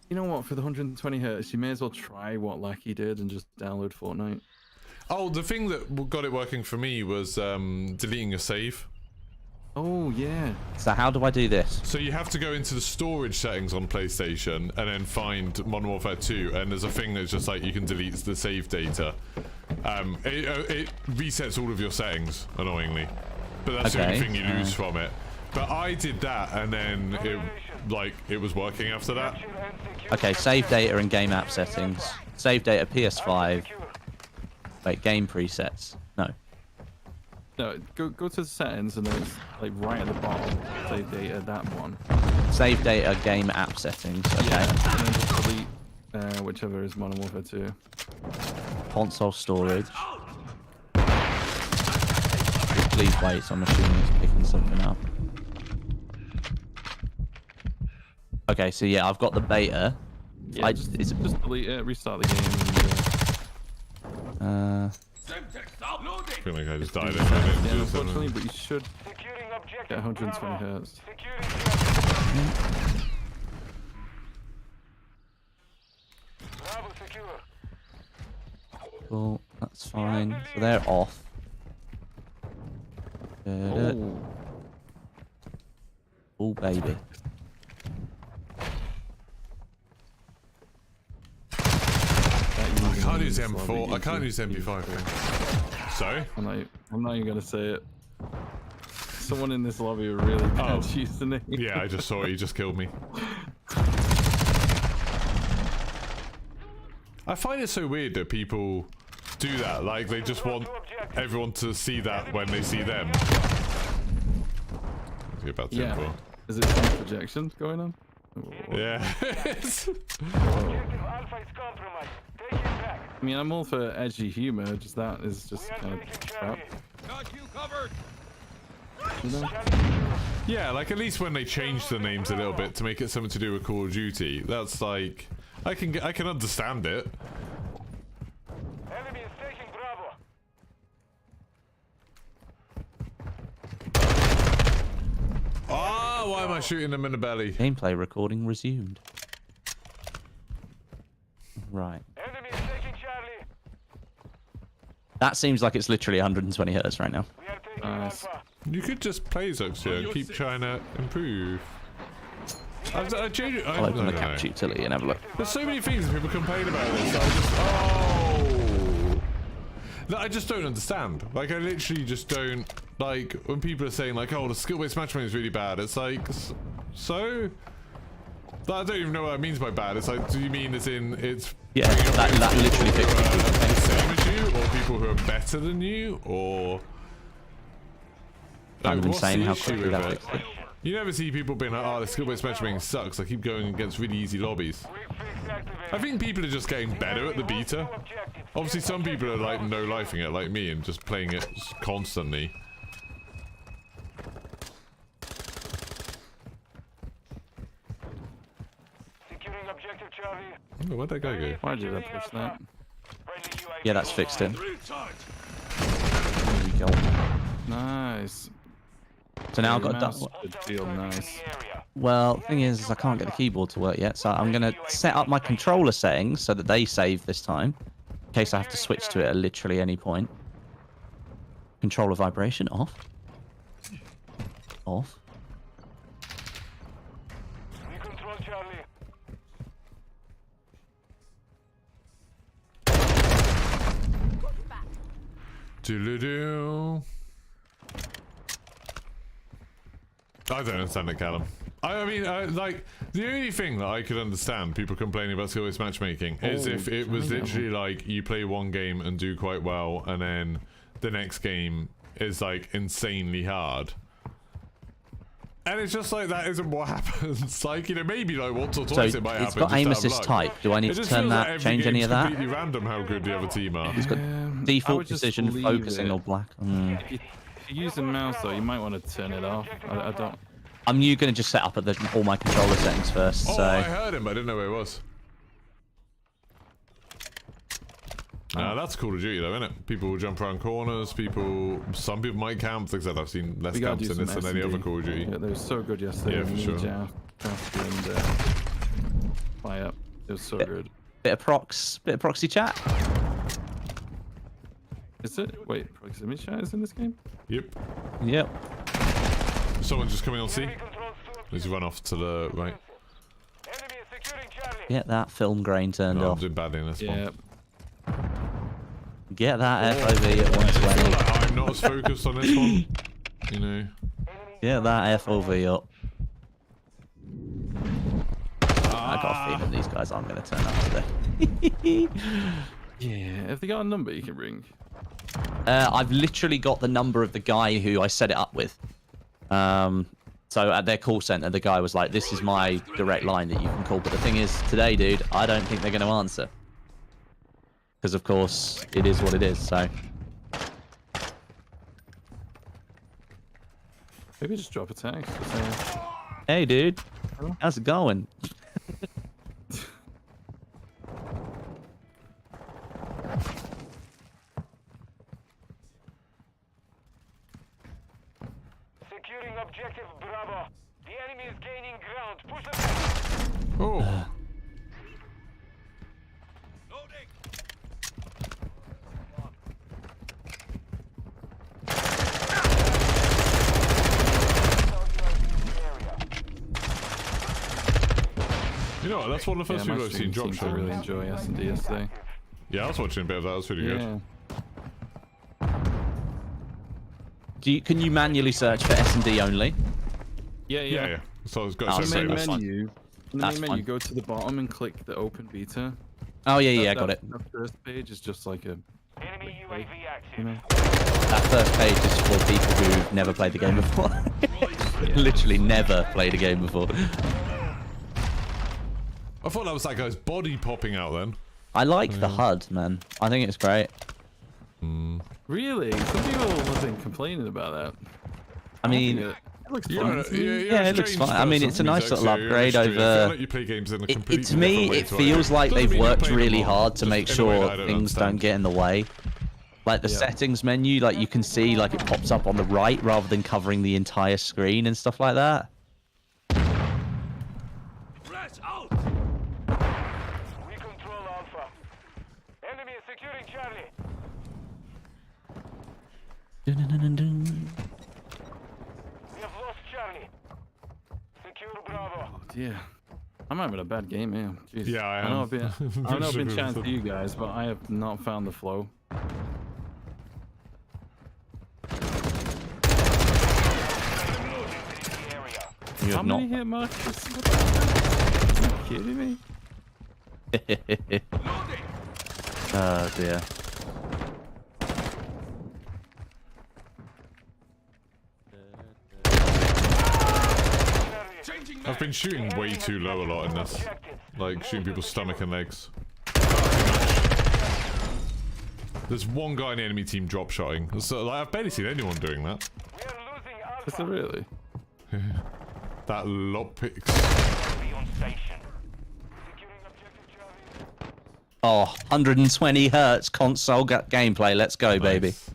You know what? For the 120 hertz, you may as well try what Lackey did and just download Fortnite. oh, the thing that got it working for me was deleting a save. Oh yeah. So how do I do this? So you have to go into the storage settings on PlayStation and then find Modern Warfare 2, and there's a thing that's just like you can delete the save data. It resets all of your settings, annoyingly, but that's the only Okay, thing you lose from it. But I did that, and then it was working after that. Okay, save data and game app settings. Save data PS5. Wait, game presets. No. No, go to the settings and then it's like right at the bottom. Save data, that one. Save data, game app settings. Okay. Yeah. And then just delete whichever is Modern Warfare 2. Console storage. Please wait, so I'm assuming it's picking something up. Okay, so yeah, I've got the beta. Yeah, just delete it, restart the game. And, I feel like I just died. yeah, unfortunately, but you should get 120 hertz. Bravo secure. Cool, that's fine. So they're off. Oh. Oh, baby. I can't use M4. I can't use MP5. Sorry? I'm not even gonna say it. Someone in this lobby are really bad at using it. Yeah, I just saw it. He just killed me. I find it so weird that people do that. Like, they just want everyone to see that when they see them. Let's get back to Yeah. M4. Is it some projection going on? Yeah. Objective Alpha is compromised. Take it back. I mean, I'm all for edgy humor. Just that is just We are kind of taking crap. Charlie. You know? Yeah, like at least when they change the names a little bit to make it something to do with Call of Duty, that's like I can understand it. Enemy is taking Bravo. Ah, why am I shooting them in the belly? Gameplay recording resumed. Right. Enemy is taking Charlie. That seems like it's literally 120 hertz right now. We are taking Nice. Alpha. You could just play Zuxia and keep trying to improve. I I'll open the capture utility and have a look. There's so many things that people complain about this. I just, oh, that I just don't understand. Like, I literally just don't like when people are saying like, oh, the skill-based matchmaking is really bad. It's like, so. I don't even know what that means by bad. It's like, do you mean as in it's Yeah, that literally fixes people it. who are the same as you, or people who are better than you, or? I'm Like, what's insane the how issue quickly with that it? fixed it. You never see people being like, oh, the skill-based matchmaking sucks. I keep going against really easy lobbies. Quick fix activated. I think people are just getting better at the beta. Obviously, some people are like no-lifing it, like me, and just playing it constantly. Securing objective Charlie. Oh, where'd that guy go? Why did I push that? Friendly UAV Yeah, that's fixed it. online. There we go. Nice. So now I've Your got mouse a would feel nice. well, thing is I can't get the keyboard to work yet, so I'm gonna set up my controller settings so that they save this time, in case I have to switch to it at literally any point. Controller vibration off. Off. We control Charlie. Doodle-doo. I don't understand it, Callum. I mean, like, the only thing that I could understand people complaining about skill-based matchmaking is if it was literally like you play one game and do quite well, and then the next game is like insanely hard. And it's just like that isn't what happens. Like, you know, maybe like once or twice it might happen. It's got aim assist type. Do I need to turn that? Change any of that? It's completely random how good the other team are. It's got default precision, focusing, or black. If you use the mouse though, you might want to turn it off. I don't. I'm going to just set up at all my controller settings first. Oh, so I heard him, but I didn't know where he was. That's Call of Duty though, isn't it? People will jump around corners, some people might camp. Like I said, I've seen less camps in this than any other Call of Duty. Yeah, they were so good yesterday. Yeah, for sure. Fly up. It was so good. bit of proxy chat. Is it? Wait, proximity chat is in this game? Yep. Yep. Someone just coming on C. He's run off to the right. Enemy is securing Charlie. Get that film grain turned No, I'm off. doing badly in this one. Yeah. Get that FOV at I feel 120. like I'm not as focused on this one. You know. Get that FOV up. I got a feeling these guys aren't going to turn up today. Yeah. Have they got a number you can ring? I've literally got the number of the guy who I set it up with. So at their call center, the guy was like, "This is my direct line that you can call." But the thing is, today, dude, I don't think they're going to answer. Because, of course, it is what it is, so... Maybe just drop a text. Just say, Hey, dude. How's it going? Securing objective Bravo. The enemy is gaining ground. Push them. Oh. You know what? That's one of the first people I've seen drop I shot. really enjoy S&D yesterday. Yeah, I was watching a bit of that. That was pretty good. Yeah. Can you manually search for S&D only? Yeah, Yeah, yeah. So it's got Oh, to so In the that's main fine. menu, That's fine. go to the bottom and click the open beta. Oh, yeah, I got it. The first page is just like a, Enemy UAV active. you know. That first page is for people who've never played the game before. Literally never played a game before. I thought that was that guy's body popping out then. I like the HUD, man. I think it's great. Really? Some people have been complaining about that. I mean, It looks You're fun. a- you're yeah, a it looks strange fine. I mean, person it's a to me, nice Zach, little so you're a upgrade mystery. I feel over... like you play games in a to completely me, different way it to I feels do. like Doesn't they've mean you worked play them really all, hard to just make in a way that I sure don't things don't understand. get in the way. Like the Yeah. settings menu, like you can see like it pops up on the right rather than covering the entire screen and stuff like that. Flash out! We control Alpha. Enemy is securing Charlie. Dun-dun-dun-dun-dun. We have lost Charlie. Secure Bravo. Oh, dear. I'm having a bad game, man. Jeez. Yeah, I know am. I've been, I know I've been chatting to you guys, but I have not found the flow. You How have many not. hit markers? What the heck? Are you kidding me? Oh dear. I've been shooting way too low a lot in this. Like, shooting people's stomach and legs. There's one guy in the enemy team drop shotting. So, like, I've barely seen anyone doing that. We are losing Is Alpha. it really? That lockpicks. Be on station. Securing objective Charlie. Oh, 120 hertz console gameplay. Let's go, baby. Nice.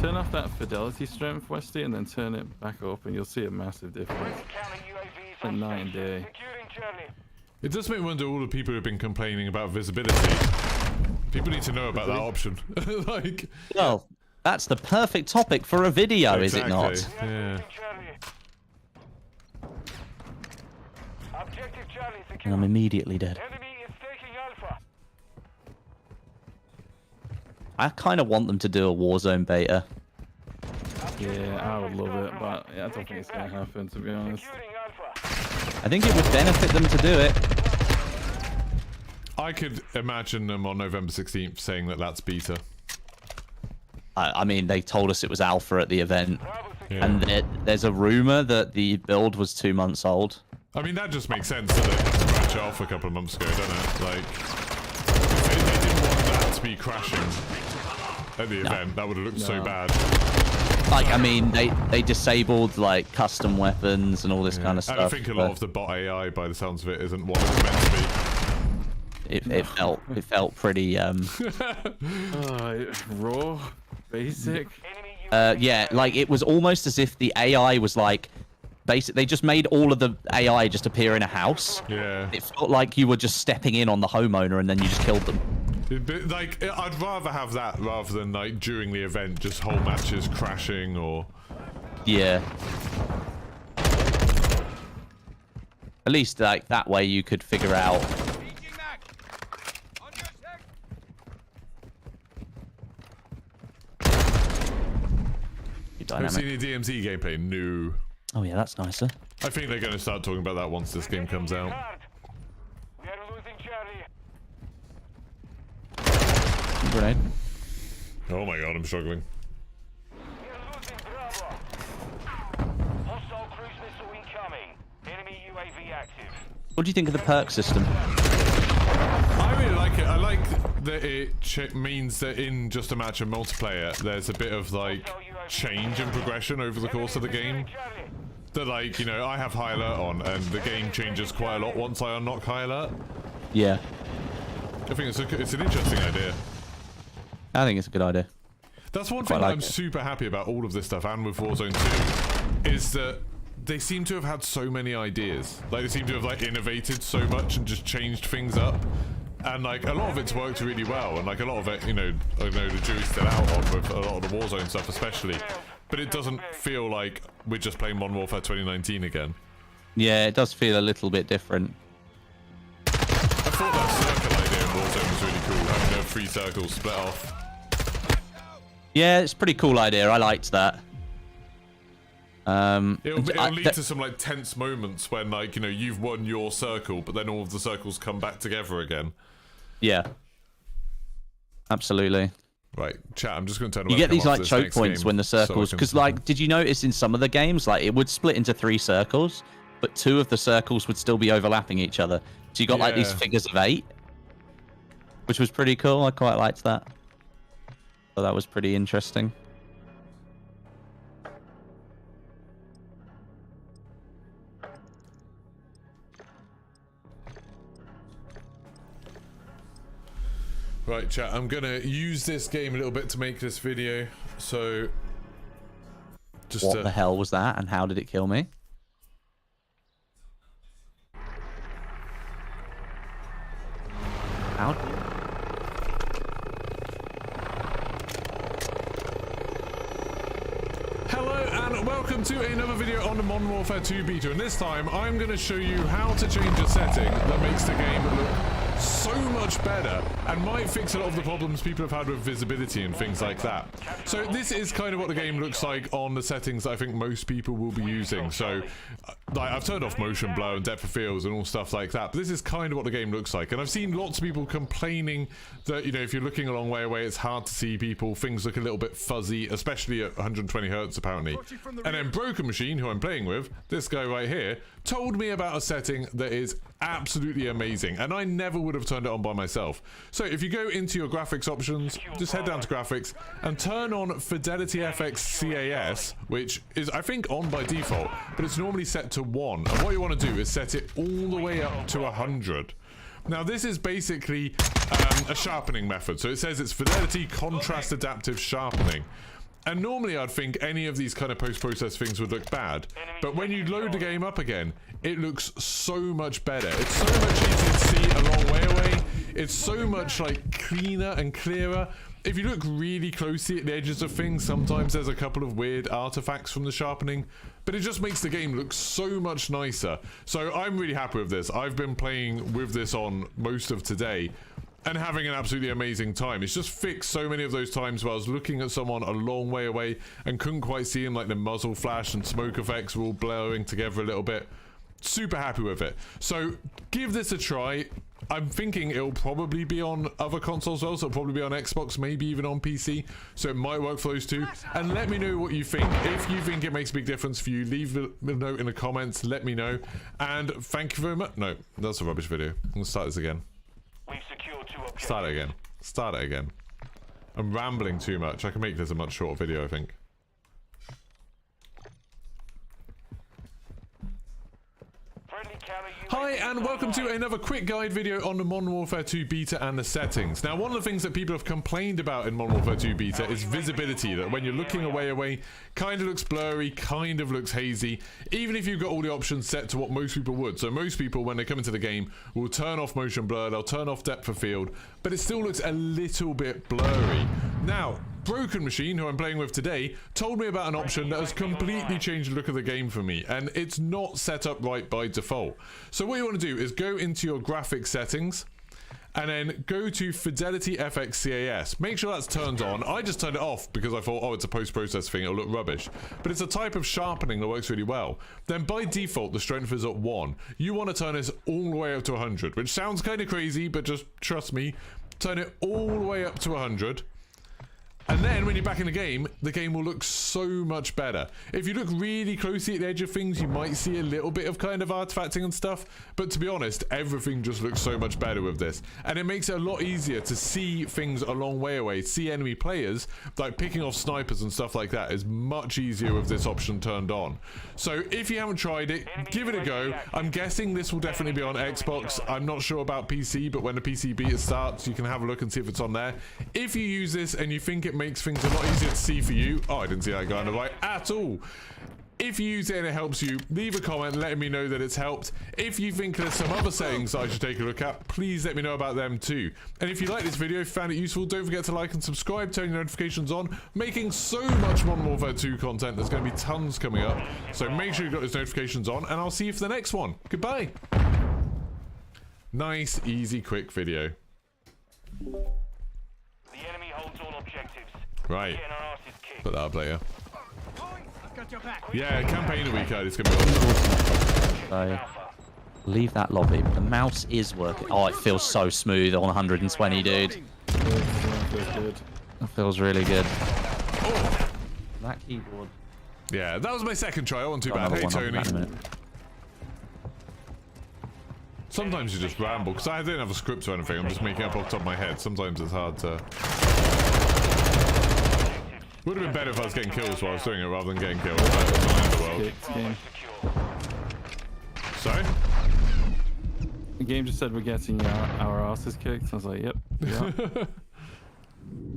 turn off that fidelity strength, Westy, and then turn it back up, and you'll see a massive difference. Counter UAVs Like on night and station. day. Securing Charlie. It does make me wonder all the people who've been complaining about visibility. People need to know about that option. Like, Well, that's the perfect topic for a video, is it not? exactly. Yeah. Charlie. Objective Charlie And secure. I'm immediately dead. Enemy is taking Alpha. I kind of want them to do a Warzone beta. Yeah, I would love it, but yeah, I don't think it's gonna happen, to be honest. Securing Alpha. I think it would benefit them to do it. I could imagine them on November 16th saying that that's beta. I mean, they told us it was alpha at the event, Bravo secure. Yeah. and there's a rumor that the build was 2 months old. I mean, that just makes sense that they scratch it off a couple of months ago, doesn't it? Like, if they didn't want that to be crashing at the event, that would have looked so No. bad. Like, I mean, they disabled like custom weapons and all this kind of stuff. And I think a lot but of the bot AI, by the sounds of it, isn't what it's meant to be. it felt pretty Raw, basic. Enemy yeah, like it was almost as if the AI was like they just made all of the AI just appear in a house. Yeah. It felt like you were just stepping in on the homeowner and then you just killed them. But, like, I'd rather have that rather than, like, during the event, just whole matches crashing or... Yeah. At least like that way you could figure out. Have you Dynamic. seen any DMZ gameplay? No. Oh yeah, that's nicer. I think they're going to start talking about that once this game comes out. hard. We are losing Charlie. Grenade. Oh my god, I'm struggling. We are losing Bravo. Hostile cruise missile incoming. Enemy UAV active. What do you think of the perk system? I really like it. I like that it means that in just a match of multiplayer, there's a bit of, like, change and progression over the course of the game. Charlie. That, like, you know, I have high alert on, and the game changes quite a lot once I unlock high alert. Yeah, I think it's an interesting idea. I think it's a good idea. That's one Quite thing that like I'm it. super happy about all of this stuff, and with Warzone 2, is that they seem to have had so many ideas. Like, they seem to have, like, innovated so much and just changed things up. And, like, a lot of it's worked really well, and, like, a lot of it, you know, I know the jury's still out on with a lot of the Warzone stuff especially, but it doesn't feel like we're just playing Modern Warfare 2019 again. Yeah, it does feel a little bit different. I thought that circle idea in Warzone was really cool, having the 3 circles split off. Yeah, it's a pretty cool idea. I liked that. It'll lead to some, like, tense moments when, like, you know, you've won your circle, but then all of the circles come back together again. Yeah. Absolutely. Right, chat, I'm just going to turn the You get webcam these off like this choke next points game when the so I circles, can- because like, did you notice in some of the games, like it would split into 3 circles, but 2 of the circles would still be overlapping each other. So you got like these Yeah. figures of 8, which was pretty cool. I quite liked that. So that was pretty interesting. Right, chat, I'm going to use this game a little bit to make this video, so... Just What the hell was that, and how did it kill me? How? Hello and welcome to another video on the Modern Warfare 2 beta, and this time I'm going to show you how to change a setting that makes the game look so much better and might fix a lot of the problems people have had with visibility and things like that. So this is kind of what the game looks like on the settings I think most people will be using. So like, I've turned off motion blur and depth of fields and all stuff like that, but this is kind of what the game looks like. And I've seen lots of people complaining that, you know, if you're looking a long way away, it's hard to see people, things look a little bit fuzzy, especially at 120 hertz apparently. And then Broken Machine, who I'm playing with, this guy right here, told me about a setting that is absolutely amazing, and I never would have turned it on by myself. So if you go into your graphics options, just head down to graphics and turn on Fidelity FX CAS, which is I think on by default, but it's normally set to 1, and what you want to do is set it all the way up to 100. Now this is basically a sharpening method, so it says it's Fidelity Contrast Adaptive Sharpening. And normally I'd think any of these kind of post-process things would look bad. But when you load the game up again, it looks so much better. It's so much easier to see a long way away. It's so much like cleaner and clearer. If you look really closely at the edges of things, sometimes there's a couple of weird artifacts from the sharpening, but it just makes the game look so much nicer. So I'm really happy with this. I've been playing with this on most of today and having an absolutely amazing time. It's just fixed so many of those times where I was looking at someone a long way away and couldn't quite see him, like the muzzle flash and smoke effects were all blurring together a little bit. Super happy with it. So give this a try. I'm thinking it'll probably be on other consoles as well, so it'll probably be on Xbox, maybe even on PC, so it might work for those two. And let me know what you think. If you think it makes a big difference for you, leave a note in the comments, let me know. And thank you very much. No, that's a rubbish video. I'm gonna start this again. We've secured 2 objectives. Start it again. Start it again. I'm rambling too much. I can make this a much shorter video, I think. Hi and welcome to another quick guide video on the Modern Warfare 2 beta and the settings. Now, one of the things that people have complained about in Modern Warfare 2 beta is visibility, that when you're looking away, kind of looks blurry, kind of looks hazy, even if you've got all the options set to what most people would. So most people, when they come into the game, will turn off motion blur, they'll turn off depth of field, but it still looks a little bit blurry. Now, Broken Machine, who I'm playing with today, told me about an option that has completely changed the look of the game for me, and it's not set up right by default. So what you want to do is go into your graphics settings and then go to Fidelity FX CAS. Make sure that's turned on. I just turned it off because I thought, oh, it's a post-process thing, it'll look rubbish. But it's a type of sharpening that works really well. Then by default, the strength is at 1. You want to turn this all the way up to 100, which sounds kind of crazy, but just trust me, turn it all the way up to 100. And then when you're back in the game will look so much better. If you look really closely at the edge of things, you might see a little bit of kind of artifacting and stuff, but to be honest, everything just looks so much better with this. And it makes it a lot easier to see things a long way away, see enemy players, like picking off snipers and stuff like that is much easier with this option turned on. So if you haven't tried it, give it a go. I'm guessing this will definitely be on Xbox. I'm not sure about PC, but when the PC beta starts, you can have a look and see if it's on there. If you use this and you think it makes things a lot easier to see for you. Oh, I didn't see that guy on the right at all. If you use it and it helps you, leave a comment letting me know that it's helped. If you think there's some other settings that I should take a look at, please let me know about them too. And if you like this video, if you found it useful, don't forget to like and subscribe, turn your notifications on. Making so much Modern Warfare 2 content, there's going to be tons coming up. So make sure you've got those notifications on, and I'll see you for the next one. Goodbye. Nice, easy, quick video. The enemy holds all objectives. Right. Getting our asses kicked. Put that up later. I've got your back. Yeah, campaign a week out. It's gonna be awesome. So, leave that lobby. The mouse is working. Oh, it feels so smooth on 120, dude. Feels good. It feels really good. Oh. That keyboard. Yeah, that was my second try. I wasn't too Got bad. Hey, another one. I'll be Tony. back in a minute. Sometimes you just ramble because I don't have a script or anything. I'm just making up off the top of my head. Sometimes it's hard to. Would have been better if I was getting kills while I was doing it rather than getting killed. But it's not the end of the world. Kicked game. Sorry? The game just said we're getting our asses kicked. I was like, yep. Yeah.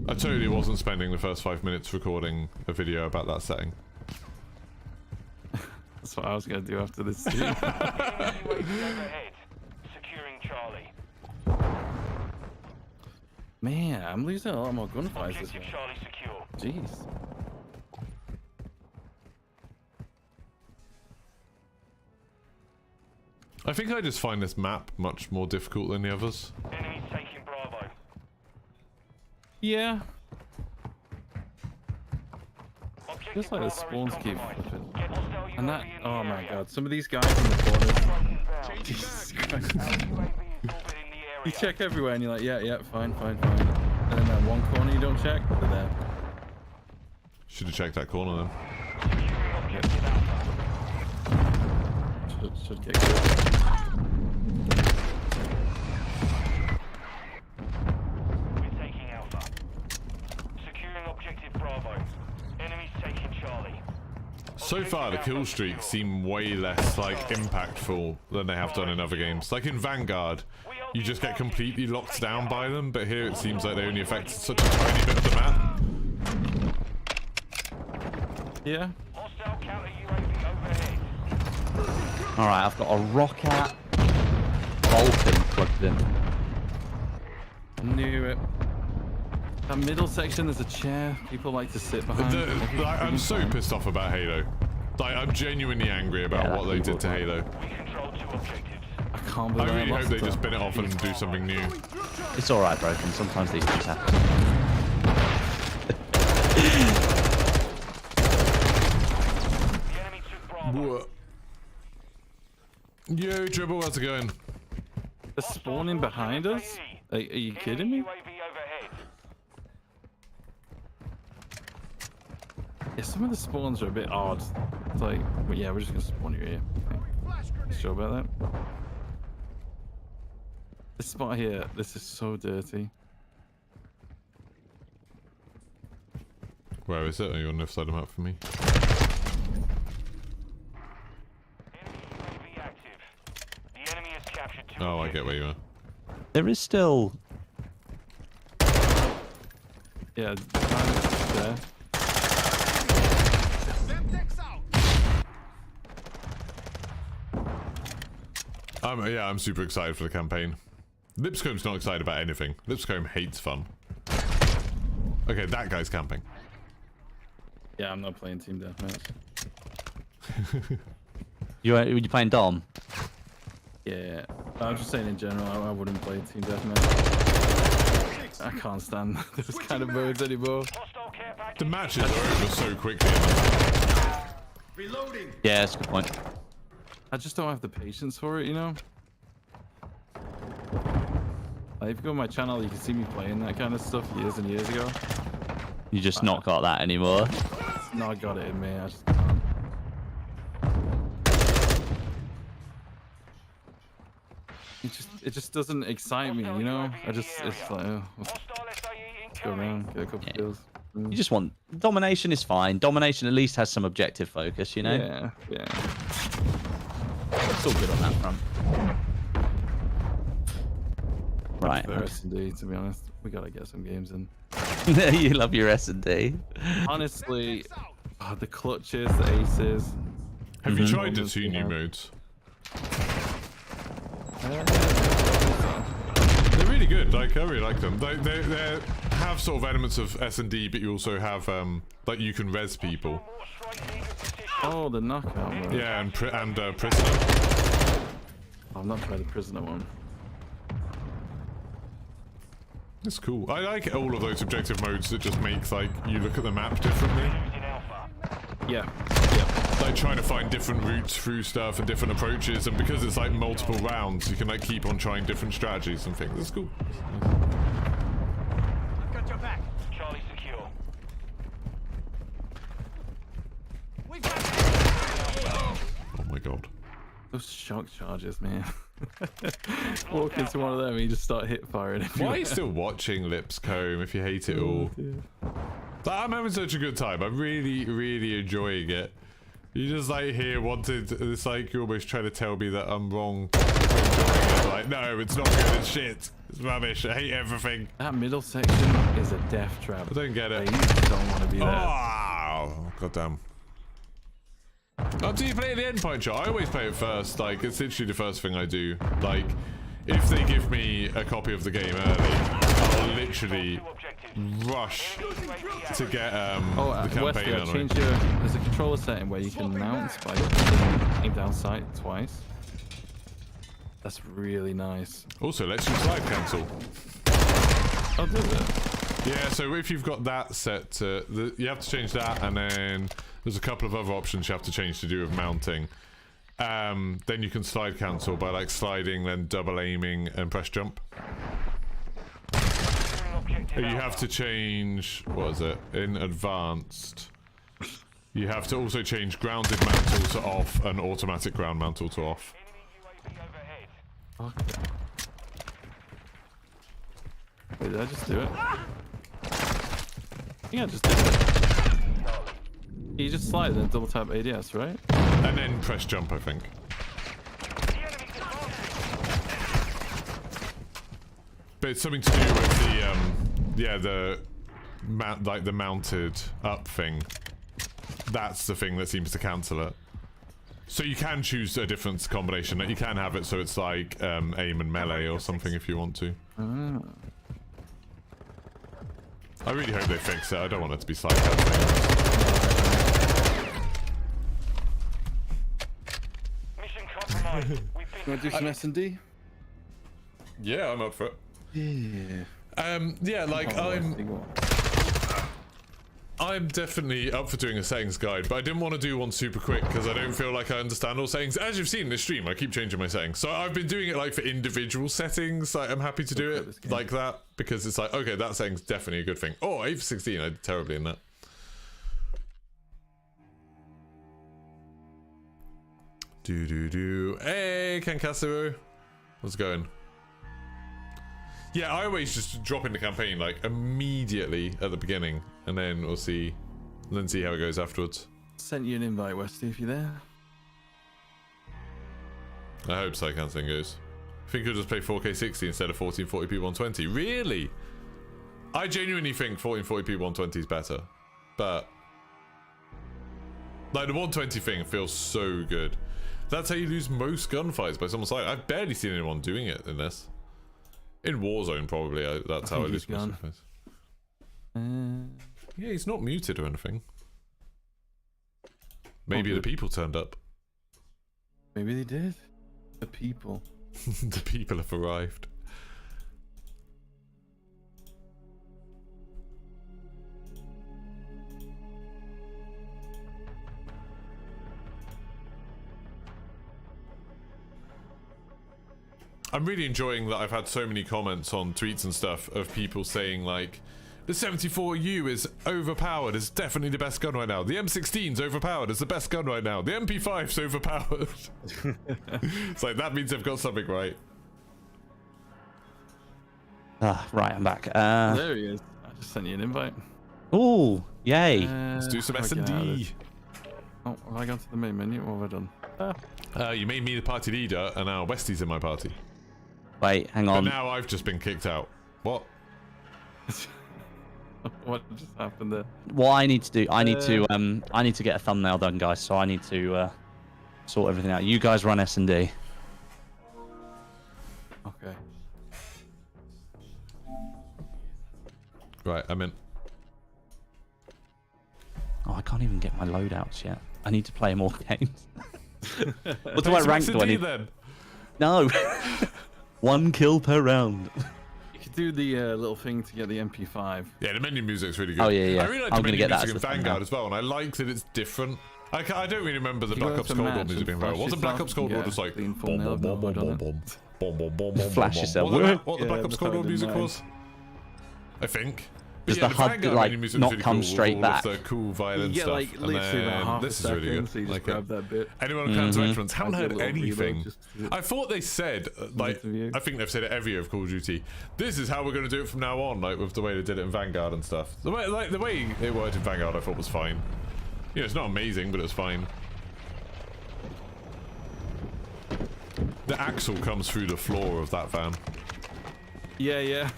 I totally wasn't spending the first 5 minutes recording a video about that setting. That's what I was gonna do after this too. Overhead. Securing Charlie. Man, I'm losing a lot more gunfights this Objective game. Charlie secure. Jeez. I think I just find this map much more difficult than the others. Enemies taking Bravo. Yeah. Objective Just like the Bravo is spawns keep compromised. flipping. Get hostile And UAV that, in the oh my area. god, some of these guys in the corners. Changing Jesus back. Christ. UAV is orbiting the area. You check everywhere and you're like, yeah, fine. And then that one corner you don't check, they're there. Should have checked that corner then. Securing objective Alpha. Should get good. We're taking Alpha. Securing objective Bravo. Enemies taking Charlie. So far, the kill streaks seem way less, like, impactful than they have done in other games. Like in Vanguard, you just get completely locked down by them, but here it seems like they only affect such a tiny bit of the map. Yeah. Hostile counter UAV overhead. All right, I've got a rocket Vulcan plugged in. Knew it. That middle section, there's a chair people like to sit behind. I'm so pissed off about Halo. Like, I'm genuinely angry about what they did to Halo. We control 2 objectives. I can't believe I really hope lost they that. just bin it off and do something new. It's all right, Broken. Sometimes these things happen. The enemy took Bravo. Whoa. Yo, Dribble, how's it going? They're spawning behind us? Are you kidding me? UAV overhead. Yeah, some of the spawns are a bit odd. It's like, well, yeah, we're just gonna spawn you here. Sure about that? This spot here, this is so dirty. Where is it? Are you on the other side of the map for me? Enemy UAV active. The enemy has captured 2 Oh, I objectives. get where you are. There is still. Yeah, there. Femtex out. I'm super excited for the campaign. Lipscomb's not excited about anything. Lipscomb hates fun. Okay, that guy's camping. Yeah, I'm not playing team deathmatch. You playing Dom? Yeah, I'm just saying in general, I wouldn't play team deathmatch. I can't stand those kind of modes anymore. Hostile care package. The matches are over so quickly. Reloading. Yeah, that's a good point. I just don't have the patience for it, you know? Like, if you go on my channel, you can see me playing that kind of stuff years and years ago. You just not got that anymore. No, I got it in me, I just can't. It just doesn't excite me, you know? It's like, oh, let's Hostile SAE go incoming. around, get a couple Yeah. kills. You just want domination is fine. Domination at least has some objective focus, you know. Yeah, yeah. It's all good on that front. Right. For S&D, to be honest, we gotta get some games in. You love your S&D. Honestly, the clutches, the aces. Have you tried the Moments 2 we new have. modes? Uh, They're really good. Like, I really like them. They have sort of elements of S&D, but you also have like you can res people. More strike leader position. Oh, the knockout mode. Yeah, and prisoner. I've not tried the prisoner one. It's cool. I like all of those objective modes that just make like you look at the map differently. Losing Alpha. Yeah, yeah. Like trying to find different routes through stuff and different approaches, and because it's like multiple rounds, you can like keep on trying different strategies and things. It's cool. I've got your back. Charlie secure. We've got. Oh my god. Those shock charges, man. Walk into one of them and you just start hit firing. Why are you still watching Lipscomb if you hate it all? But I'm having such a good time. I'm really, really enjoying it. You just like here wanted, it's like you're almost trying to tell me that I'm wrong for enjoying it. Like, no, it's not good, it's shit. It's rubbish, I hate everything. That middle section is a death trap. I don't get it. Like, you don't want to be there. Oh, goddamn. Oh, do you play the endpoint shot? I always play it first. Like, it's literally the first thing I do. Like, if they give me a copy of the game early, I'll literally Two objectives. rush to get Oh, the campaign Wesley, I on. changed your. There's a controller setting where you can mount by aim down sight twice. That's really nice. Also, lets you slide cancel. Oh, does it? Yeah, so if you've got that set to, you have to change that, and then there's a couple of other options you have to change to do with mounting. Then you can slide cancel by like sliding, then double aiming, and press jump. You have to change, what is it, in advanced. You have to also change grounded mantle to off and automatic ground mantle to off. Enemy UAV overhead. Okay. Wait, did I just do it? Yeah, I just did it. You just slide and then double tap ADS, right? And then press jump, I think. The enemy's advancing. But it's something to do with the, yeah, the mounted up thing. that's the thing that seems to cancel it. So you can choose a different combination. You can have it so it's like aim and melee or something if you want to. I really hope they fix it. I don't want it to be slide cancelling. Mission compromised. We've You been want to do some S&D? Yeah, I'm up for it. Yeah. Yeah, like I'm definitely up for doing a settings guide, but I didn't want to do one super quick because I don't feel like I understand all settings. As you've seen in this stream, I keep changing my settings. So I've been doing it like for individual settings. Like I'm happy to do it like that because it's like, okay, that setting's definitely a good thing. Oh, 8 for 16, I did terribly in that. Hey, Kankasuru. How's it going? Yeah, I always just drop in the campaign like immediately at the beginning, and then we'll see, and then see how it goes afterwards. Sent you an invite, Westy, if you're there. I hope so. Cancelling goes. I think you'll just play 4K 60 instead of 1440p 120. Really? I genuinely think 1440p 120 is better, but like the 120 thing feels so good. That's how you lose most gunfights by someone's side. I've barely seen anyone doing it in this. In Warzone, probably. That's how I lose most gunfights. Yeah, he's not muted or anything. Maybe the people turned up. Maybe they did. The people. The people have arrived. I'm really enjoying that I've had so many comments on tweets and stuff of people saying like, the 74U is overpowered, it's definitely the best gun right now. The M16's overpowered, it's the best gun right now. The MP5's overpowered. It's like, that means they've got something right. Right, I'm back. There he is. I just sent you an invite. Oh, yay. Let's do some S&D. Oh, have I gone to the main menu? What have I done? You made me the party leader, and now Westy's in my party. Wait, hang But on. now I've just been kicked out. What? What just happened there? What I need to do, I need to get a thumbnail done, guys. So I need to sort everything out. You guys run S&D. Okay. Right, I'm in. Oh, I can't even get my loadouts yet. I need to play more games. What do Play I some rank do I S&D need? then. No. 1 kill per round. You could do the little thing to get the MP5. Yeah, the menu music's really good. Oh, yeah, yeah. I really like I'm the gonna menu get that music in as the Vanguard thumbnail. as well, and I like that it's different. I don't really remember the You Black go Ops to Cold War match music and being very well. Wasn't Black flash Ops Cold War yourself, just like clean boom, thumbnail, boom, boom, don't boom, worry, boom, boom, boom, boom, boom, Flash boom, yourself. What the Yeah, Black Ops that's Cold how War I did music mine. was? I think. Does But the HUD, Vanguard like, menu music was not really come cool, straight with all back? of the cool You violent get stuff. like And literally about then half this a is really second, good. so you just Like grab that bit. anyone on Counter Entrance I haven't did a heard little reload anything. just to- I thought they said like interview. I think they've said it every year of Call of Duty. This is how we're going to do it from now on, like with the way they did it in Vanguard and stuff. The way it worked in Vanguard, I thought was fine. You know, it's not amazing, but it's fine. The axle comes through the floor of that van. Yeah, yeah.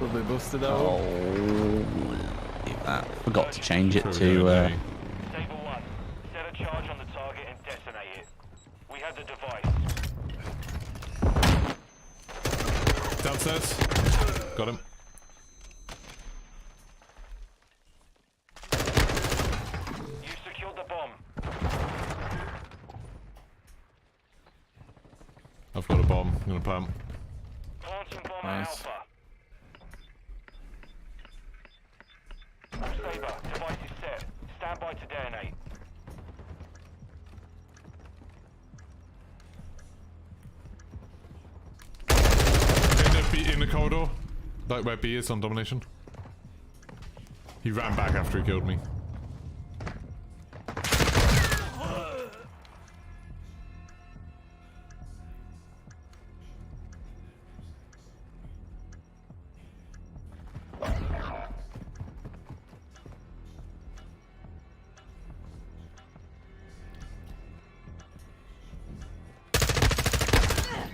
Will they busted out? Oh, forgot to change it to. Saber 1, set a charge on the target and detonate it. We have the device. Downstairs. Got him. You secured the bomb. I've got a bomb. I'm gonna plant. Planting bomb Nice. Alpha. Saber, device is set. Stand by to detonate. In the corridor, like where B is on Domination. He ran back after he killed me.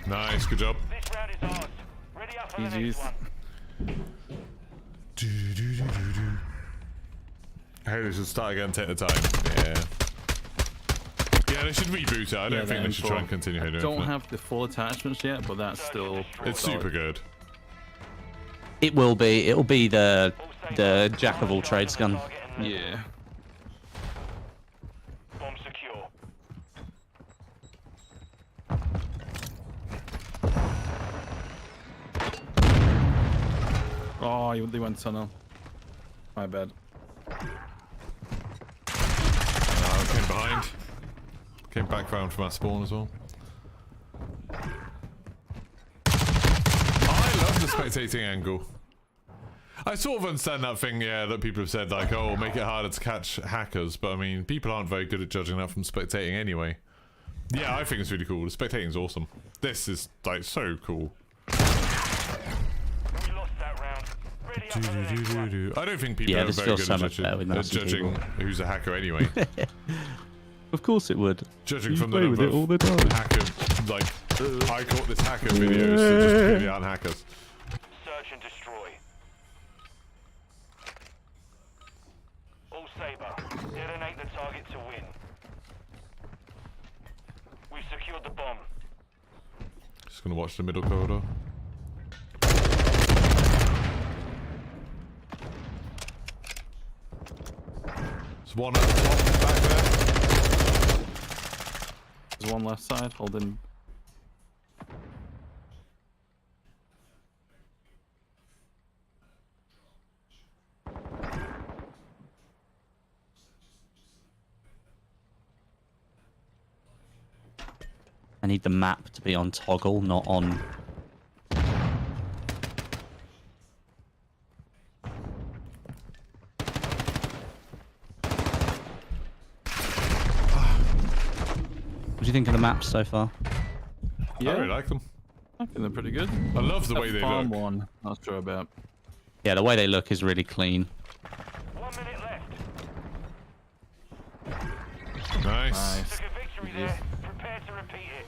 Nice, good job. This round is ours. Ready up for the GG's. next one. Hey, they should start again, take the time. Yeah. Yeah, they should reboot it. I don't think they should try and continue doing it. Don't have the full attachments yet, but that's still. It's super good. It will be. It'll be the jack of all trades gun. Yeah. Bomb secure. Oh, they went tunnel. My bad. Came behind. Came back round from our spawn as well. I love the spectating angle. I sort of understand that thing, yeah, that people have said, like, oh, make it harder to catch hackers, but I mean, people aren't very good at judging that from spectating anyway. Yeah, I think it's really cool. The spectating's awesome. This is, like, so cool. We lost that round. Ready up for the next one. I don't think people Yeah, are there's very still good so much better with at nasty judging people. who's a hacker anyway. Of course it would. Judging You from the play with number it all the of time. hacker, like, I caught this hacker videos that just clearly aren't hackers. Search and destroy. All Saber, detonate the target to win. We've secured the bomb. Just gonna watch the middle corridor. There's one at the top, back there. There's one left side holding. I need the map to be on toggle, not on. What do you think of the maps so far? I really like them. I think they're pretty good. I love the way That they farm look. one, not sure about. Yeah, the way they look is really clean. 1 minute left. Nice. Nice. Took a victory there. Prepare to repeat it.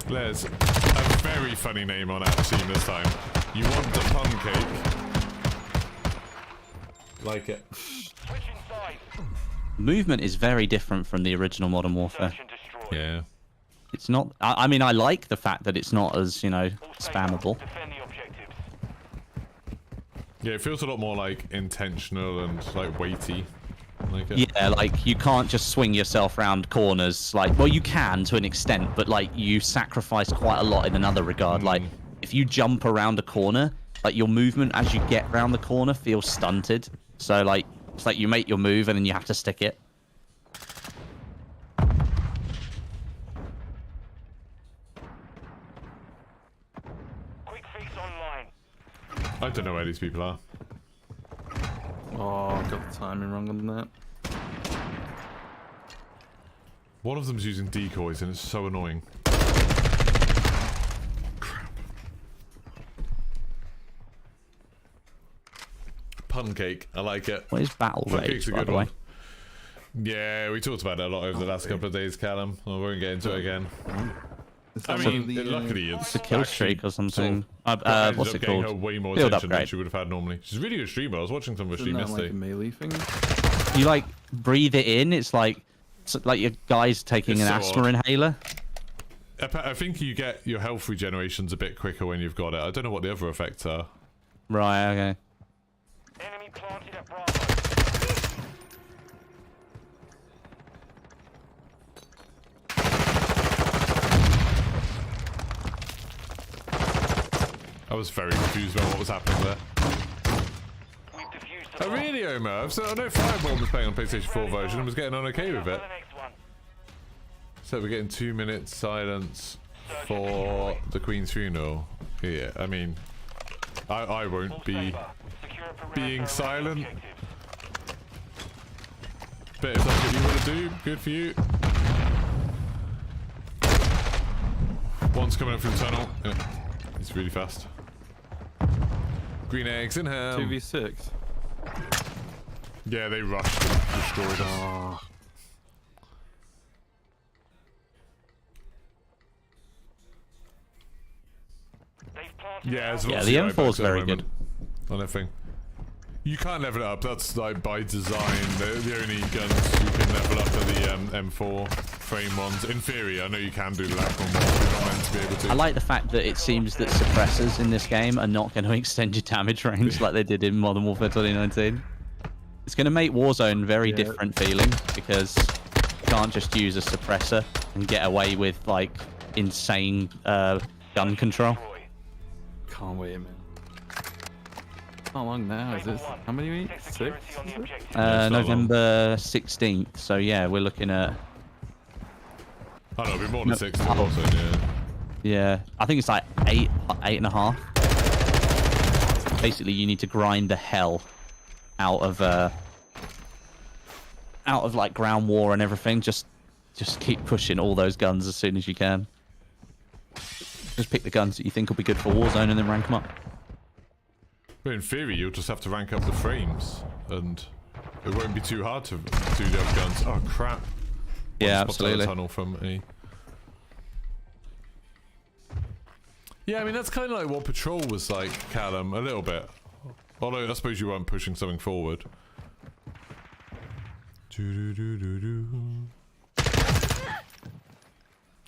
Les, a very funny name on our team this time. You want the pun cake? Like it. Switch inside. Movement is very different from the original Modern Warfare. Search and destroy. Yeah. It's not. I mean, I like the fact that it's not as, you know, All Saber, spammable. defend the objectives. Yeah, it feels a lot more like intentional and like weighty. Like it. Yeah, like you can't just swing yourself around corners. Like, well, you can to an extent, but like you sacrifice quite a lot in another regard. Like, if you jump around a corner, like your movement as you get around the corner feels stunted. So like, it's like you make your move and then you have to stick it. Quick fix online. I don't know where these people are. Oh, I got the timing wrong on that. One of them's using decoys and it's so annoying. Crap. Pun cake. I like it. What is battle Pun rage, cake's a by good the way? one. Yeah, we talked about that a lot over the last couple of days, Callum. I won't get into it again. Is I that one mean, of the, luckily it's a kill actually streak or something. sort of What's ended it up getting called? her way more Build attention than upgrade. she would have had normally. She's a really good streamer. I was watching some of her isn't stream that like a yesterday. melee thing? You like breathe it in. It's like your guy's taking It's an so asthma odd. inhaler. I think you get your health regenerations a bit quicker when you've got it. I don't know what the other effects are. Right. Okay. Enemy planted at Bravo. I was very confused about what was happening there. We've defused the Oh, bomb. really, Omar? I know Fireball was playing on PlayStation 4 version and was getting on okay with For it. the next one. So we're getting 2 minutes silence for the Queen's funeral. Yeah, I mean, I All won't be. Saber, secure a perimeter being around silent. objectives. But if that's what you want to do, good for you. One's coming up from the tunnel. Yeah, it's really fast. Green eggs in ham. 2v6. Yeah, they rushed and destroyed us. Oh, They've planted Yeah, an there's outpost. lots Yeah, of the M4 's guy backs at very the moment on that thing. You can't level it up. That's like by design. The only guns you can level up are the M4 frame ones. In theory, I know you can do the lap one, but you're not meant to be able to. I like the fact that it seems that suppressors in this game are not going to extend your damage range like they did in Modern Warfare 2019. It's going to make Warzone very different feeling because you can't just use a suppressor and get away with like insane gun control. Can't wait, man. How long now is this? How many weeks? 6? November 16th. So yeah, we're looking at. Oh no, it'll be more than 6 also, yeah. Yeah, I think it's like 8.5. Basically, you need to grind the hell out of like ground war and everything. Just keep pushing all those guns as soon as you can. Just pick the guns that you think will be good for Warzone and then rank them up. But in theory, you'll just have to rank up the frames, and it won't be too hard to do the other guns. Oh crap! Yeah, One spotted a absolutely. tunnel from me. Yeah, I mean that's kind of like what Patrol was like, Callum, a little bit. Although I suppose you weren't pushing something forward.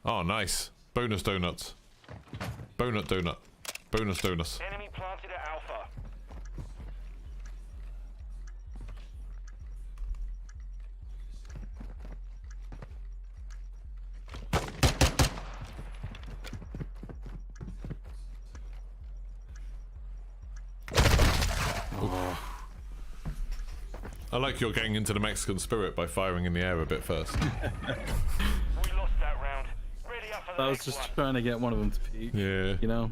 Oh, nice. Bonus donuts. Donut. Bonus donuts. Enemy planted at Alpha. I like you're getting into the Mexican spirit by firing in the air a bit first. We lost that round. Ready up for the I was next just one. trying to get one of them to peek. Yeah. You know?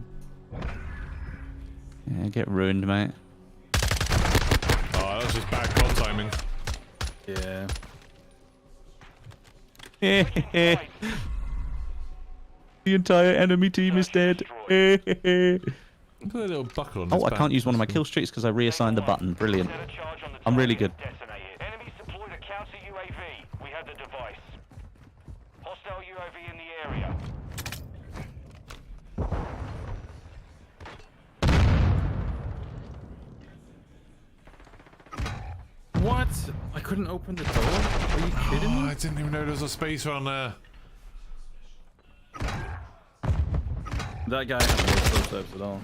Yeah, get ruined, mate. Oh, that was just bad COD timing. Yeah. The entire enemy team is dead. Look at that little buckle on his Oh, I back. can't use one of my kill streaks because I reassigned the button. Brilliant. Set a charge on the I'm really target good. and detonate it. Enemies deployed a counter UAV. We have the device. Hostile UAV in the area. What? I couldn't open the door? Are you kidding Oh, me? I didn't even know there was a space around there. That guy has no footsteps at all.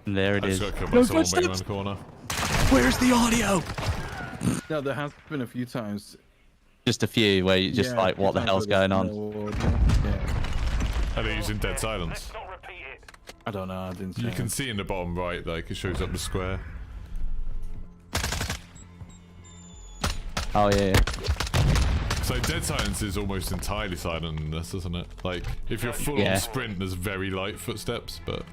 And there it I is. just got killed by No someone waiting around footsteps. the corner. Where's the audio? Yeah, there has been a few times. Just a few where you just Yeah, like, a few what the times hell's where going there's on? no audio. Yeah. Are they using dead Let's silence? not repeat it. I don't know, I didn't You see can it. see in the bottom right, like it shows up the square. Oh yeah. So dead silence is almost entirely silent in this, isn't it? Like if you're full Yeah. on sprint, there's very light footsteps, but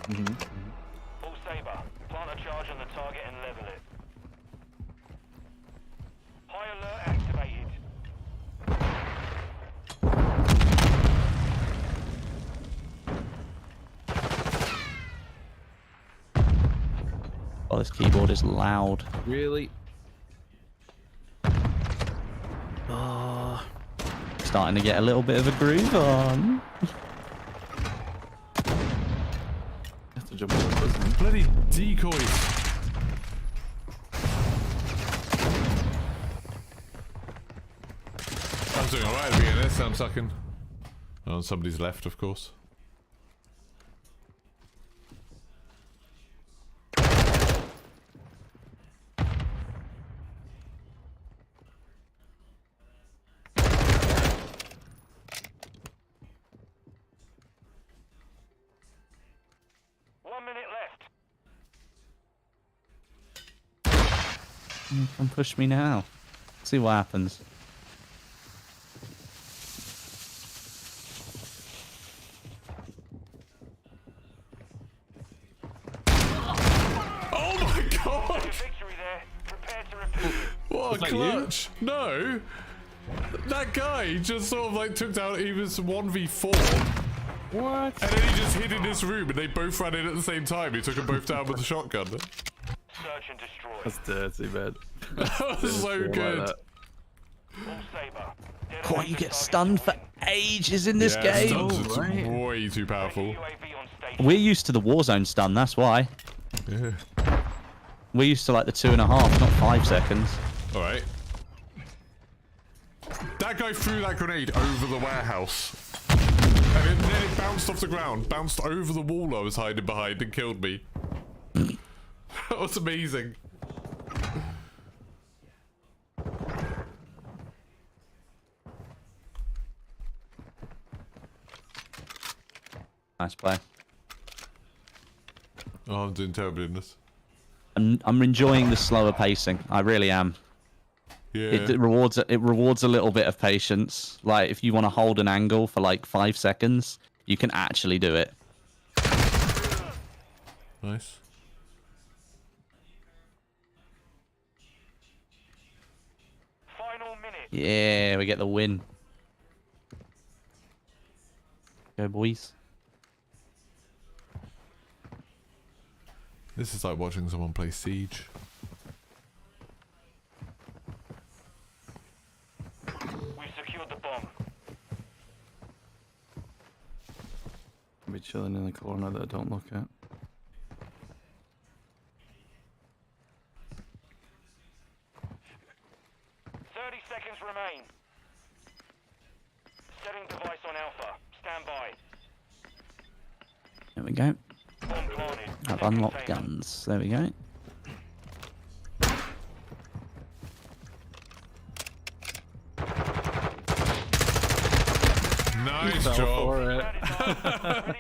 Full Saber. Plant a charge on the target and level it. High alert activated. Oh, this keyboard is loud. Really? Starting to get a little bit of a groove on. Have to jump over this one. bloody decoys. I'm doing alright at the beginning of this, I'm sucking. Oh, and somebody's left, of course. Come push me now. See what happens. Oh my god! Victory there. Prepare to repeat. What a that clutch! No! That guy just sort of like took down, he was 1v4. What? And then he just hid in this room and they both ran in at the same time. He took them both down with a shotgun. Search and destroy. That's dirty, man. That was so good. Full Saber. Oh, you get stunned for ages in this Yeah, game. stuns are right. way too powerful. UAV on station. We're used to the Warzone stun, that's why. Yeah. We're used to like the 2.5, not 5 seconds. All right. That guy threw that grenade over the warehouse. And then it bounced off the ground, bounced over the wall I was hiding behind and killed me. That was amazing. Nice play. Oh, I'm doing terribly in this. I'm enjoying the slower pacing. I really am. Yeah. It rewards a little bit of patience. Like if you want to hold an angle for like 5 seconds, you can actually do it. Nice. Final minute. Yeah, we get the win. Go boys. This is like watching someone play Siege. We secured the bomb. I'll be chilling in the corner that I don't look at. Remain. Setting device on Alpha. Stand by. There we go. Bomb planted. I've unlocked guns. There we go. Nice Fell job. for it. Ready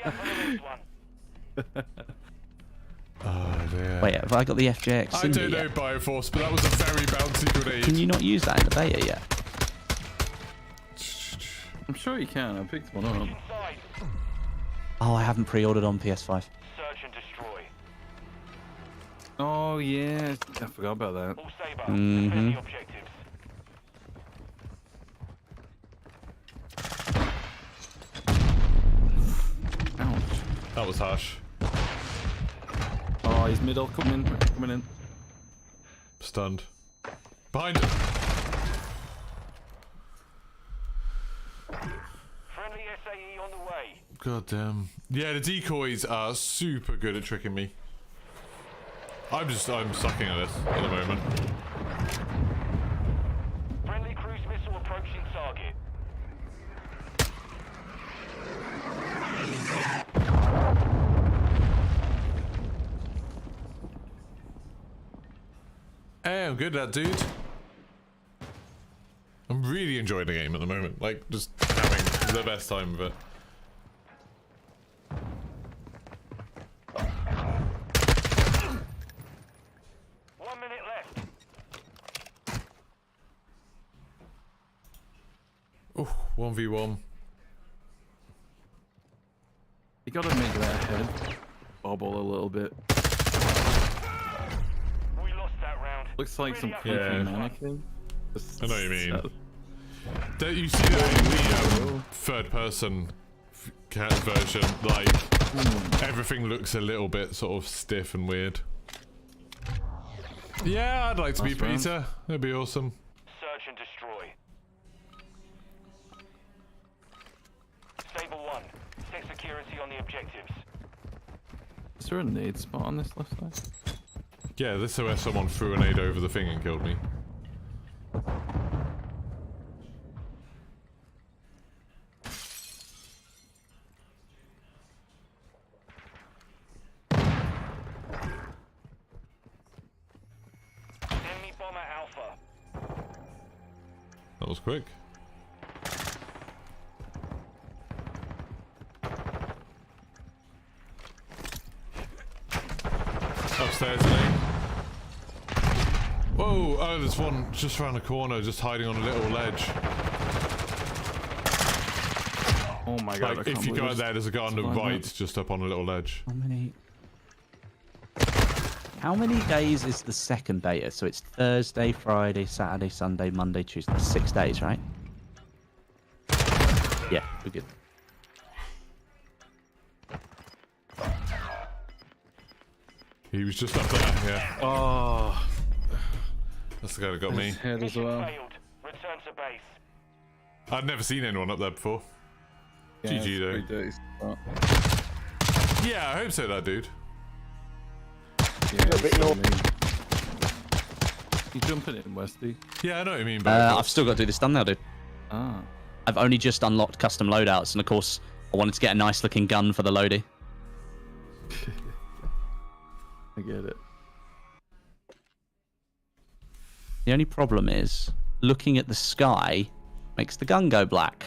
up for the next one. Oh dear. Wait, have I got the FJX? I Cinder don't know yet? Bioforce, but that was a very bouncy grenade. Can you not use that in the beta yet? I'm sure you can. I picked one up. Inside. Oh, I haven't pre-ordered on PS5. Search and destroy. Oh yeah, I forgot about that. All Saber. Mhm. Defend the objectives. Ouch. That was harsh. Oh, he's middle. Coming in. Stunned. Behind him. Friendly SAE on the way. God damn. Yeah, the decoys are super good at tricking me. I'm sucking at this at the moment. Friendly cruise missile approaching target. Hey, I'm good at that, dude. I'm really enjoying the game at the moment. Like, just having the best time of it. One minute left. Ooh, 1v1. You gotta make that head bobble a little bit. We lost that round. Looks like some Ready up creepy for the next one. mannequin. I know what you mean. So- Don't you see the third-person version? Like, everything looks a little bit sort of stiff and weird. Yeah, I'd like to be Last round. Peter. That'd be awesome. Search and destroy. Saber 1. Set security on the objectives. Is there a nade spot on this left side? Yeah, this is where someone threw a nade over the thing and killed me. Enemy bomber Alpha. That was quick. Upstairs, Lane. Whoa! Oh, there's one just around the corner, just hiding on a little ledge. Oh my god! I Like, can't if you believe go it's- there, there's a guy on the it's lined right, up. just up on a little ledge. How many days is the second beta? So it's Thursday, Friday, Saturday, Sunday, Monday, Tuesday. 6 days, right? Yeah, we're good. He was just up there, yeah. Oh, That's the guy that got me. his head as Mission well. failed. Return to base. I'd never seen anyone up there before. Yeah, GG it's though. pretty dirty spot. Yeah, I hope so, that dude. Yeah, A bit so north. mean. You jumping in, Westy? Yeah, I know what you mean. But I've still got to do this thumbnail, dude. Ah. I've only just unlocked custom loadouts, and of course, I wanted to get a nice looking gun for the loadie. I get it. The only problem is, looking at the sky makes the gun go black.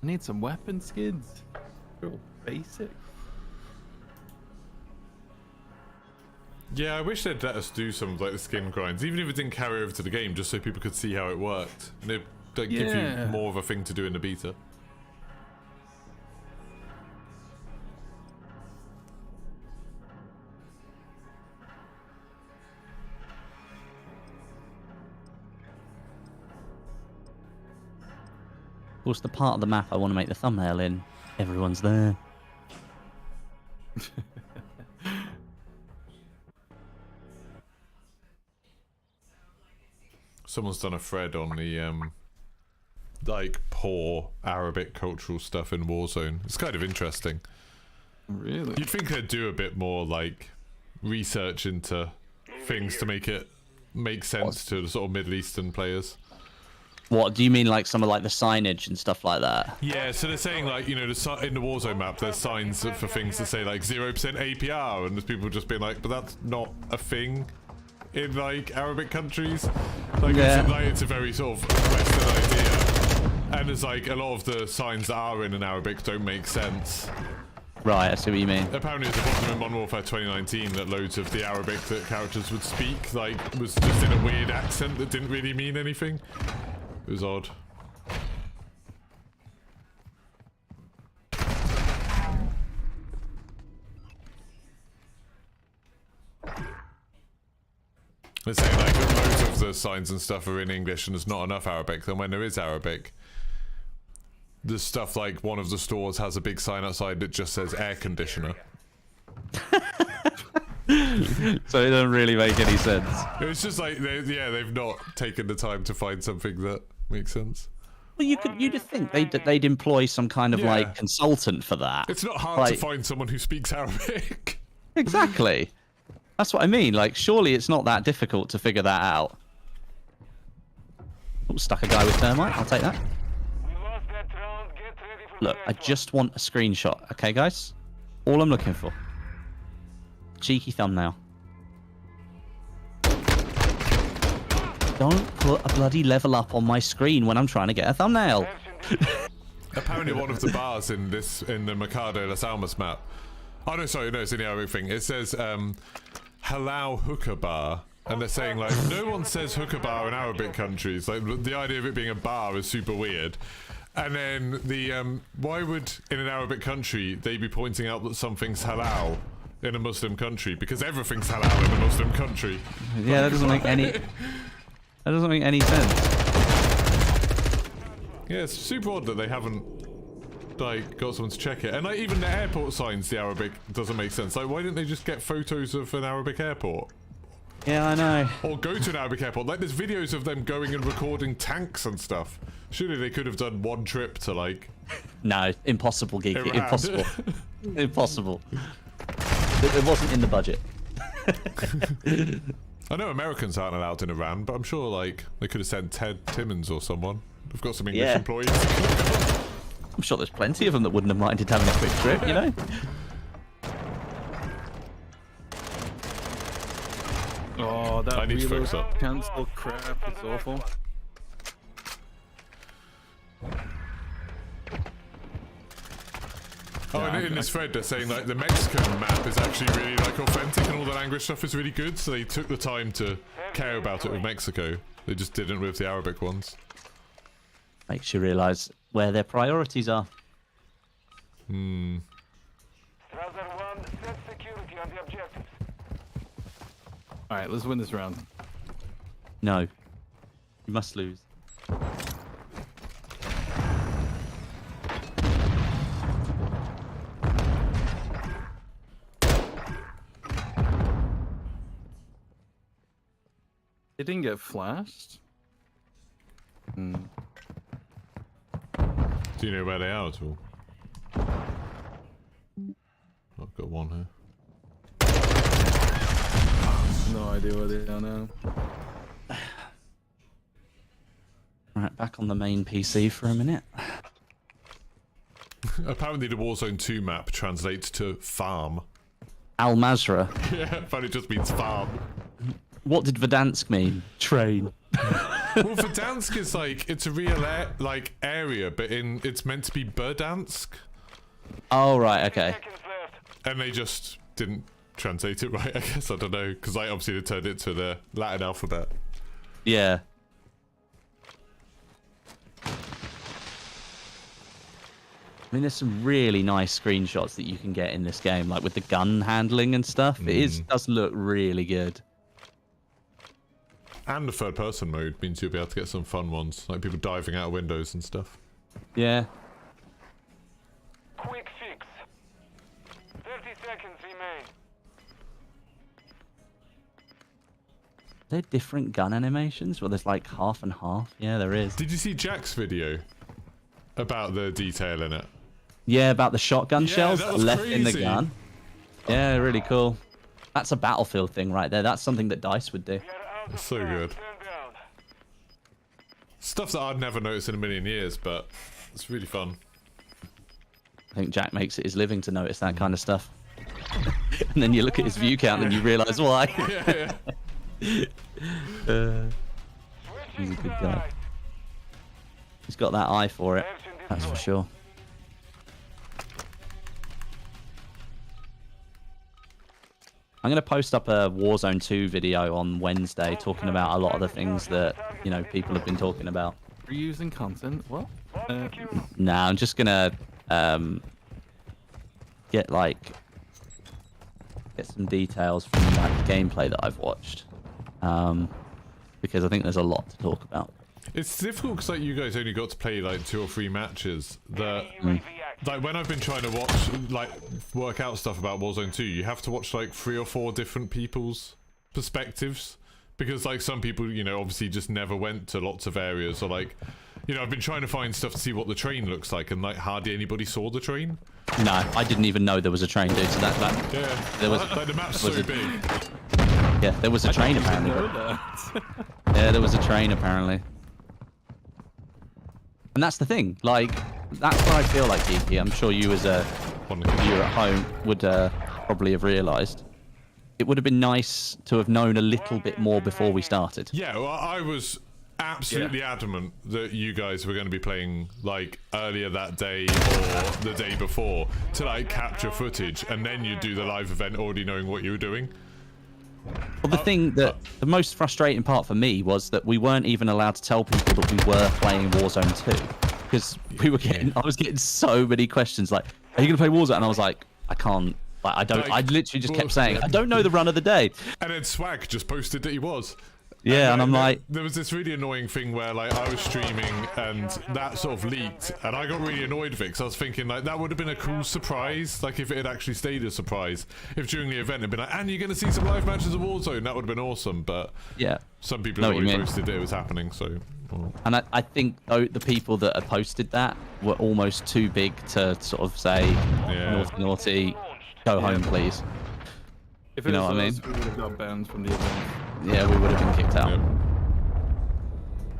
I need some weapon skins. Real basic. yeah, I wish they'd let us do some of like the skin grinds, even if it didn't carry over to the game, just so people could see how it worked. And it like, give you Yeah. more of a thing to do in the beta. Of course, the part of the map I want to make the thumbnail in, everyone's there. Someone's done a thread on the like poor Arabic cultural stuff in Warzone. It's kind of interesting. Really? You'd think they'd do a bit more like research into things to make it make sense to the sort of Middle Eastern players. What do you mean, like some of like the signage and stuff like that? Yeah, so they're saying like, you know, in the Warzone map, there's signs for things that say like 0% APR, and there's people just being like, but that's not a thing in like Arabic countries. Like, Yeah. it's a very sort of Western idea, and there's like a lot of the signs that are in Arabic don't make sense. Right, I see what you mean. Apparently, it's a problem in Modern Warfare 2019 that loads of the Arabic that characters would speak like was just in a weird accent that didn't really mean anything. It was odd. They're saying like most of the signs and stuff are in English and there's not enough Arabic. Then when there is Arabic, there's stuff like one of the stores has a big sign outside that just says air conditioner. So it doesn't really make any sense. It's just like, they've not taken the time to find something that makes sense. Well, you'd think they'd employ some kind of Yeah. like consultant for that. It's not hard Like- to find someone who speaks Arabic. Exactly. That's what I mean. Like, surely it's not that difficult to figure that out. Oh, stuck a guy with thermite. I'll take that. We lost that round. Get ready for Look, the I next one. just want a screenshot. Okay, guys? All I'm looking for. Cheeky thumbnail. Don't put a bloody level up on my screen when I'm trying to get a thumbnail. Apparently one of the bars in the Mercado Las Almas map. Oh no, sorry, no, it's in the Arabic thing. It says halal hookah bar. And they're saying like, no one says hookah bar in Arabic countries. Like the idea of it being a bar is super weird. And then why would in an Arabic country they be pointing out that something's halal in a Muslim country? Because everything's halal in a Muslim country. Yeah, that doesn't make any... That doesn't make any sense. Yeah, it's super odd that they haven't like got someone to check it. And like even the airport signs, the Arabic doesn't make sense. Like why didn't they just get photos of an Arabic airport? Yeah, I know. Or go to an Arabic airport? Like there's videos of them going and recording tanks and stuff. Surely they could have done one trip to like... No, impossible, Geeky. Iran. Impossible. Impossible. It wasn't in the budget. I know Americans aren't allowed in Iran, but I'm sure like they could have sent Ted Timmons or someone. We've got some English Yeah. employees. I'm sure there's plenty of them that wouldn't have minded having a quick trip, you know? Oh, that I need to reload fix up. cancel crap. It's awful. Oh, and in this thread they're saying like the Mexican map is actually really like authentic and all the language stuff is really good, so they took the time to care about it with Mexico. They just didn't with the Arabic ones. Makes you realise where their priorities are. Strasser 1, set security on the objectives. Alright, let's win this round. No. You must lose. It didn't get flashed. Hmm. Do you know where they are at all? I've got one here. No idea where they are now. Right, back on the main PC for a minute. Apparently the Warzone 2 map translates to farm. Al Mazrah. Yeah, but it just means farm. What did Verdansk mean? Train. Well, Verdansk is like, it's a real area, but it's meant to be Berdansk. Oh, right, okay. Seconds left. And they just didn't translate it right, I guess. I don't know, because I obviously turned it to the Latin alphabet. Yeah. I mean, there's some really nice screenshots that you can get in this game, like with the gun handling and stuff. It does look really good. And the third person mode means you'll be able to get some fun ones, like people diving out of windows and stuff. Yeah. Quick fix. 30 seconds remain. Are there different gun animations? Well, there's like half and half. Yeah, there is. Did you see Jack's video about the detail in it? Yeah, about the shotgun shells that was left in the crazy. gun. Yeah, really cool. That's a Battlefield thing right there. That's something that DICE would do. We are out of It's so time. good. Stand down. Stuff that I'd never noticed in a million years, but it's really fun. I think Jack makes it his living to notice that kind of stuff. And then you look at his view count and you realise why. He's a Switching good guy. sides. He's got that eye for it. Action That's for deployed. sure. I'm going to post up a Warzone 2 video on Wednesday talking about a lot of the things that, you know, people have been talking about. Reusing content? What? Nah, I'm just going to get some details from like the gameplay that I've watched. Because I think there's a lot to talk about. It's difficult because like you guys only got to play like 2 or 3 matches. That like when I've been trying to watch like work out stuff about Warzone 2, you have to watch like 3 or 4 different people's perspectives because like some people, you know, obviously just never went to lots of areas, or like, you know, I've been trying to find stuff to see what the train looks like, and like hardly anybody saw the train. No, I didn't even know there was a train, dude. So that Yeah, there was like the map's was so a- big. yeah, there was a train apparently. Know that. Yeah, there was a train apparently. And that's the thing, like, that's what I feel like, Geeky. I'm sure you as a viewer at home would probably have realised. It would have been nice to have known a little bit more before we started. Yeah, well, I was absolutely adamant that you guys were going to be playing like earlier that day or the day before to like capture footage, and then you do the live event already knowing what you were doing. Well, the thing that the most frustrating part for me was that we weren't even allowed to tell people that we were playing Warzone 2 because we were getting, I was getting so many questions like, "Are you gonna play Warzone?" And I was like, "I can't. Like, I don't." Like, I literally just kept saying, "I don't know the run of the day." And then Swag just posted that he was. Yeah, and I'm like, there was this really annoying thing where like I was streaming and that sort of leaked, and I got really annoyed with it because I was thinking like that would have been a cool surprise, like if it had actually stayed a surprise, if during the event it had been like, and you're going to see some live matches of Warzone, that would have been awesome. But yeah. some people Know had what you already mean. posted it was happening, so. Well. And I think though the people that had posted that were almost too big to sort of say, Yeah. naughty, go home, please. If You it know was what I us, mean? we would have got banned from the event. Yeah, we would have been kicked out.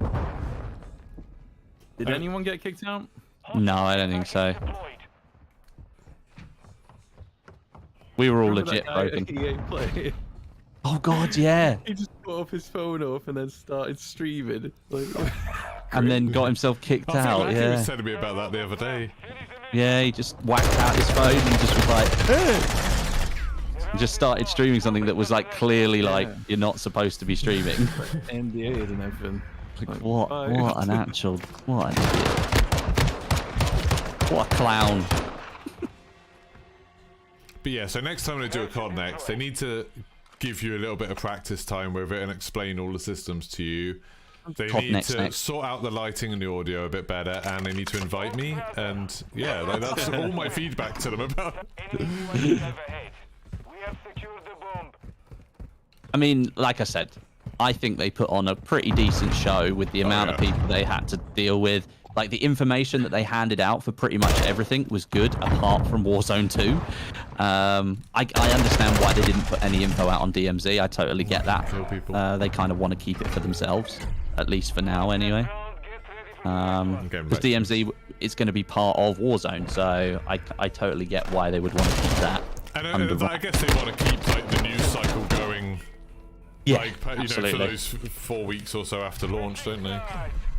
Yep. Did anyone get kicked out? No, I don't think so. Deployed. We were all Remember legit that guy at broken. EA Play? Oh god, yeah. He just put up his phone up and then started streaming. Like, And then got himself kicked I think out. Lucky Yeah. was telling me about that the other day. Yeah, he just whacked out his phone and just was like, and just started streaming something that was like clearly like Yeah. you're not supposed to be streaming. NDA and everything. Like, what bye. an actual, what an idiot. What a clown. But yeah, so next time they do a COD next, they need to give you a little bit of practice time with it and explain all the systems to you. They Top need next. to sort out the lighting and the audio a bit better, and they need to invite me. And yeah, like, that's all my feedback to them about. Enemy UAV overhead. We have secured the bomb. I mean, like I said, I think they put on a pretty decent show with the amount of people they had to deal with. Like, the information that they handed out for pretty much everything was good, apart from Warzone 2. I understand why they didn't put any info out on DMZ. I totally get that. Kill people. They kind of want to keep it for themselves, at least for now, anyway. Because DMZ is going to be part of Warzone, so I totally get why they would want to keep that. And under I guess they want to keep like the news cycle going. Yeah, like, you know, absolutely. for those 4 weeks or so after launch, don't they?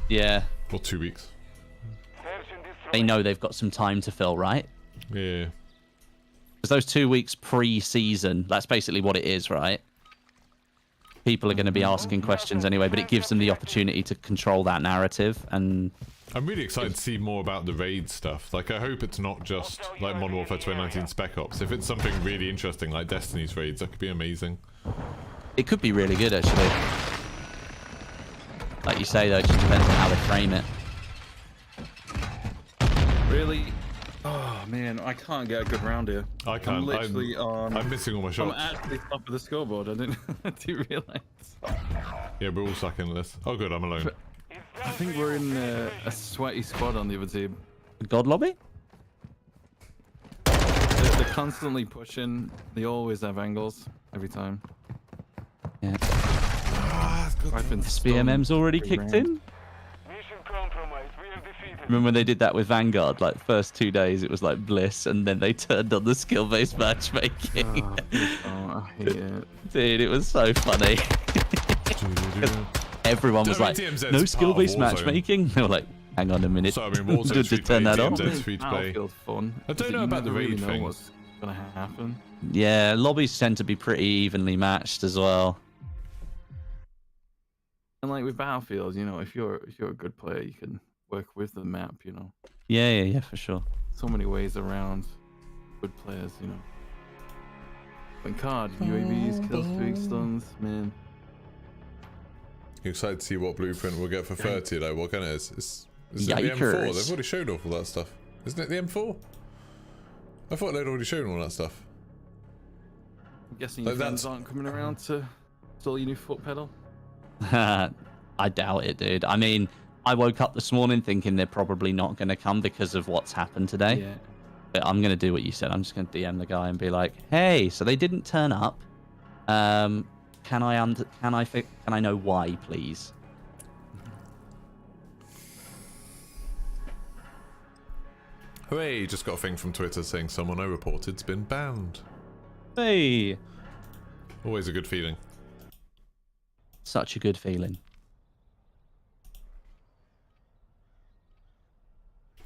Yeah. Or 2 weeks. They know they've got some time to fill, right? Yeah. Because those 2 weeks pre-season, that's basically what it is, right? People are going to be asking questions anyway, but it gives them the opportunity to control that narrative. And I'm really excited to see more about the raid stuff. Like, I hope it's not just like Modern Warfare 2019 Spec Ops. If it's something really interesting like Destiny's raids, that could be amazing. it could be really good, actually. Like you say, though, it just depends on how they frame it. Really? Oh man, I can't get a good round here. I can't. I'm literally on. I'm missing all my I'm shots. actually top of the scoreboard. I didn't realize. Yeah, we're all sucking at this. Oh, good, I'm alone. I think we're in a sweaty squad on the other team. God lobby? They're constantly pushing. They always have angles every time. Yeah. I've been SPMM's already stunned kicked round. in? Mission compromised. We have defeated. Remember when they did that with Vanguard? Like, first 2 days, it was like bliss, and then they turned on the skill-based matchmaking. Oh, I hate it. Dude, it was so funny. Everyone was like, DMZ's no part of skill-based Warzone. matchmaking? They were like, hang on a minute. So, I mean, Warzone's Did free they to play, turn that on? DMZ's free to play. Battlefield's fun. I don't because know you about the never really raid know thing. what's gonna happen. Yeah, lobbies tend to be pretty evenly matched as well. And like with Battlefield, you know, if you're a good player, you can work with the map. You know, Yeah, for sure. so many ways around good players. You know, when card UAVs, kill streak, stuns, man. You excited to see what blueprint we'll get for 30, though? What kind of is? Is it the M4? Yikers. They've already shown off all that stuff. Isn't it the M4? I thought they'd already shown all that stuff. I'm guessing Like your friends that's- aren't coming around to install your new foot pedal. I doubt it, dude. I mean, I woke up this morning thinking they're probably not going to come because of what's happened today. Yeah. But I'm going to do what you said. I'm just going to DM the guy and be like, hey, so they didn't turn up. Can I know why, please? Hooray, just got a thing from Twitter saying someone I reported's been banned. Hey. Always a good feeling. Such a good feeling.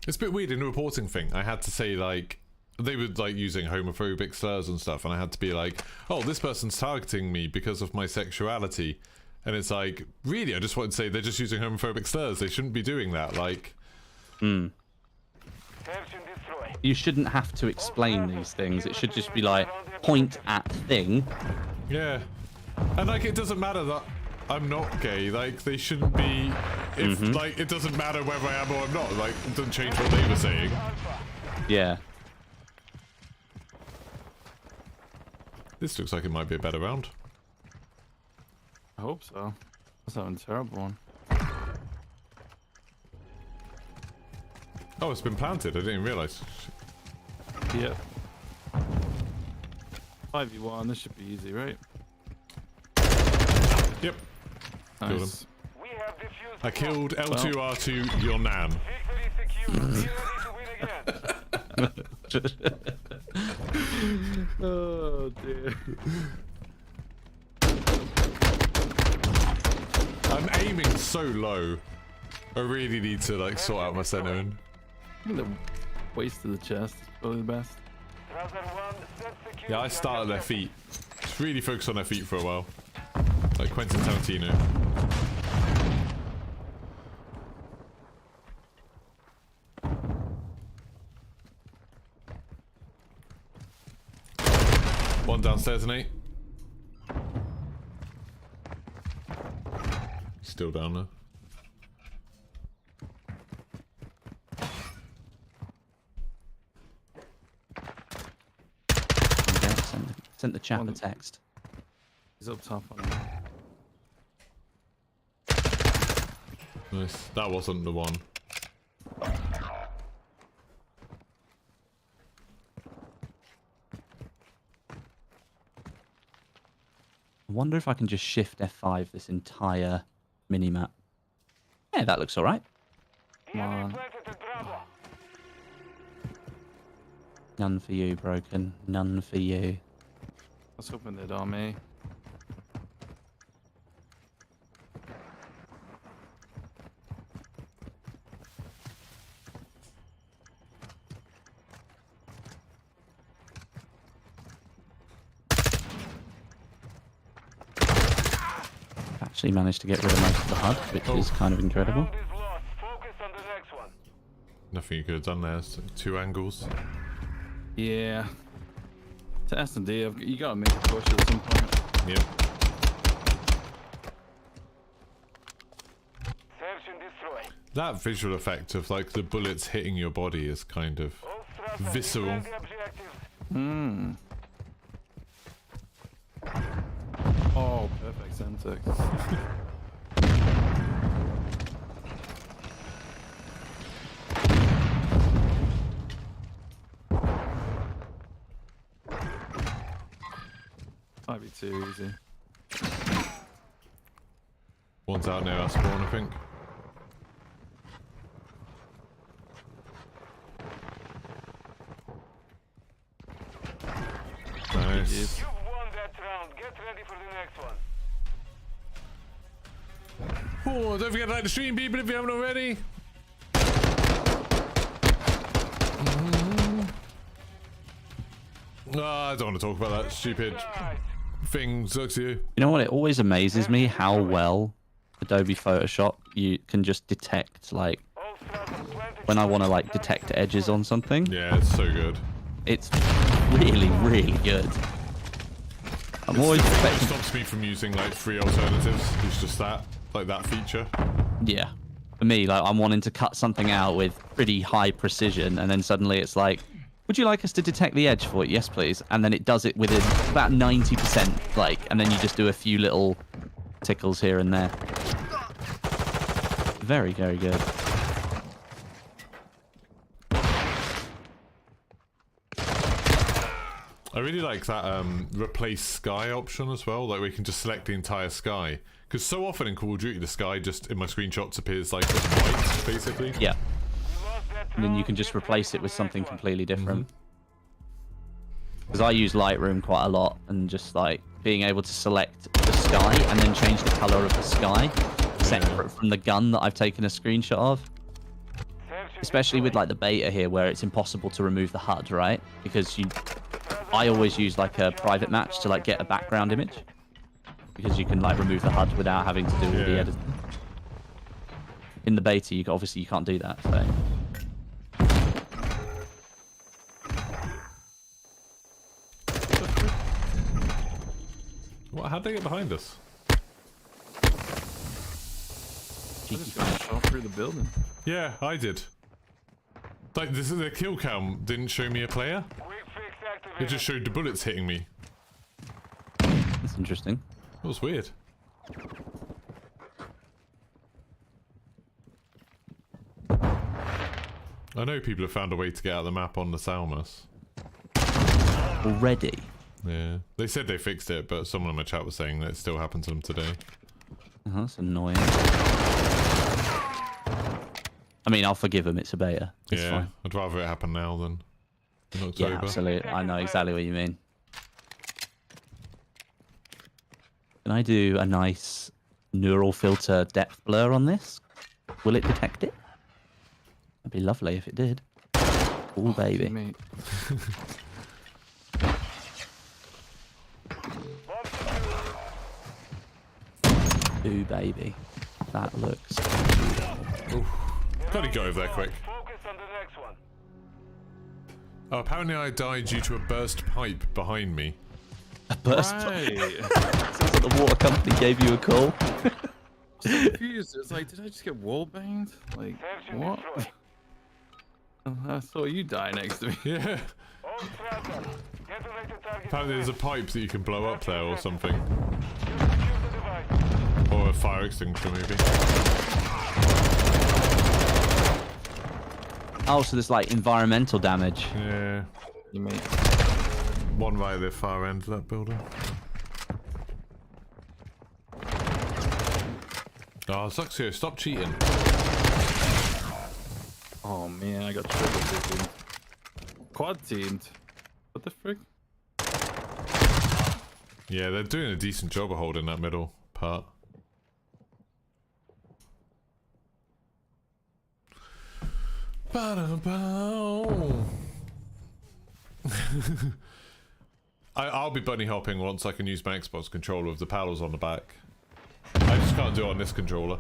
It's a bit weird in the reporting thing. I had to say, like, they were like using homophobic slurs and stuff, and I had to be like, oh, this person's targeting me because of my sexuality. And it's like, really, I just wanted to say they're just using homophobic slurs. They shouldn't be doing that. Like, Search and destroy. You shouldn't have to explain these things. It should just be like, point at thing. yeah. And like, it doesn't matter that I'm not gay. Like, they shouldn't be. If like, it doesn't matter whether I am or I'm not. Like, it doesn't change what they were saying. Yeah. This looks like it might be a better round. I hope so. That's having a terrible one. Oh, it's been planted. I didn't even realize. Yep. 5v1. This should be easy, right? Yep. Killed him. Nice. We have defused. I killed L2R2, your nan. Victory secure. Be ready to win again. Oh dear. I'm aiming so low. I really need to like sort out my centering. I think the waist to the chest is probably the best. Brother one, set security Yeah, I on start at your their feet. Just really focus on their feet for a while. Like Quentin Tarantino. One downstairs and 8. still down there. Sent the chap a text. He's up top on him. Nice. That wasn't the one. I wonder if I can just shift F5 this entire minimap. Yeah, that looks alright. Come on. Planted at Bravo. None for you, Broken. None for you. I was hoping they'd on me. Actually managed to get rid of most of the HUD, which is kind of incredible. Round is lost. Focus on the next one. Nothing you could have done there. It's like 2 angles. Yeah. To S&D, you gotta make a push at some point. Yep. Search and destroy. That visual effect of like the bullets hitting your body is kind of All Strasser, visceral. defend the objectives. Hmm. Oh, perfect syntax. Might be too easy. One's out near our spawn, I think. Nice. You've won that round. Get ready for the next one. Oh, don't forget to like the stream, people, if you haven't already. I don't want to talk about that stupid Right. thing. Sucks you. You know what? It always amazes me how well Adobe Photoshop you can just detect, like, All Strasser, planted when I want to like detect edges on something. Yeah, it's so good. It's really, really good. I'm always It expecting. stops me from using like free alternatives. It's just that, like that feature. Yeah. For me, like, I'm wanting to cut something out with pretty high precision, and then suddenly it's like, would you like us to detect the edge for it? Yes, please. And then it does it within about 90%, like, and then you just do a few little tickles here and there. Very, very good. I really like that replace sky option as well. Like we can just select the entire sky. Because so often in Call of Duty, the sky just in my screenshots appears like as white, basically. Yeah. lost that And then you round. can just Get replace ready it with for the something next one. completely different. Because I use Lightroom quite a lot, and just like being able to select the sky and then change the color of the sky separate from the gun that I've taken a screenshot of. Search and Especially with destroy. like the beta here, where it's impossible to remove the HUD, right? Because I always use like a private match to like get a background image, because you can like remove the HUD without having to do all the Yeah. editing. In the beta, obviously you can't do that. So. What? How'd they get behind us? I just got shot through the building. Yeah, I did. Like this is the kill count didn't show me a player. Quick fix It activated. just showed the bullets hitting me. That's interesting. That was weird. I know people have found a way to get out of the map on the Salmus. Already. Yeah. They said they fixed it, but someone in my chat was saying that it still happened to them today. Oh, that's annoying. I mean, I'll forgive him. It's a beta. It's yeah. fine. I'd rather it happen now than in Yeah, October. absolutely. I know exactly what you mean. Can I do a nice neural filter depth blur on this? Will it detect it? That'd be lovely if it did. Oh, baby. Mate. Ooh, baby. That looks... Gotta go over there quick. Focus on the next one. Oh, apparently I died due to a burst pipe behind me. A burst. Right. Sounds like the water company gave you a call. so confused. It's like, did I just get wall banged? Like, Search and what? destroy. I saw you die next to me. Yeah. All tracker. Detonated target. Apparently there's a pipe that you can blow up there or something. You secure the device. Or a fire extinguisher maybe. Oh, so there's like environmental damage. Yeah. You mate. One right at the far end of that building. Oh, Zuxio, stop cheating. Oh man, I got triple teamed. Quad teamed. What the frick? Yeah, they're doing a decent job of holding that middle part. I'll be bunny hopping once I can use my Xbox controller with the paddles on the back. I just can't do it on this controller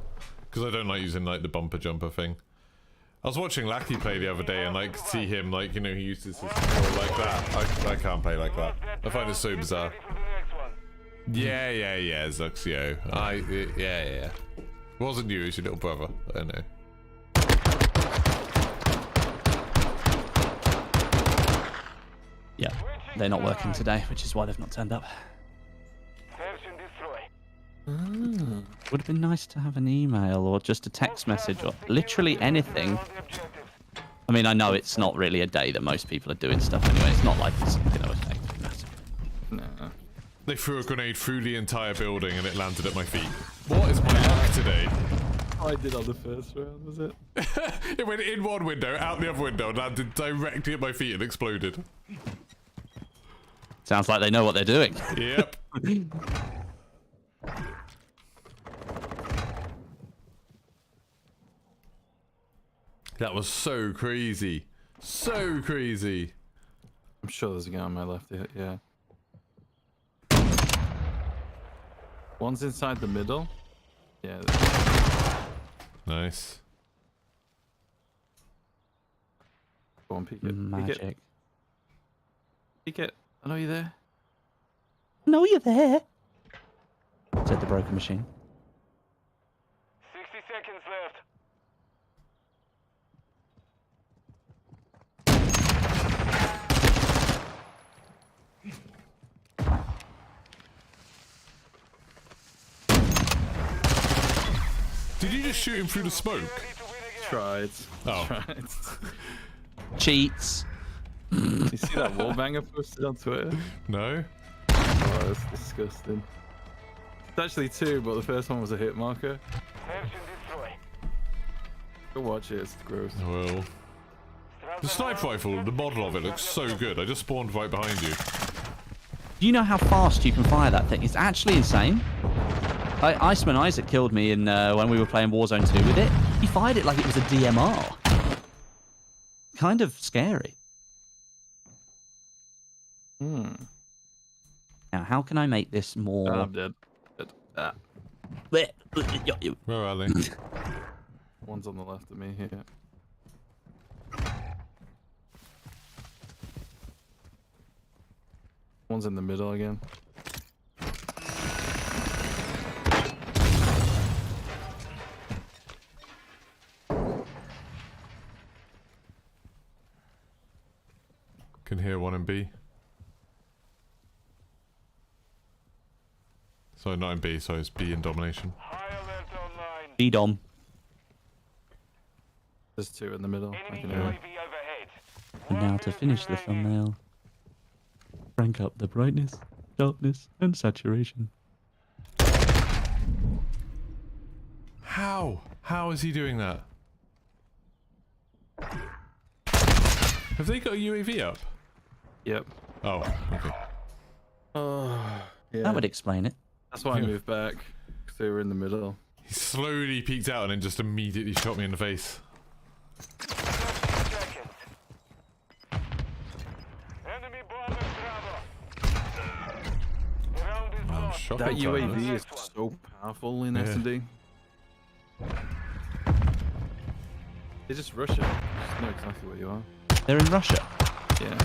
because I don't like using like the bumper jumper thing. I was watching Lackey play the other day and like see him like, you know, he uses his controller like that. I can't play like that. I find it so bizarre. Ready for the next one. Yeah, Zuxio. Yeah. Wasn't you, it was your little brother. I know. Yeah, they're not working today, which is why they've not turned up. Search and destroy. Would have been nice to have an email or just a text message or literally anything. All the objectives. I mean, I know it's not really a day that most people are doing stuff anyway. It's not like it's going to affect me massively. Nah. They threw a grenade through the entire building and it landed at my feet. What is my luck today? I did on the first round, was it? It went in one window, out the other window, and landed directly at my feet and exploded. Sounds like they know what they're doing. Yep. That was so crazy. So crazy. I'm sure there's a guy on my left here, yeah. One's inside the middle. Yeah. Nice. Go on, peek it. Peek it. Magic. Peek it. I know you're there. No, you're there. Said the broken machine. 60 seconds left. Did you just shoot him through the smoke? Ready to win again. Tried. Oh. Tried. Cheats. You see that wallbanger posted on Twitter? No? Oh, that's disgusting. It's actually two, but the first one was a hit marker. Search and destroy. Go watch it, it's gross. Well. The sniper rifle, the model of it looks so good. I just spawned right behind you. Do you know how fast you can fire that thing? It's actually insane. Iceman Isaac killed me in when we were playing Warzone 2 with it. He fired it like it was a DMR. Kind of scary. Hmm. Now, how can I make this more... I'm dead. Ah. Where are they? One's on the left of me here. One's in the middle again. Can hear one in B. Sorry, not in B, sorry, it's B in Domination. High alert online. B-Dom. There's two in the middle. I Enemy can hear it. UAV overhead. And now to finish the thumbnail, crank up the brightness, sharpness, and saturation. How? How is he doing that? Have they got a UAV up? Yep. Oh, okay. Oh, yeah. That would explain it. That's why I moved back, because they were in the middle. He slowly peeked out and then just immediately shot me in the face. 30 seconds. Enemy bomber Bravo. The round is Wow, lost. shot That him UAV timers. is so powerful in Yeah. S&D. They just rush it. Just know exactly where you are. They're in Russia. Yeah.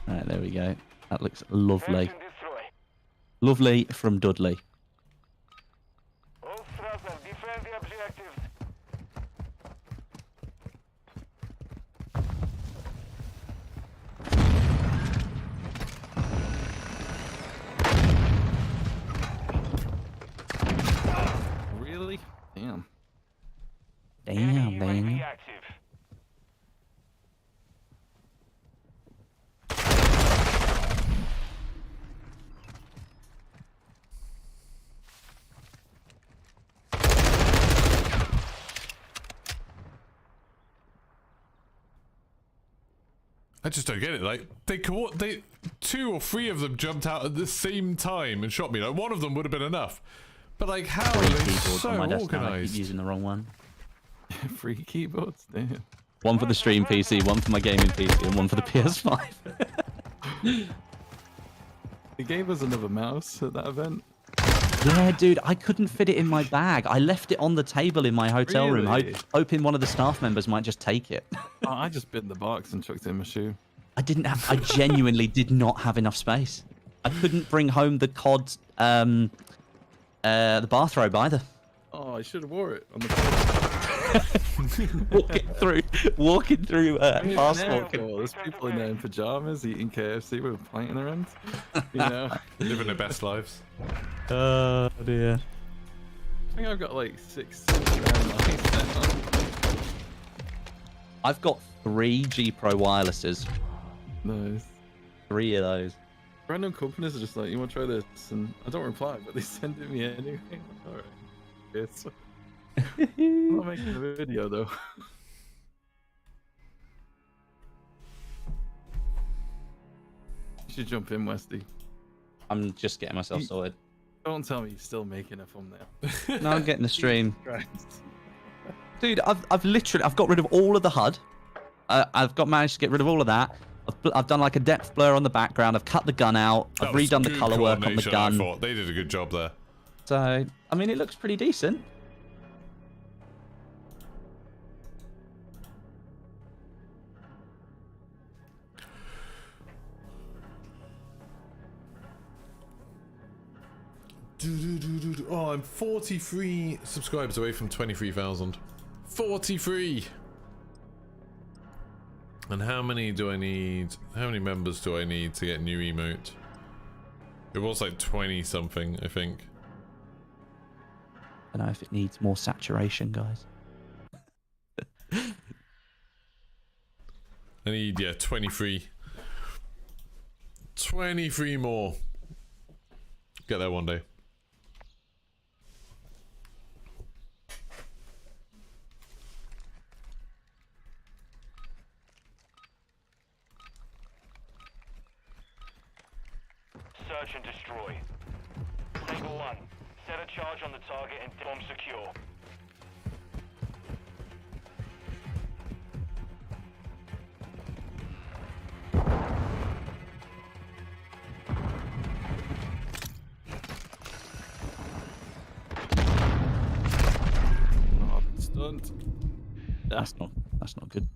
Alright, there we go. That looks lovely. Search and destroy. Lovely from Dudley. All Strasser, defend the objectives. Really? Damn. Enemy Damn, UAV man. active. I just don't get it. Like they 2 or 3 of them jumped out at the same time and shot me. Like one of them would have been enough, but like how are Three they keyboards so on my desk now. I keep organized? using the wrong one. Free keyboards. Damn. One for the stream PC, one for my gaming PC, and one for the PS5. They gave us another mouse at that event. Yeah, dude, I couldn't fit it in my bag. I left it on the table in my hotel room, Really? hoping one of the staff members might just take it. Oh, I just bit the box and chucked it in my shoe. I genuinely did not have enough space. I couldn't bring home the COD, the bathrobe either. Oh, I should have wore it on the plane. walking through passport. There's people in there in pajamas eating KFC with a pint in their hands. You know, Living their best lives. Oh dear. I think I've got like 6 now. I've got 3 G Pro wirelesses. Nice. 3 of those. Random companies are just like, you want to try this? And I don't reply, but they send it me anyway. Alright. Yes. I'm not making a video though. You should jump in, Westy. I'm just getting myself sorted. Don't tell me you're still making a thumbnail. No, I'm getting the stream. Christ. Dude, I've literally got rid of all of the HUD. I've managed to get rid of all of that. I've done like a depth blur on the background. I've cut the gun out. That I've was redone the good color work on the coordination, gun. I thought they did a good job there. So, I mean, it looks pretty decent. Oh, I'm 43 subscribers away from 23,000. 43! And how many do I need? How many members do I need to get new emote? It was like 20 something, I think. I don't know if it needs more saturation, guys. I need, yeah, 23. 23 more. Get there one day. Search and destroy. Tango 1. Set a charge on the target and bomb secure. Oh, stunned. That's not good.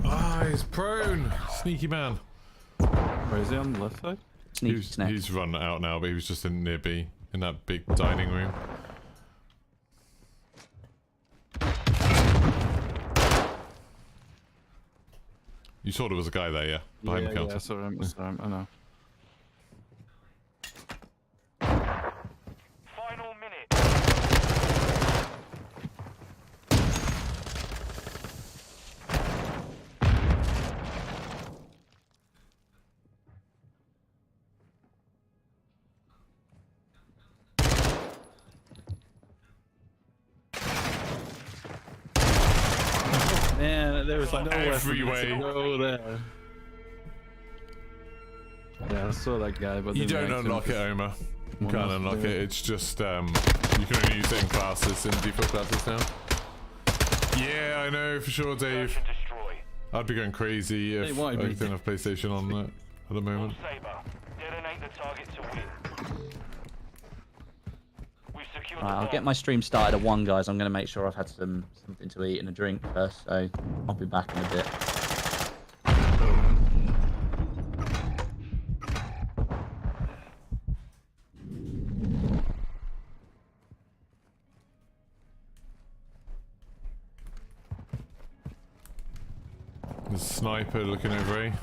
Ah, he's prone. Sneaky man. Where is he on the left side? Sneaky snack. He's run out now, but he was just in near B, in that big dining room. You saw there was a guy there, yeah? Behind the counter. Yeah, sorry, I know. Final minute. Man, there was nowhere for Every me way. to go there. Yeah, I saw that guy, but You didn't don't unlock it, Omar. You What can't else unlock do? it. It's just, you can only use it in classes, in default classes now. Yeah, I know, for sure, Dave. Search and destroy. I'd be going crazy if why I me? didn't have PlayStation on that at the moment. Saber. Detonate the target to win. We've secured Right, the I'll bomb. get my stream started at 1, guys. I'm going to make sure I've had something to eat and a drink first, so I'll be back in a bit. The sniper looking over A.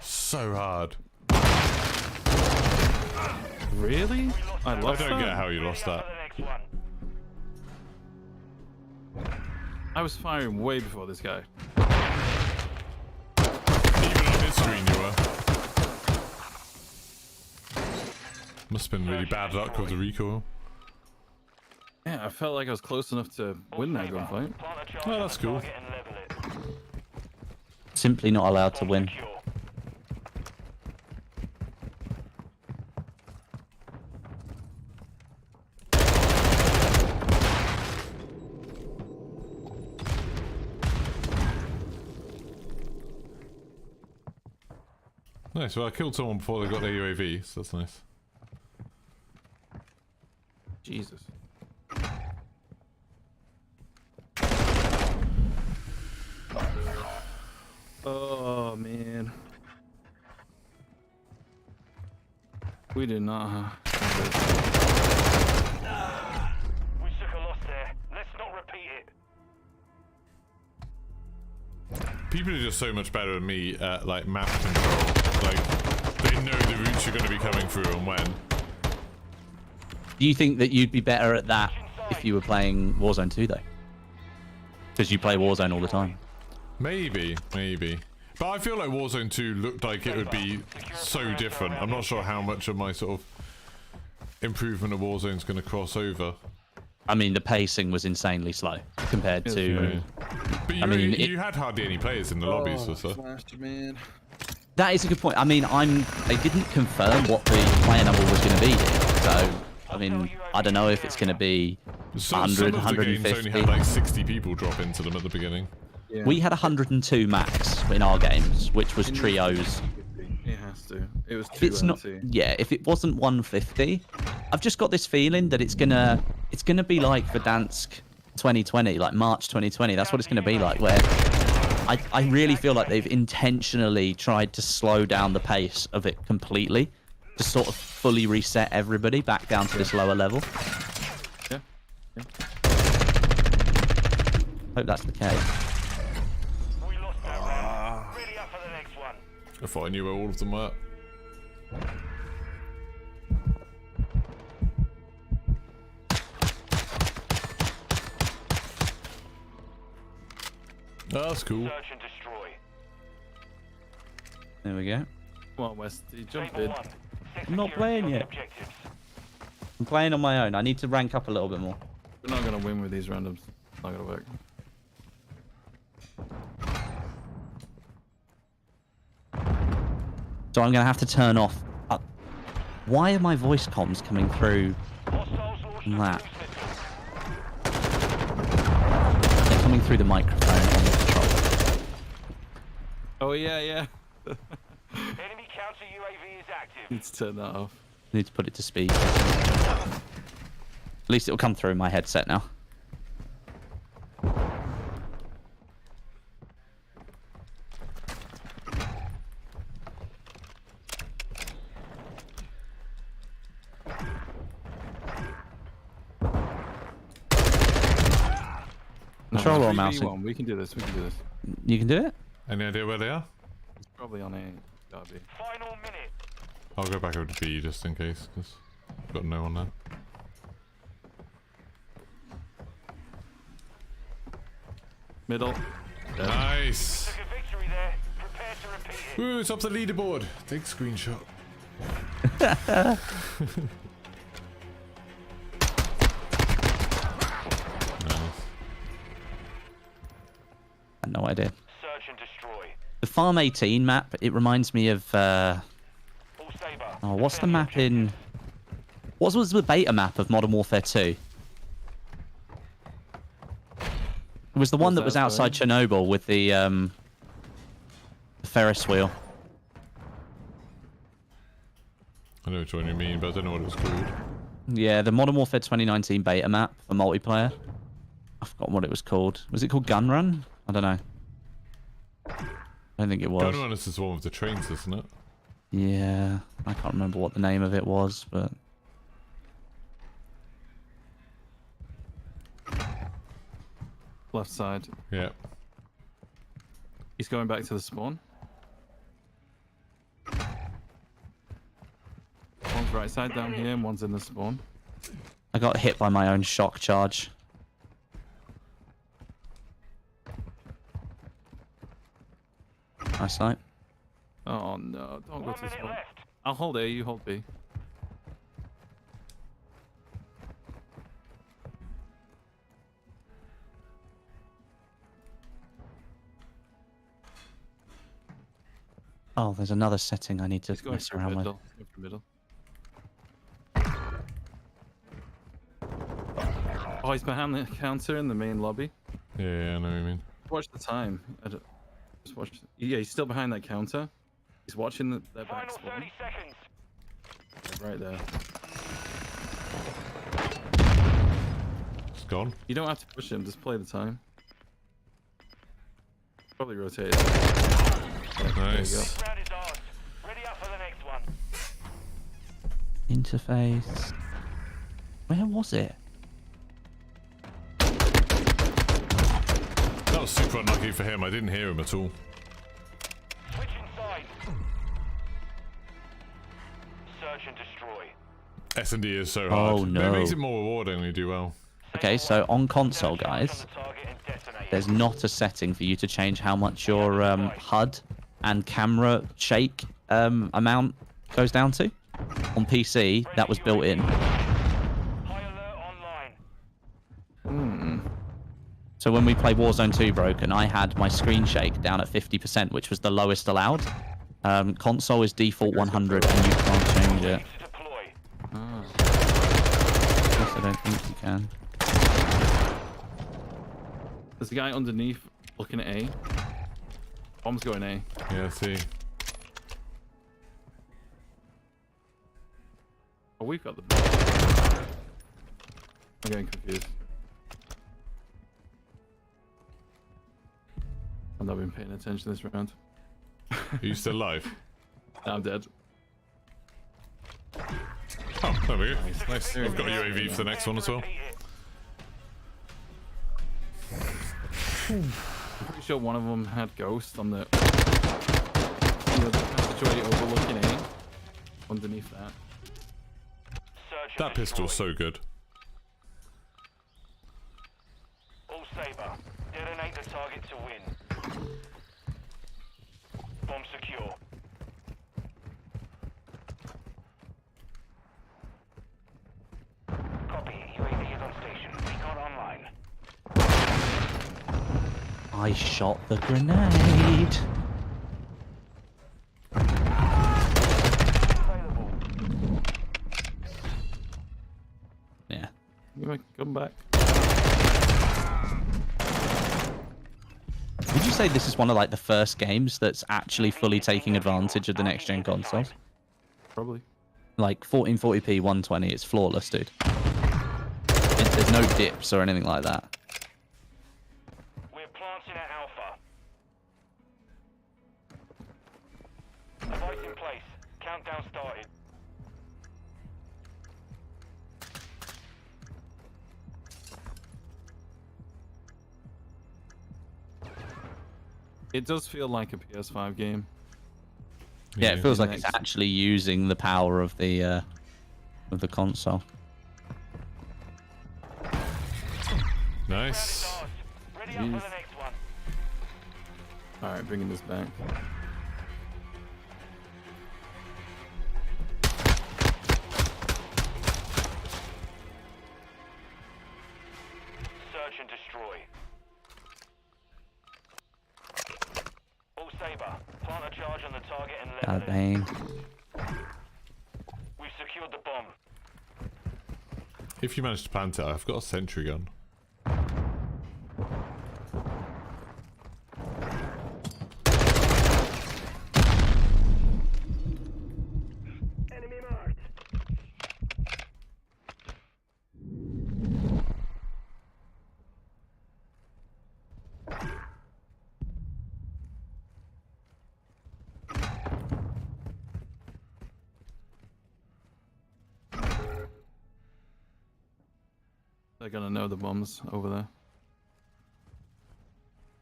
So hard. Really? I I lost don't that. get how you lost that. I was firing way before this guy. Even on his screen you were. Must have been really bad luck with the recoil. Yeah, I felt like I was close enough to win that gunfight. Oh, that's cool. Simply not allowed to win. Nice, well I killed someone before they got their UAV, so that's nice. Jesus. Oh man. We did not, huh? We took a loss there. Let's not repeat it. People are just so much better than me at like map control. Like they know the routes you're going to be coming through and when. Do you think that you'd be better at that if you were playing Warzone 2 though? Because you play Warzone all the time. Maybe. But I feel like Warzone 2 looked like it would be so different. I'm not sure how much of my sort of improvement of Warzone is going to cross over. I mean, the pacing was insanely slow compared to... But you, I mean, you had hardly any players in the lobbies, so. Man. That is a good point. I mean, they didn't confirm what the player number was going to be here. So, I mean, I don't know if it's going to be 100, Some of the games 150. only had like 60 people drop into them at the beginning. Yeah. We had 102 max in our games, which was trios. It has to. It was If it's not, yeah. If it wasn't 150, I've just got this feeling that it's gonna be like Verdansk 2020, like March 2020. That's what it's gonna be like. Where I really feel like they've intentionally tried to slow down the pace of it completely, to sort of fully reset everybody back down to this lower level. Yeah. Hope that's the case. We lost that round. Ready up for the next one. I thought I knew where all of them were. Oh, that's cool. Search and destroy. There we go. Come on, West. You jump Table in. 1. I'm not playing Secure yet. objectives. I'm playing on my own. I need to rank up a little bit more. We're not gonna win with these randoms. Not gonna work. So I'm gonna have to turn off. Why are my voice comms coming through Hostiles launched a that? cruise missile. They're coming through the microphone on the controller. Oh yeah, yeah. Enemy counter UAV is active. Hmm. Need to turn that off. Need to put it to speed. At least it'll come through my headset now. Controller or mouse? 3v1. We can do this. We can do this. You can do it? Any idea where they are? It's probably on A. Gotta be. Final minute. I'll go back over to B just in case, because I've got no one there. Middle. Nice! Took a victory there. Prepare to repeat it. Ooh, it's up the leaderboard. Take screenshot. no idea. Search and destroy. The Farm 18 map, it reminds me of... All Saber. oh, what's the Defend map in... objectives. What was the beta map of Modern Warfare 2? It was the one that was outside Chernobyl with the Ferris wheel. I know which one you mean, but I don't know what it was called. Yeah, the Modern Warfare 2019 beta map for multiplayer. I've forgotten what it was called. Was it called Gun Run? I don't know. I don't think it was. Gun Run is the one with the trains, isn't it? Yeah, I can't remember what the name of it was, but... Left side. Yeah. He's going back to the spawn. One's right side down here, and one's in the spawn. I got hit by my own shock charge. Nice snipe. Oh no, don't go 1 to the minute spawn. left. I'll hold A, you hold B. Oh, there's another setting I need to He's going mess for around with. middle. He's going for middle. Oh, he's behind the counter in the main lobby. Yeah, I know what you mean. Watch the time. Just watch. Yeah, he's still behind that counter. He's watching their back Final spawn. 30 seconds. Right there. It's gone. You don't have to push him. Just play the time. Probably rotate. Nice. Round is ours. Ready up for the next one. Interface. Where was it? That was super unlucky for him. I didn't hear him at all. Switch inside. Search and destroy. S&D is so hard. Oh, no. It makes it more rewarding when you do well. Okay, so on console, guys, On the target and detonate it. there's not a setting for you to change how much your HUD and camera shake amount goes down to. On PC, that was built in. High alert online. So when we play Warzone 2 Broken, I had my screen shake down at 50%, which was the lowest allowed. Console is default 100 and you can't change it. To deploy. Yes, I don't think you can. There's a guy underneath looking at A. Bomb's going A. Yeah, see. Oh, we've got the. I'm getting confused. I've not been paying attention this round. Are you still alive? I'm dead. Oh, there we go. Nice. I've got a UAV for the next one as well. I'm pretty sure one of them had Ghost on the passageway overlooking A. Underneath that. Search and That pistol's destroy. so good. All Saber. Detonate the target to win. Bomb secure. Copy. UAV is on station. Recon online. I shot the grenade. Available. Yeah. You might come back. Would you say this is one of like the first games that's actually fully taking advantage of the next gen consoles? Probably. Like 1440p 120, it's flawless, dude. There's no dips or anything like that. We're planting at Alpha. Device in place. Countdown started. It does feel like a PS5 game. Yeah, it feels like Next. it's actually using the power of the console. Nice. Ours. Ready up for Jeez. the next one. Alright, bringing this back. Search and destroy. Saber. Plant a charge on the target and God level it. dang. We've secured the bomb. If you manage to plant it, I've got a sentry gun. Enemy marked. They're gonna know the bombs over there.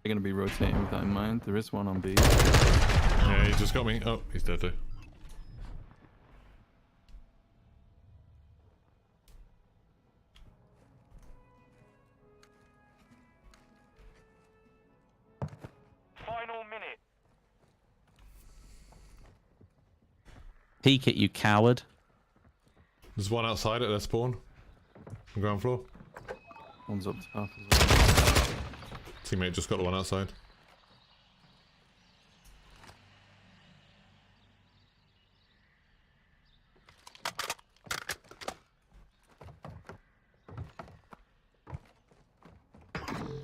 They're gonna be rotating with that in mind. There is one on B. Yeah, he just got me. Oh, he's dead too. Final minute. Peek it, you coward. There's one outside at their spawn. On the ground floor. One's up top as well. Teammate just got the one outside.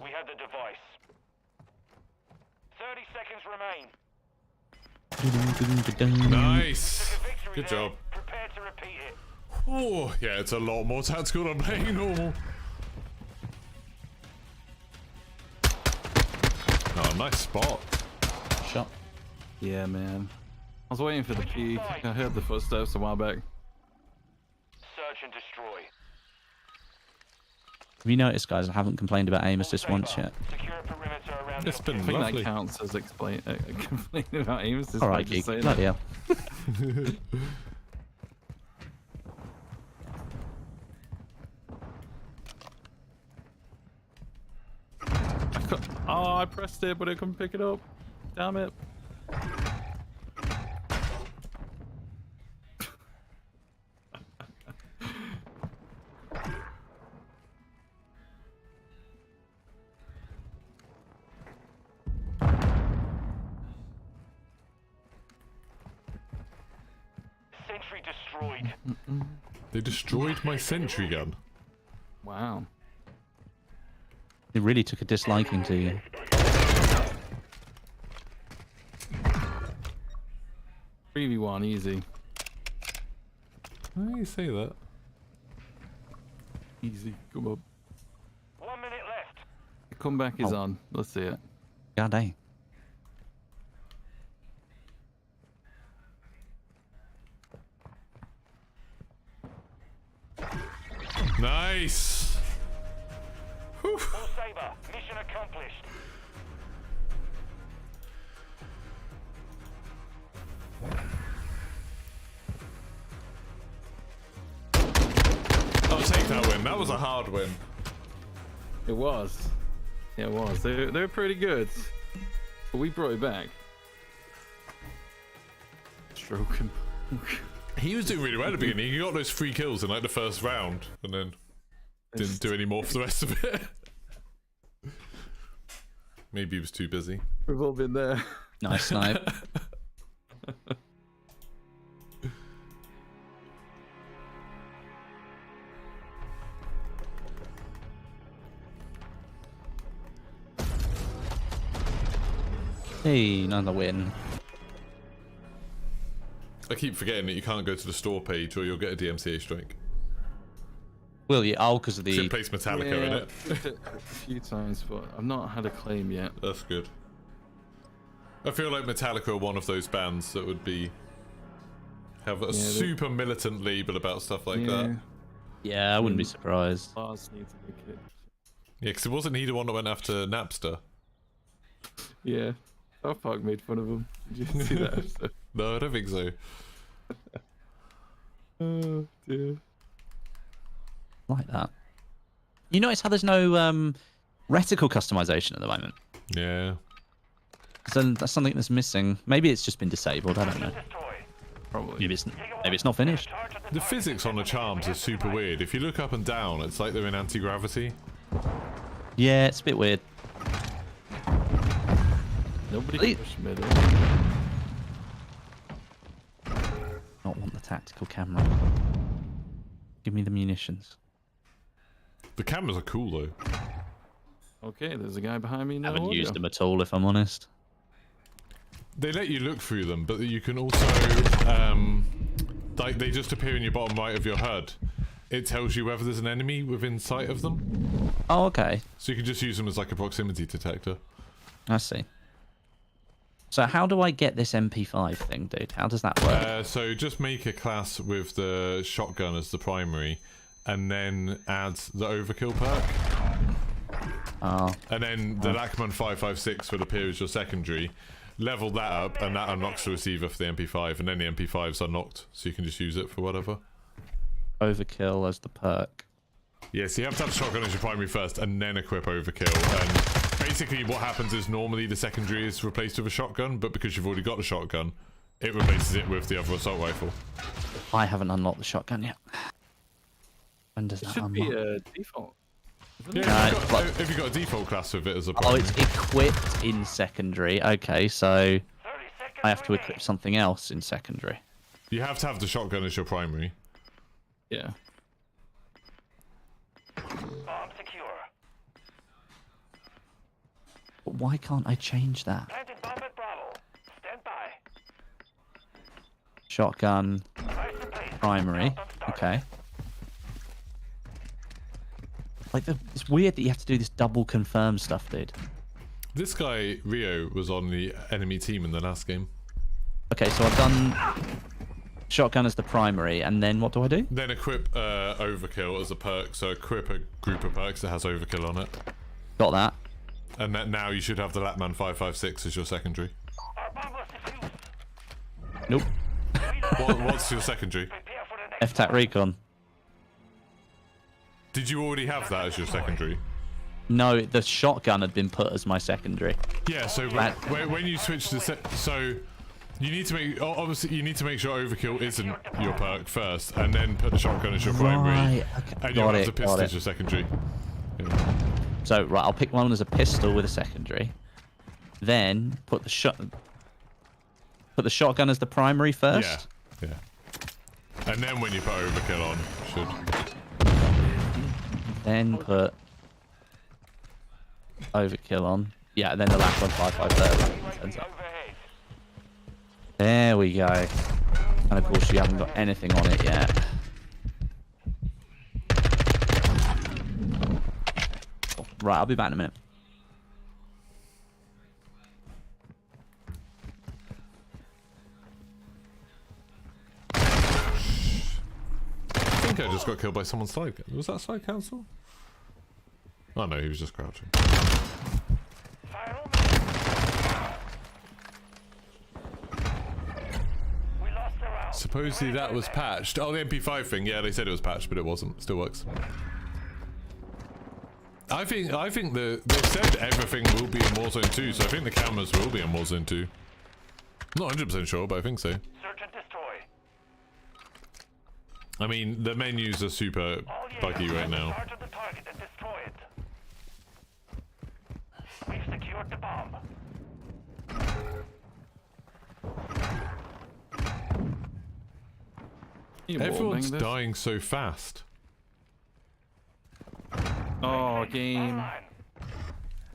We have the device. 30 seconds remain. Nice! Took a victory Good there. job. Prepare to repeat it. Oh, yeah, it's a lot more tactical than playing normal. Oh, nice spot. Shot. Yeah, man. I was waiting for the peek. I heard the footsteps a while back. Search and destroy. Have you noticed, guys? I haven't complained about aim assist once yet. Secure a perimeter around It's the been I think lovely. that counts as complaining about aim assist. All by right, just geek. saying Bloody it. hell. Oh, I pressed it, but I couldn't pick it up. Damn it. Sentry destroyed. They destroyed my sentry gun. Wow. It really took a disliking to you. 3v1, easy. Why do you say that? Easy. Come up. 1 minute left. The comeback is Oh. on. Let's see it. God dang. Nice! All Saber. Mission accomplished. I'll take that win. That was a hard win. It was. Yeah, it was. They were pretty good. But we brought it back. Stroke him. He was doing really well at the beginning. He got those 3 kills in like the first round and then didn't do any more for the rest of it. Maybe he was too busy. We've all been there. Nice snipe. Hey, another win. I keep forgetting that you can't go to the store page or you'll get a DMCA strike. Will you? Oh, because of It the... plays Metallica in Yeah, it. I've looked at a few times, but I've not had a claim yet. That's good. I feel like Metallica are one of those bands that would be have a super militant label about stuff like that. Yeah, I wouldn't be surprised. Bars need to be kicked. Yeah, because it wasn't he the one that went after Napster. Yeah. South Park made fun of him. Did you see that episode? No, I don't think so. Oh, dear. Like that. You notice how there's no reticle customization at the moment? Yeah. So that's something that's missing. Maybe it's just been disabled. I don't know. Destroy. Probably. Maybe it's not finished. Charge at The physics on the charms are super weird. If you look up and down, it's like they're in anti-gravity. Yeah, it's a bit weird. Nobody Please. can push middle. Not want the tactical camera. Give me the munitions. The cameras are cool though. Okay, there's a guy behind me I now. haven't used them at all, if I'm honest. They let you look through them, but you can also, like, they just appear in your bottom right of your HUD. It tells you whether there's an enemy within sight of them. Oh, okay. So you can just use them as like a proximity detector. I see. So how do I get this MP5 thing, dude? How does that work? So just make a class with the shotgun as the primary, and then add the overkill perk. Oh, And then the Lachman 556 will appear as your secondary. Level that up, and that unlocks the receiver for the MP5, and then the MP5's unlocked, so you can just use it for whatever. overkill as the perk. Yeah, so you have to have shotgun as your primary first, and then equip overkill. And basically what happens is normally the secondary is replaced with a shotgun, but because you've already got a shotgun, it replaces it with the other assault rifle. I haven't unlocked the shotgun yet. When does It that should unlock? be a default. Yeah, No, if you've got a default class with it as a Oh, primary. it's equipped in secondary. Okay, so I have to equip something else in secondary. You have to have the shotgun as your primary. Yeah. Bomb secure. But why can't I change that? Planted bomb at Bravo. Stand by. Shotgun Device in place. primary. Countdown start. Okay. Like, it's weird that you have to do this double confirm stuff, dude. This guy, Rio, was on the enemy team in the last game. Okay, so I've done shotgun as the primary, and then what do I do? Then equip overkill as a perk, so equip a group of perks that has overkill on it. Got that. And that now you should have the Latman 556 as your secondary. Our bomb was defused. Nope. What's your secondary? Prepare for the next. FTAC recon. Did you already have that as your secondary? No, the shotgun had been put as my secondary. Yeah, so when you switch to so you need to make obviously you need to make sure overkill isn't your perk first, and then put the shotgun as your primary, Right, okay. and you'll Got have it, the pistol got as it. your secondary. Yeah. So, right, I'll pick one as a pistol with a secondary. Then put the shotgun as the primary first. Yeah, yeah. And then when you put overkill on, should Then put overkill on. Yeah, then the last one 553. Overhead. There we go. And of course you haven't got anything on it yet. Right, I'll be back in a minute. I think I just got killed by someone's side. Was that side council? Oh no, he was just crouching. Fire on me. We lost the round. Supposedly that was patched. Oh, the MP5 thing. Yeah, they said it was patched, but it wasn't. Still works. I think they said everything will be in Warzone 2, so I think the cameras will be in Warzone 2. Not 100% sure, but I think so. Search and destroy. I mean, the menus are super All buggy right now. Target the target and destroy it. We've secured the bomb. You Everyone's wallbang this? dying so fast. Oh, game. Online.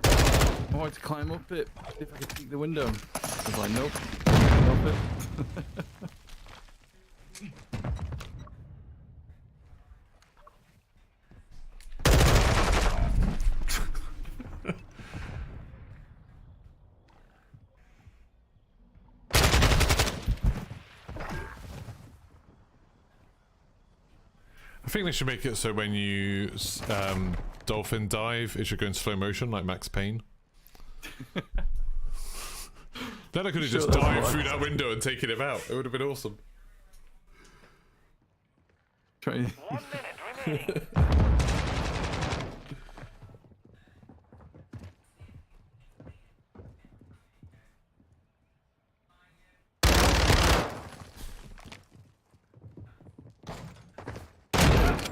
I wanted to climb up it. See if I could peek the window. I was like, nope. Up it. I think they should make it so when you dolphin dive, it should go in slow motion like Max Payne. Then I could have just that's dived right. through that window and taken him out. It would have been awesome. Try. 1 minute remaining.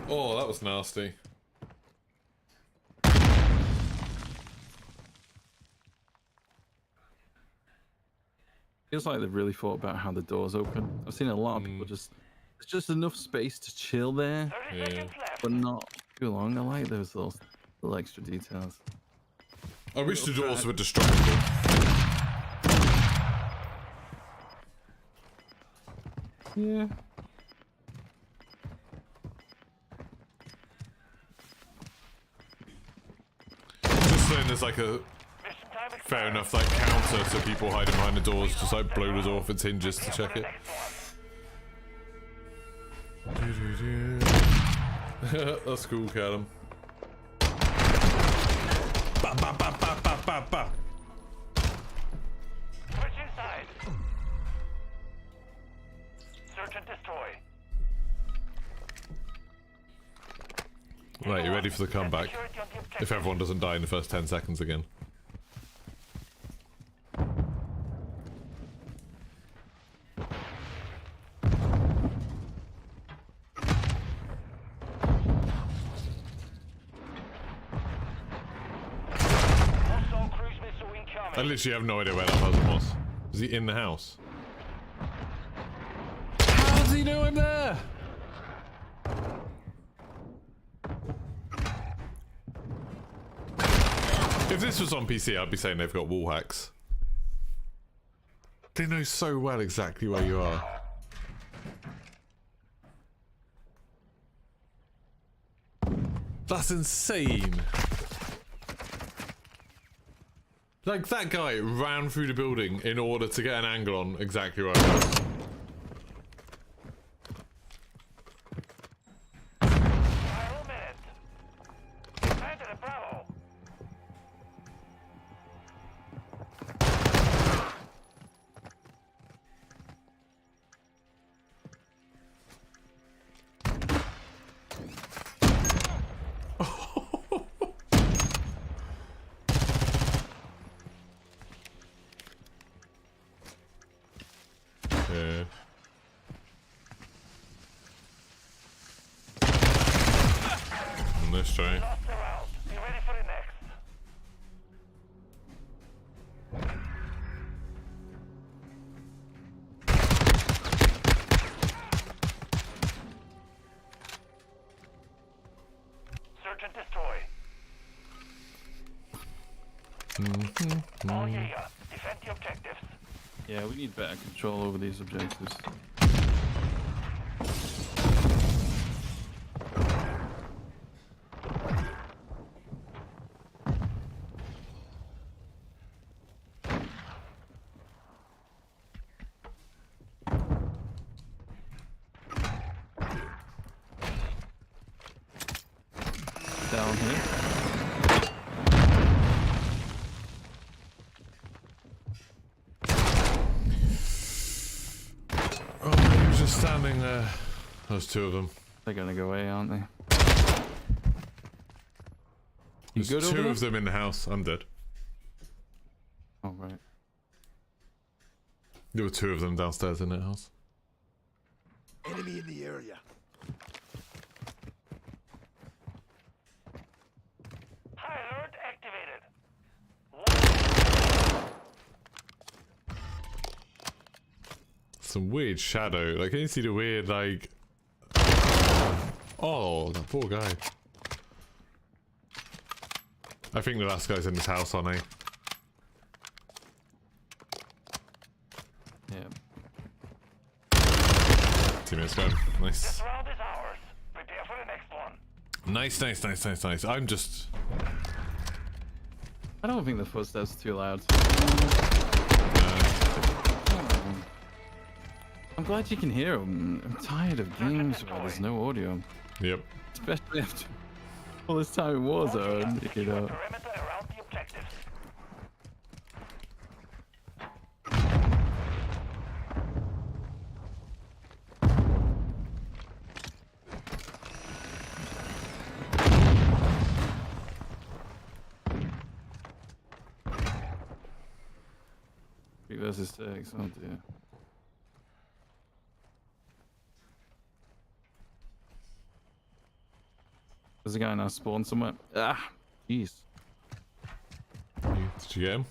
Oh, that was nasty. Feels like they've really thought about how the doors open. I've seen a lot of people just there's just enough space to chill there, 30 seconds left. but not too long. I like those little extra details. I wish the doors were destructible. Yeah. Just then there's like a Mission time expired. fair enough like counter to people hiding behind the doors, just like blow the door off its hinges to check it. That's cool, Callum. Ba, ba, ba, ba, ba, ba, ba. Switch inside. Search and destroy. Right, you ready for the comeback? Security on the objective. If everyone doesn't die in the first 10 seconds again. Hostile cruise missile incoming. I literally have no idea where that husband was. Was he in the house? How does he know I'm there? If this was on PC, I'd be saying they've got wall hacks. They know so well exactly where you are. That's insane. Like, that guy ran through the building in order to get an angle on exactly where I was. Final minute. Defend the Bravo. Yeah. Let's try. Lost the round. Be ready for the next. Search and destroy. All Jaeger, defend the objectives. Yeah, we need better control over these objectives. Down here. Oh, he was just standing there. There's two of them. They're gonna go away, aren't they? You There's good over two there? of them in the house. I'm dead. Oh, right. There were two of them downstairs in that house. Enemy in the area. High alert activated. Some weird shadow. Like, can you see the weird, like... Oh, that poor guy. I think the last guy's in this house, aren't they? Yeah. Teammates go. Nice. This round is ours. Prepare for the next one. Nice, nice, nice, nice, nice. I'm just... I don't think the footsteps are too loud. I'm glad you can hear them. I'm tired of games where there's no audio. Yep. Especially after all this time in Warzone, you know. Perimeter around the objectives. Three versus 6, oh dear. There's a guy now spawned somewhere. Ah, jeez. Did you get him?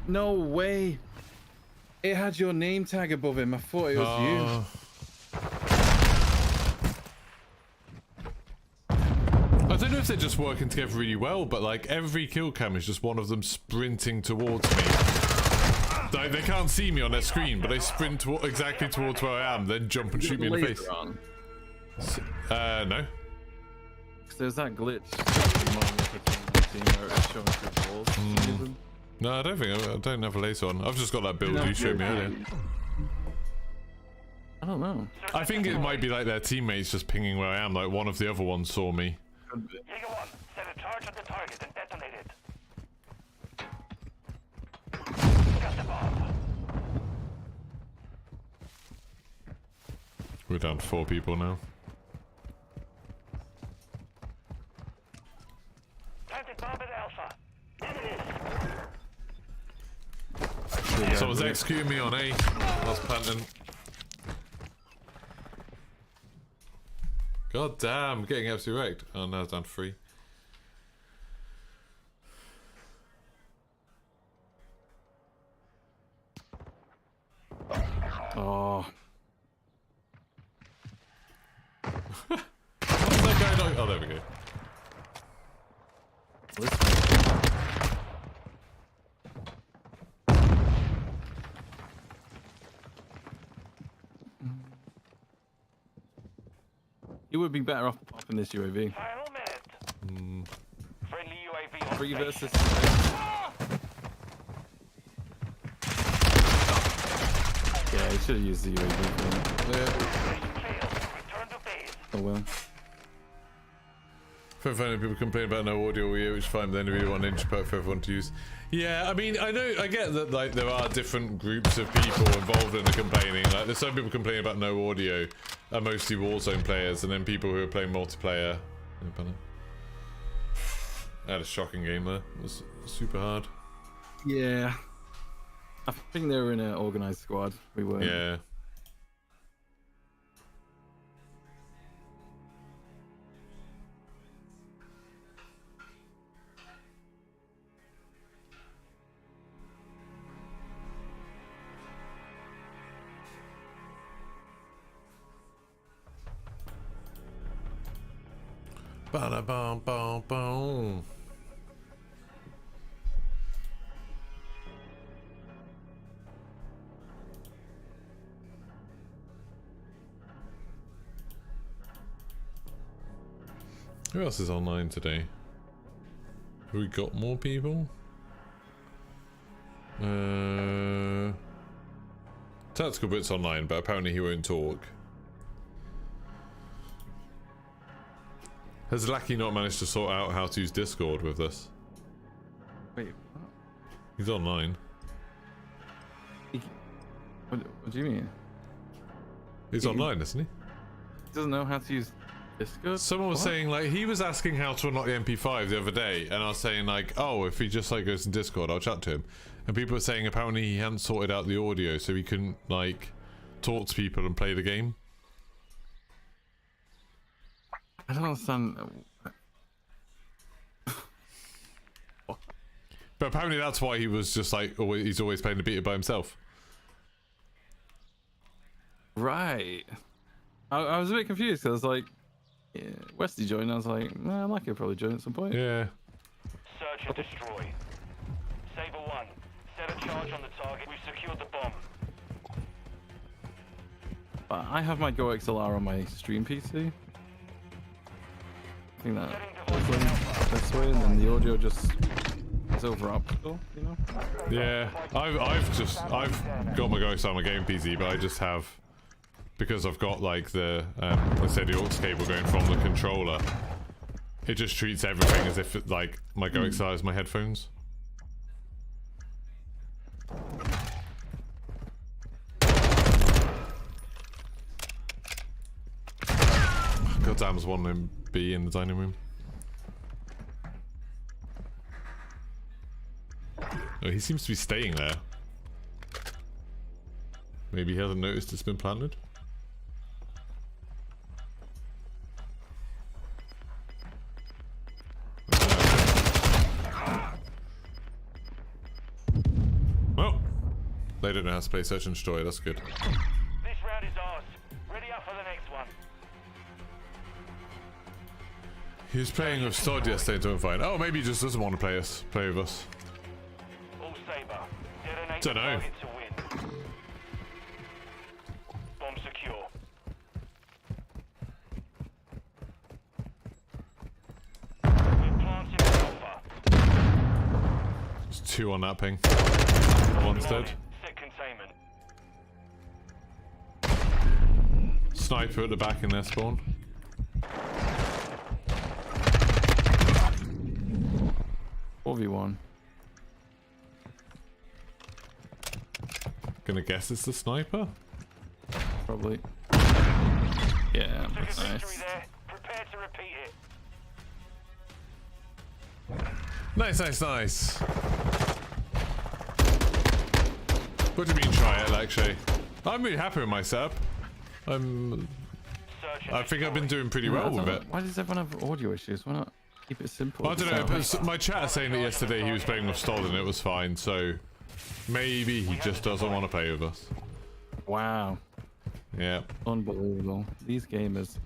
No way. It had your name tag above him. I thought it was you. I don't know if they're just working together really well, but like every kill cam is just one of them sprinting towards me. Like, they can't see me on their screen, but they sprint exactly towards where I am, then jump and shoot me in the face. On? No. Because there's that glitch where it's showing through walls for some reason. No, I don't think I don't have a laser on. I've just got that build you showed me earlier. I don't know. I think it might be like their teammates just pinging where I am. Like one of the other ones saw me. Jaeger 1, set a charge on the target and detonate it. Got the bomb. We're down to 4 people now. Planted bomb at Alpha. Someone's executing me on A. I was planting. God damn, getting absolutely wrecked. Oh, now it's down to 3. Oh. What's that guy doing? Oh, there we go. You would be better off popping this UAV. Final minute. Friendly UAV on 3 station. versus. Yeah, he should have used the UAV. Yeah. Failed. Return to base. Oh well. For funny people complain about no audio here, which is fine, but then we want inch perk for everyone to use. Yeah, I mean, I get that like there are different groups of people involved in the complaining. Like there's some people complaining about no audio, are mostly Warzone players, and then people who are playing multiplayer. I had a shocking game there. It was super hard. Yeah. I think they were in an organized squad. We were. Yeah. Ba bum bum bum. Who else is online today? Have we got more people? Tactical Bit's online, but apparently he won't talk. Has Lackey not managed to sort out how to use Discord with this? Wait. He's online. What do you mean? He's online, isn't he? He doesn't know how to use Discord? Someone was What? saying like he was asking how to unlock the MP5 the other day, and I was saying like, oh, if he just like goes in Discord, I'll chat to him. And people were saying apparently he hadn't sorted out the audio, so he couldn't like talk to people and play the game. I don't understand. But apparently that's why he was just like he's always playing the beta by himself. Right. I was a bit confused because like, yeah, Westy joined. I was like, nah, I like it. Probably join at some point. Yeah. Search and destroy. Saber 1, set a charge on the target. We've secured the bomb. But I have my Go XLR on my stream PC. I think that this way, and then the audio just is over optical, you know? Yeah. I've got my Ghost on my game PC, but I just have, because I've got like the let's say the aux cable going from the controller, it just treats everything as if it, like my Go XLR is my headphones. God damn, there's one in B in the dining room. Oh, he seems to be staying there. Maybe he hasn't noticed it's been planted. They don't know how to play search and destroy. That's good. This round is ours. Ready up for the next one. He was playing with Stod yesterday doing fine. Oh, maybe he just doesn't want to play with us. All Saber. Detonate Dunno. the target to win. Bomb secure. We're planting Alpha. There's 2 on that ping. One's dead. Set containment. Sniper at the back in their spawn. V1. Gonna guess it's the sniper? Probably. Yeah, Took a that's victory nice. there. Prepare to repeat it. Nice, nice, nice. What do you mean try it, actually? I'm really happy with my setup. Search and I think I've been destroy. doing pretty I well don't with know. it. Why does everyone have audio issues? Why not keep it simple? I don't know, but my chat is saying that yesterday he was playing with Stod and it was fine, so maybe he just doesn't want to play with us. Wow. Yeah. Unbelievable. These gamers.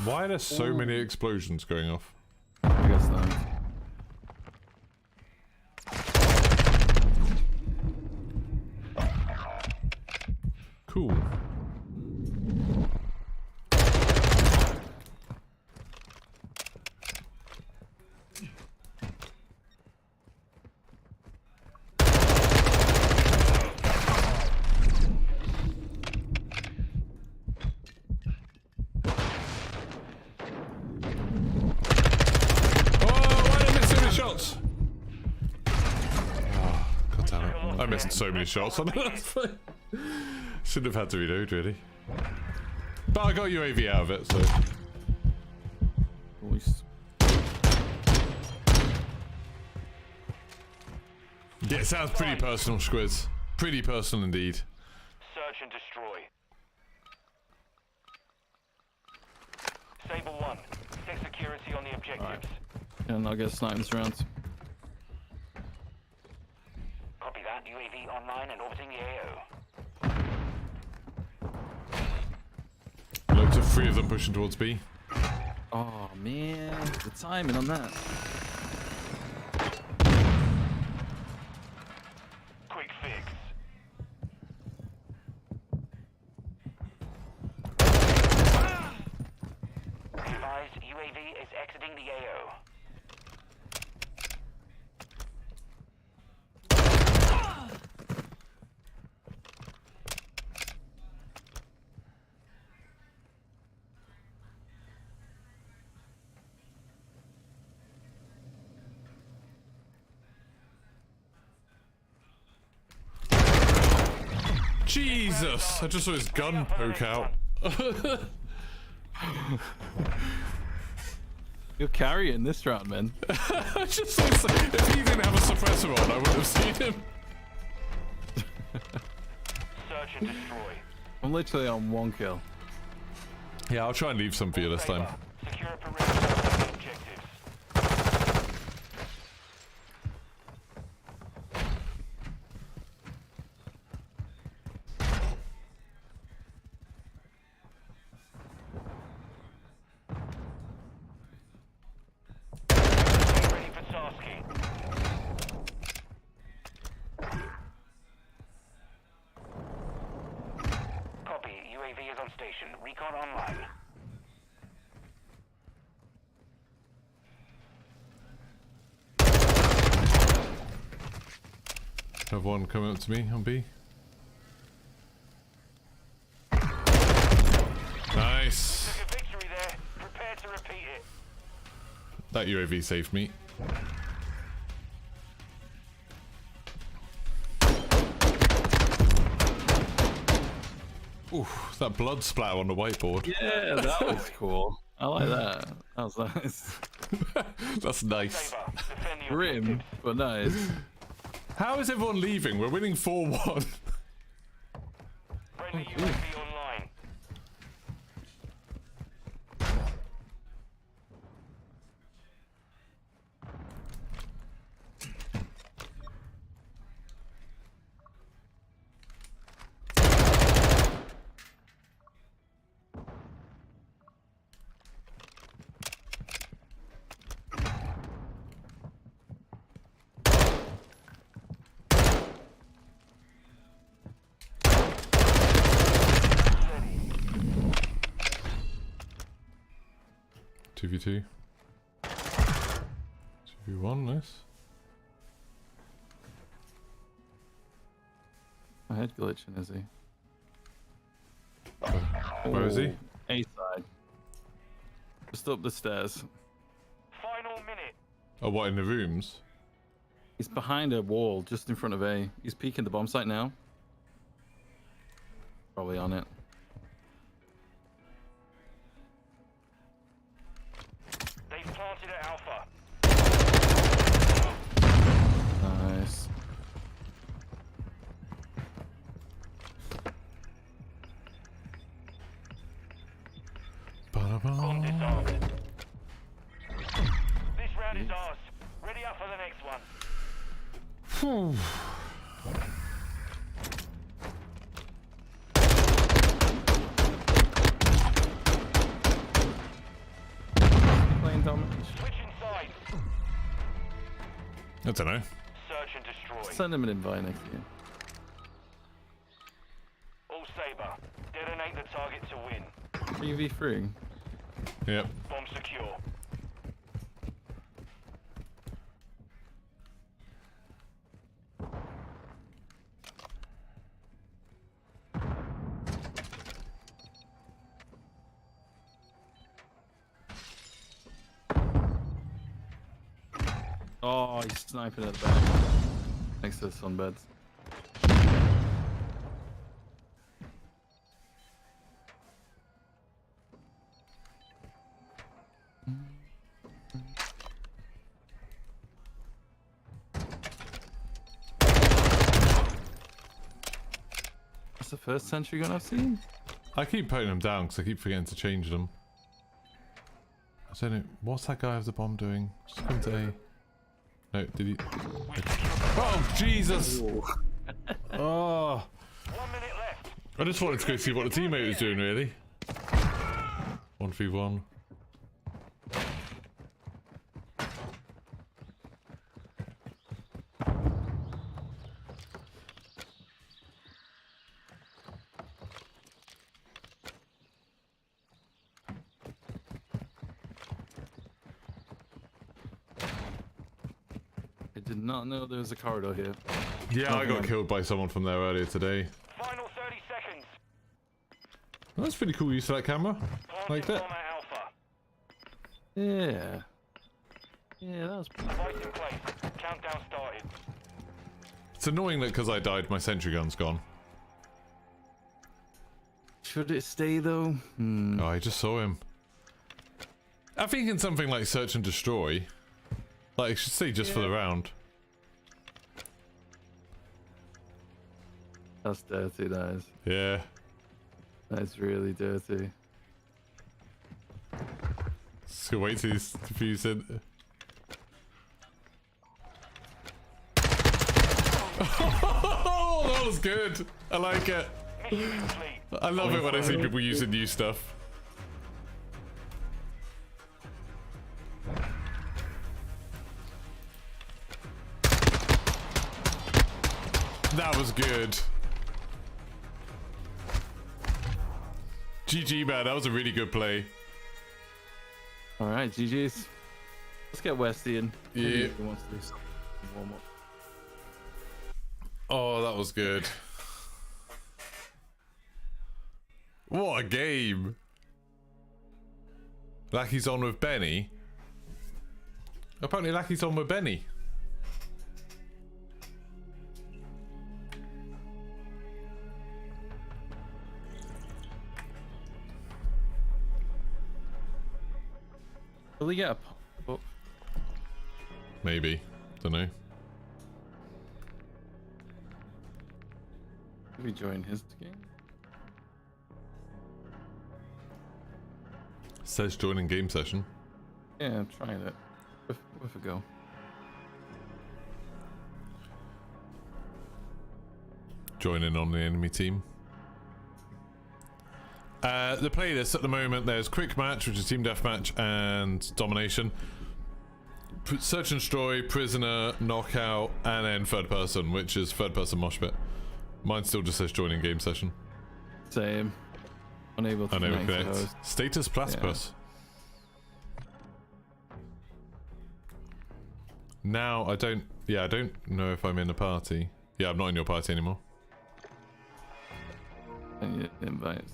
Why are there so many explosions going off? I guess not. Cool. Shots. Oh, God damn it. I missed so many shots on that. Shouldn't have had to reload, really. But I got UAV out of it, so. Nice. Yeah, it sounds pretty personal, Squiz. Pretty personal indeed. Search and destroy. Sable 1. Set security on the objectives. And I'll get sniped this round. Copy that. UAV online and orbiting the AO. Loads of 3 of them pushing towards B. Oh man, the timing on that. Quick fix. Advised, UAV is exiting the AO. Jesus! I just saw his gun poke out. You're carrying this round, man. I just saw if he didn't have a suppressor on, I would have seen him. Search and destroy. I'm literally on 1 kill. Yeah, I'll try and leave some for you this time. Secure a perimeter of the objectives. Ready for tasking. Copy. UAV is on station. Recon online. Have one coming up to me on B. Nice. Took a victory there. Prepare to repeat it. That UAV saved me. Oof, that blood splatter on the whiteboard. Yeah, that was cool. I like that. That was nice. That's nice. Saber, defend the Grim, objectives. but nice. How is everyone leaving? We're winning 4-1. Friendly UAV online. 2v2. 2v1, nice. My head glitching, is he? Where is he? A side. Just up the stairs. Final minute. Oh, what, in the rooms? He's behind a wall, just in front of A. He's peeking the bomb site now. Probably on it. They've planted at Alpha. Nice. Bomb disarmed. This round is ours. Ready up for the next one. Playing Domination. Switching sides. I don't know. Search and destroy. Send him an invite next year. All Saber. Detonate the target to win. 3v3. Yep. Bomb secure. Oh, he's sniping at the back. Next to the sunbeds. That's the first sentry gun I've seen. I keep putting them down because I keep forgetting to change them. I don't know. What's that guy with the bomb doing? Just come to A. No, did he? Oh, Jesus! Oh. 1 minute left. I just wanted to go see what the teammate was doing, really. 1v1. I did not know there was a corridor here. Yeah, I got killed by someone from there earlier today. Final 30 seconds. Well, that's pretty cool use of that camera. Like Planting that. bomb at Alpha. Yeah. Yeah, that was pretty. Device in place. Countdown started. It's annoying that because I died, my sentry gun's gone. Should it stay though? Oh, I just saw him. I think in something like search and destroy, like it should stay just for the round. That's dirty, that is. Yeah. That's really dirty. Just gonna wait till he's defusing. Oh, that was good. I like it. Mission complete. I love it when I see people using new stuff. That was good. GG, man. That was a really good play. Alright, GG's. Let's get Westy in. Yeah. Maybe he wants to do something. Warm up. Oh, that was good. What a game. Lucky's on with Benny. Apparently Lucky's on with Benny. Will he get a pop-up? Maybe. Don't know. Did we join his game? Says joining game session. Yeah, I'm trying it. With a go. Joining on the enemy team. The playlist at the moment, there's Quick Match, which is Team Deathmatch, and Domination. Search and Destroy, Prisoner, Knockout, and then Third Person, which is Third Person Mosh Pit. Mine still just says joining game session. Same. Unable to connect. Status Platypus. Now I don't. Yeah, I don't know if I'm in a party. Yeah, I'm not in your party anymore. And your invites.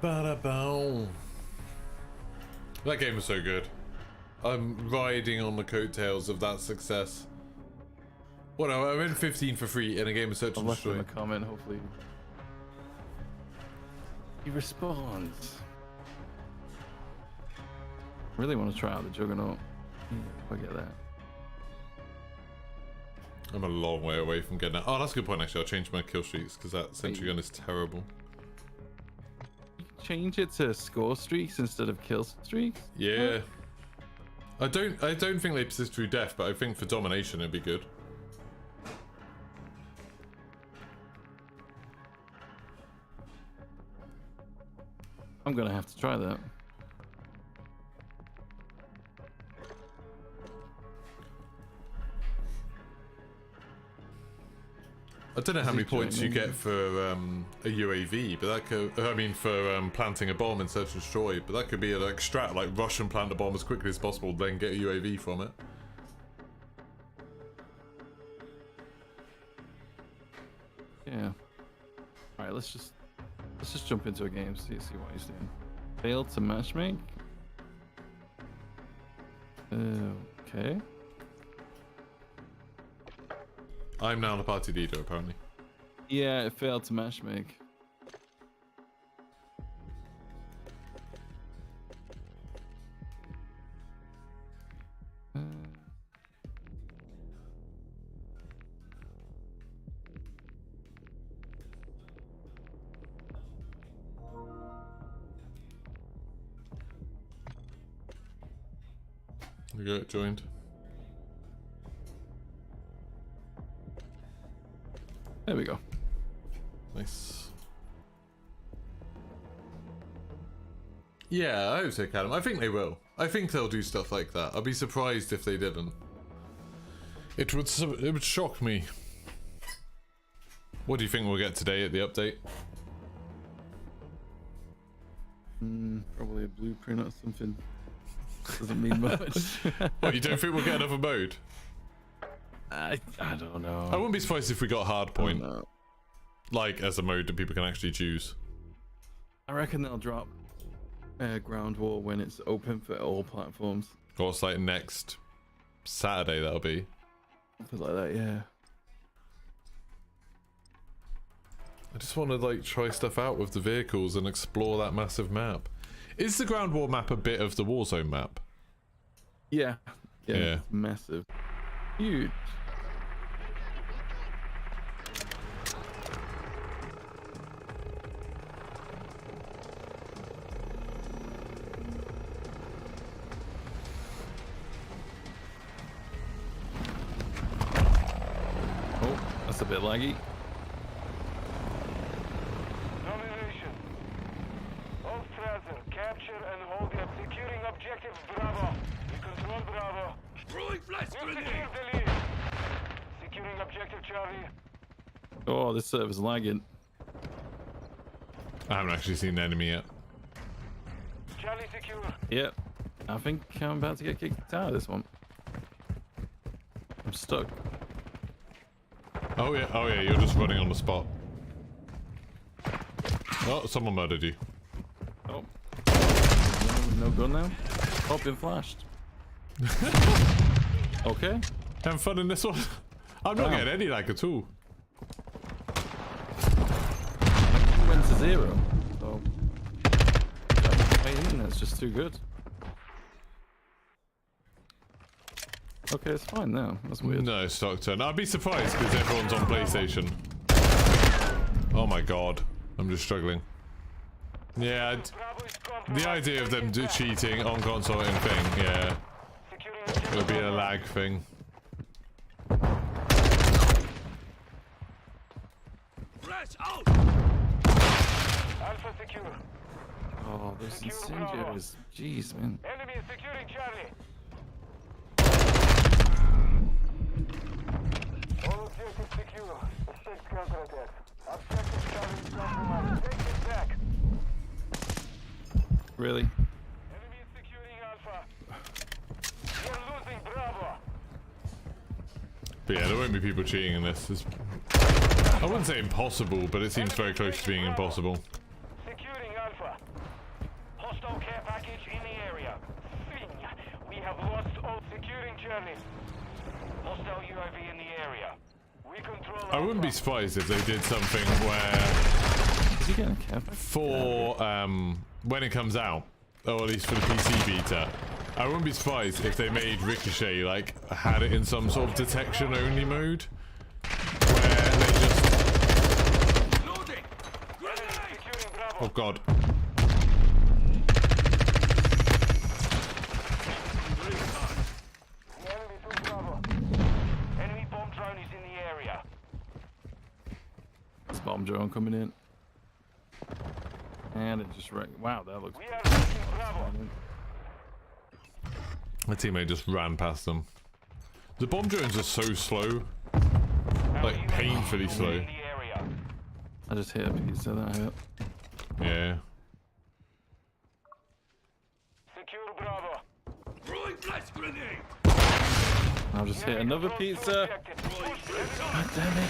Ba-da-bow. That game was so good. I'm riding on the coattails of that success. What? I went 15 for free in a game of Search I'll and left him Destroy. a comment. Hopefully, he responds. Really want to try out the Juggernaut. If I get that. I'm a long way away from getting that. Oh, that's a good point actually. I'll change my kill streaks because that sentry gun is terrible. Change it to score streaks instead of kill streaks. Yeah. I don't think they persist through death, but I think for domination it'd be good. I'm gonna have to try that. I don't know how many points you get for a UAV, but that could, I mean, for planting a bomb in Search and Destroy, but that could be like strat, like rush and plant a bomb as quickly as possible, then get a UAV from it. Yeah. All right, let's just jump into a game. See what he's doing. Failed to matchmake. Okay. I'm now the party leader, apparently. Yeah, it failed to matchmake. We got joined. There we go. Nice. Yeah, I hope so, Callum. I think they will. I think they'll do stuff like that. I'd be surprised if they didn't. It would shock me. What do you think we'll get today at the update? Probably a blueprint or something. Doesn't mean much. What, you don't think we'll get another mode? I don't know. I wouldn't be surprised if we got Hardpoint, No. like as a mode that people can actually choose. I reckon they'll drop Ground War when it's open for all platforms. Or it's like next Saturday, that'll be. Something like that, yeah. I just want to like try stuff out with the vehicles and explore that massive map. Is the Ground War map a bit of the Warzone map? Yeah. Yeah. It's massive. Huge. Oh, that's a bit laggy. Domination. Hold Fraser, capture and hold the securing objective Bravo. We control Bravo. Throwing flash You grenade! secure the lead. Securing objective Charlie. Oh, this server's lagging. I haven't actually seen the enemy yet. Charlie secure. Yep. I think I'm about to get kicked out of this one. I'm stuck. Oh yeah, you're just running on the spot. Oh, someone murdered you. Oh. No gun now? Oh, been flashed. Okay. Having fun in this one? I'm not Wow. getting any lag at all. Went to 0. So my internet's just too good. Okay, it's fine now. That's weird. No, stock turn. I'd be surprised because everyone's on PlayStation. Oh my god. I'm just struggling. Yeah, Bravo is compromised. the idea of them cheating on console and thing, yeah. Securing It objective would be a Bravo. lag thing. Alpha secure. Oh, those incendiaries. Jeez, man. Enemy is securing Charlie. All objectives secure. Expect counterattack. Objective Charlie is compromised. Take it back. Really? Enemy is securing Alpha. We're losing Bravo. But yeah, there won't be people cheating in this. I wouldn't say impossible, but it seems very close to being impossible. Securing Alpha. Hostile care package in the area. We have lost all. Securing Charlie. Hostile UAV in the area. We control I wouldn't be surprised if they did something where Is he getting a cap? for when it comes out, or at least for the PC beta, I wouldn't be surprised if they made Ricochet like had it in some sort of detection only mode, where they just Securing Bravo. oh god. The enemy took Bravo. Enemy bomb drone is in the area. This bomb drone coming in. And it just wrecked. Wow, that looks. We are losing Bravo. My teammate just ran past them. The bomb drones are so slow, like painfully slow. In the area. I just hit a pizza that I hit. Yeah. Secure Bravo. I'll just hit another pizza. God damn it.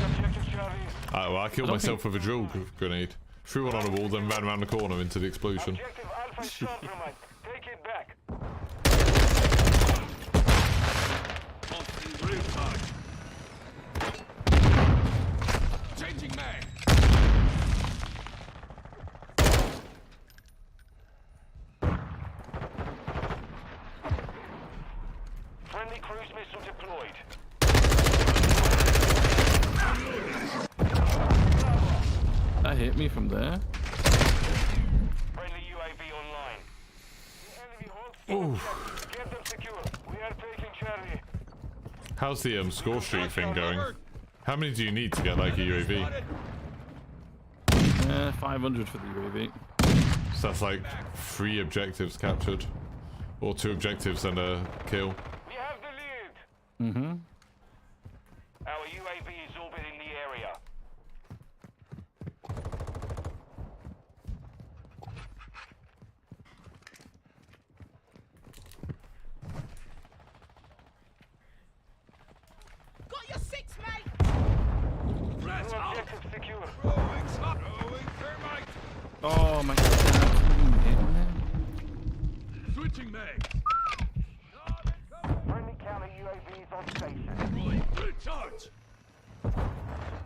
Objective Charlie. Well, I killed myself with a drill grenade. Threw one on the wall, then ran around the corner into the explosion. Objective Alpha is compromised. Take it back. Changing mag. Friendly cruise missile deployed. That hit me from there. Friendly UAV online. The enemy holds objectives. Get them secure. We are taking Charlie. How's the score streak thing going? How many do you need to get like a UAV? 500 for the UAV. So that's like 3 objectives captured, or 2 objectives and a kill. We have the lead. Mm-hmm. Our UAV is orbiting the area. Got your 6, mate. New objective secure. Throwing thermite. Oh my god. Switching mag. Friendly counter UAV is on station. Recharge.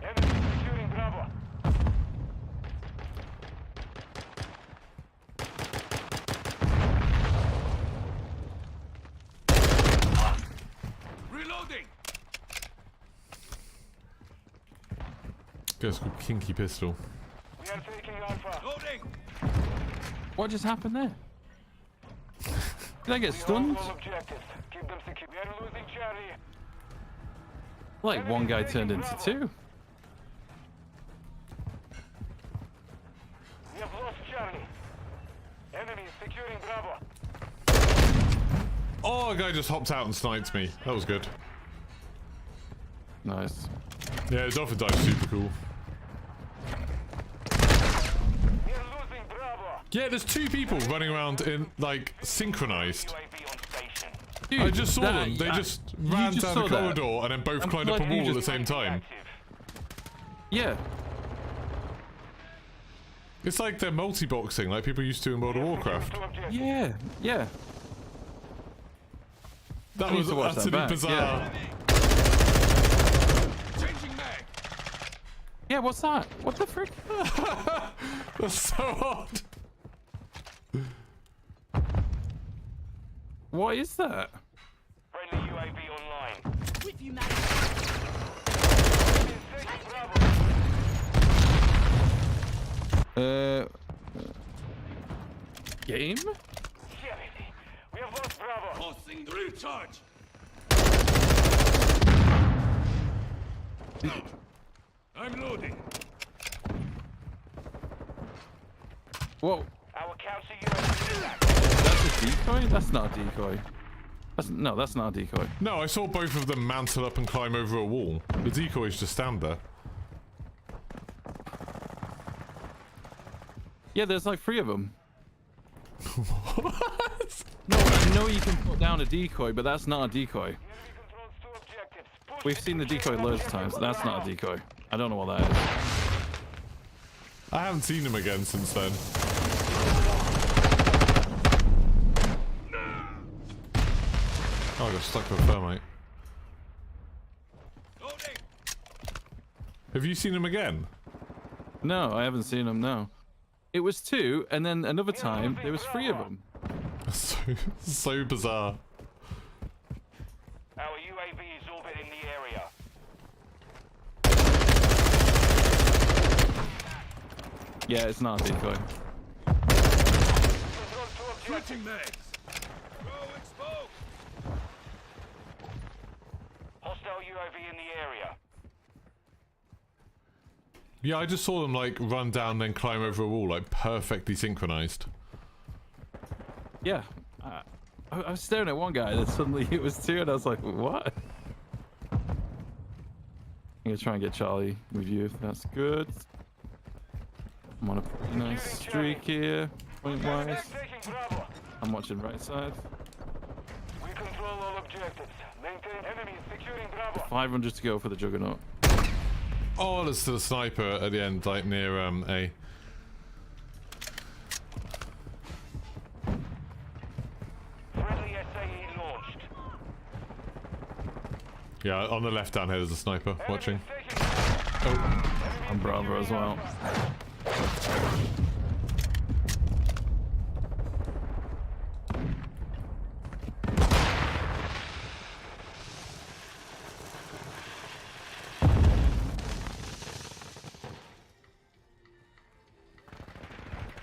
Enemy securing Bravo. Reloading. Guess called Kinky Pistol. We are taking Alpha. Loading. What just happened there? Did I get We stunned? hold all objectives. Keep them secure. We are losing Charlie. Like one guy turned into 2. We have lost Charlie. Enemy is securing Bravo. Oh, a guy just hopped out and sniped me. That was good. Nice. Yeah, his offer dive super cool. We are losing Bravo. Yeah, there's 2 people running around in like synchronized. UAV on station. Dude, I just saw that- them. They I- just you ran just down saw the that. corridor and then both I'm climbed up a glad you wall at the just- same time. Active. Yeah. It's like they're multi-boxing, like people used to in World of Warcraft. Two objectives. Yeah. Yeah. That need was to watch that utterly back, bizarre. Changing mag. Yeah, what's that? What the frick? That's so odd. What is that? Friendly UAV online. With you, mate. Enemy is taking Bravo. Game? Charlie. We have lost Bravo. Tossing recharge. I'm loading. Whoa. Our counter UAV is back. That's a decoy? That's not a decoy. No, that's not a decoy. No, I saw both of them mantle up and climb over a wall. The decoys just stand there. Yeah, there's like 3 of them. What? No, I know you can put down a decoy, but that's not a decoy. Enemy controls 2 objectives. Push We've the seen the decoy secure loads of objective times. for That's now. not a decoy. I don't know what that is. I haven't seen him again since then. Oh, I got stuck with a thermite. Loading. Have you seen him again? No, I haven't seen them, no. It was 2, and then another time, there was 3 of them. So bizarre. Our UAV is orbiting the area. Yeah, it's not a decoy. Control 2 objectives. Switching mags. Throwing smoke. Hostile UAV in the area. Yeah, I just saw them like run down then climb over a wall, like perfectly synchronized. Yeah. I was staring at one guy, and then suddenly it was 2, and I was like, what? I'm gonna try and get Charlie with you, if that's good. I'm on a pretty nice streak here, point-wise. Taking Bravo. I'm watching right side. We control all objectives. Maintain enemy is securing Bravo. 500 to go for the Juggernaut. Oh, there's still a sniper at the end, like near A. Friendly SAE launched. Yeah, on the left down here there's a sniper watching. Enemy is taking Bravo. Oh, I'm Bravo as well.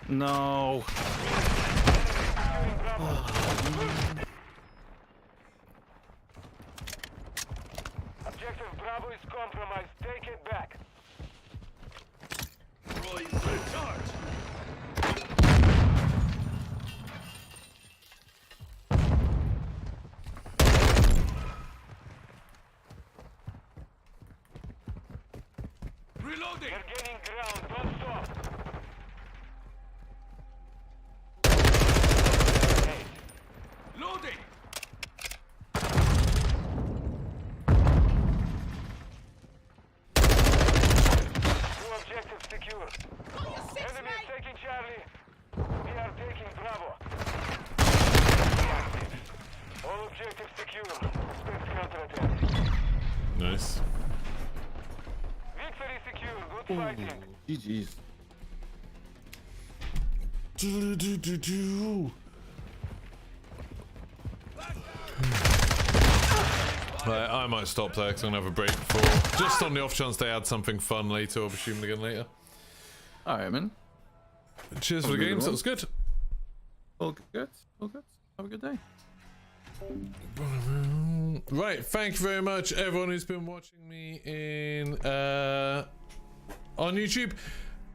No. Objective Bravo is compromised. Take it back. Throwing drill charge. Reloading. They're gaining ground. Don't stop. Loading. Two objectives secure. Enemy is taking Charlie. We are taking Bravo. All objectives secure. Expect counterattack. nice. Victory secure. Good fighting. GG's. Right, I might stop there because I'm gonna have a break for just on the off chance they add something fun later or assumed again later. Alright, man. Cheers for the games, that was good. All good. All good. Have a good day. Right, thank you very much everyone who's been watching me in on YouTube.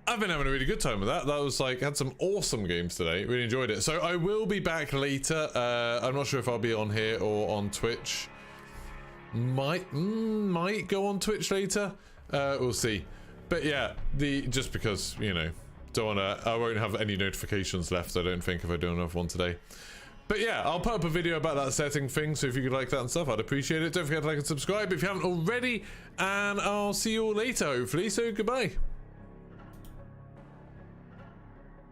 I've been having a really good time with that. That was like, had some awesome games today. Really enjoyed it. So I will be back later. I'm not sure if I'll be on here or on Twitch. Might go on Twitch later. We'll see. But yeah, just because, you know, I won't have any notifications left, I don't think, if I do another one today. But yeah, I'll put up a video about that setting thing, so if you could like that and stuff, I'd appreciate it. Don't forget to like and subscribe if you haven't already, and I'll see you all later, hopefully. So goodbye.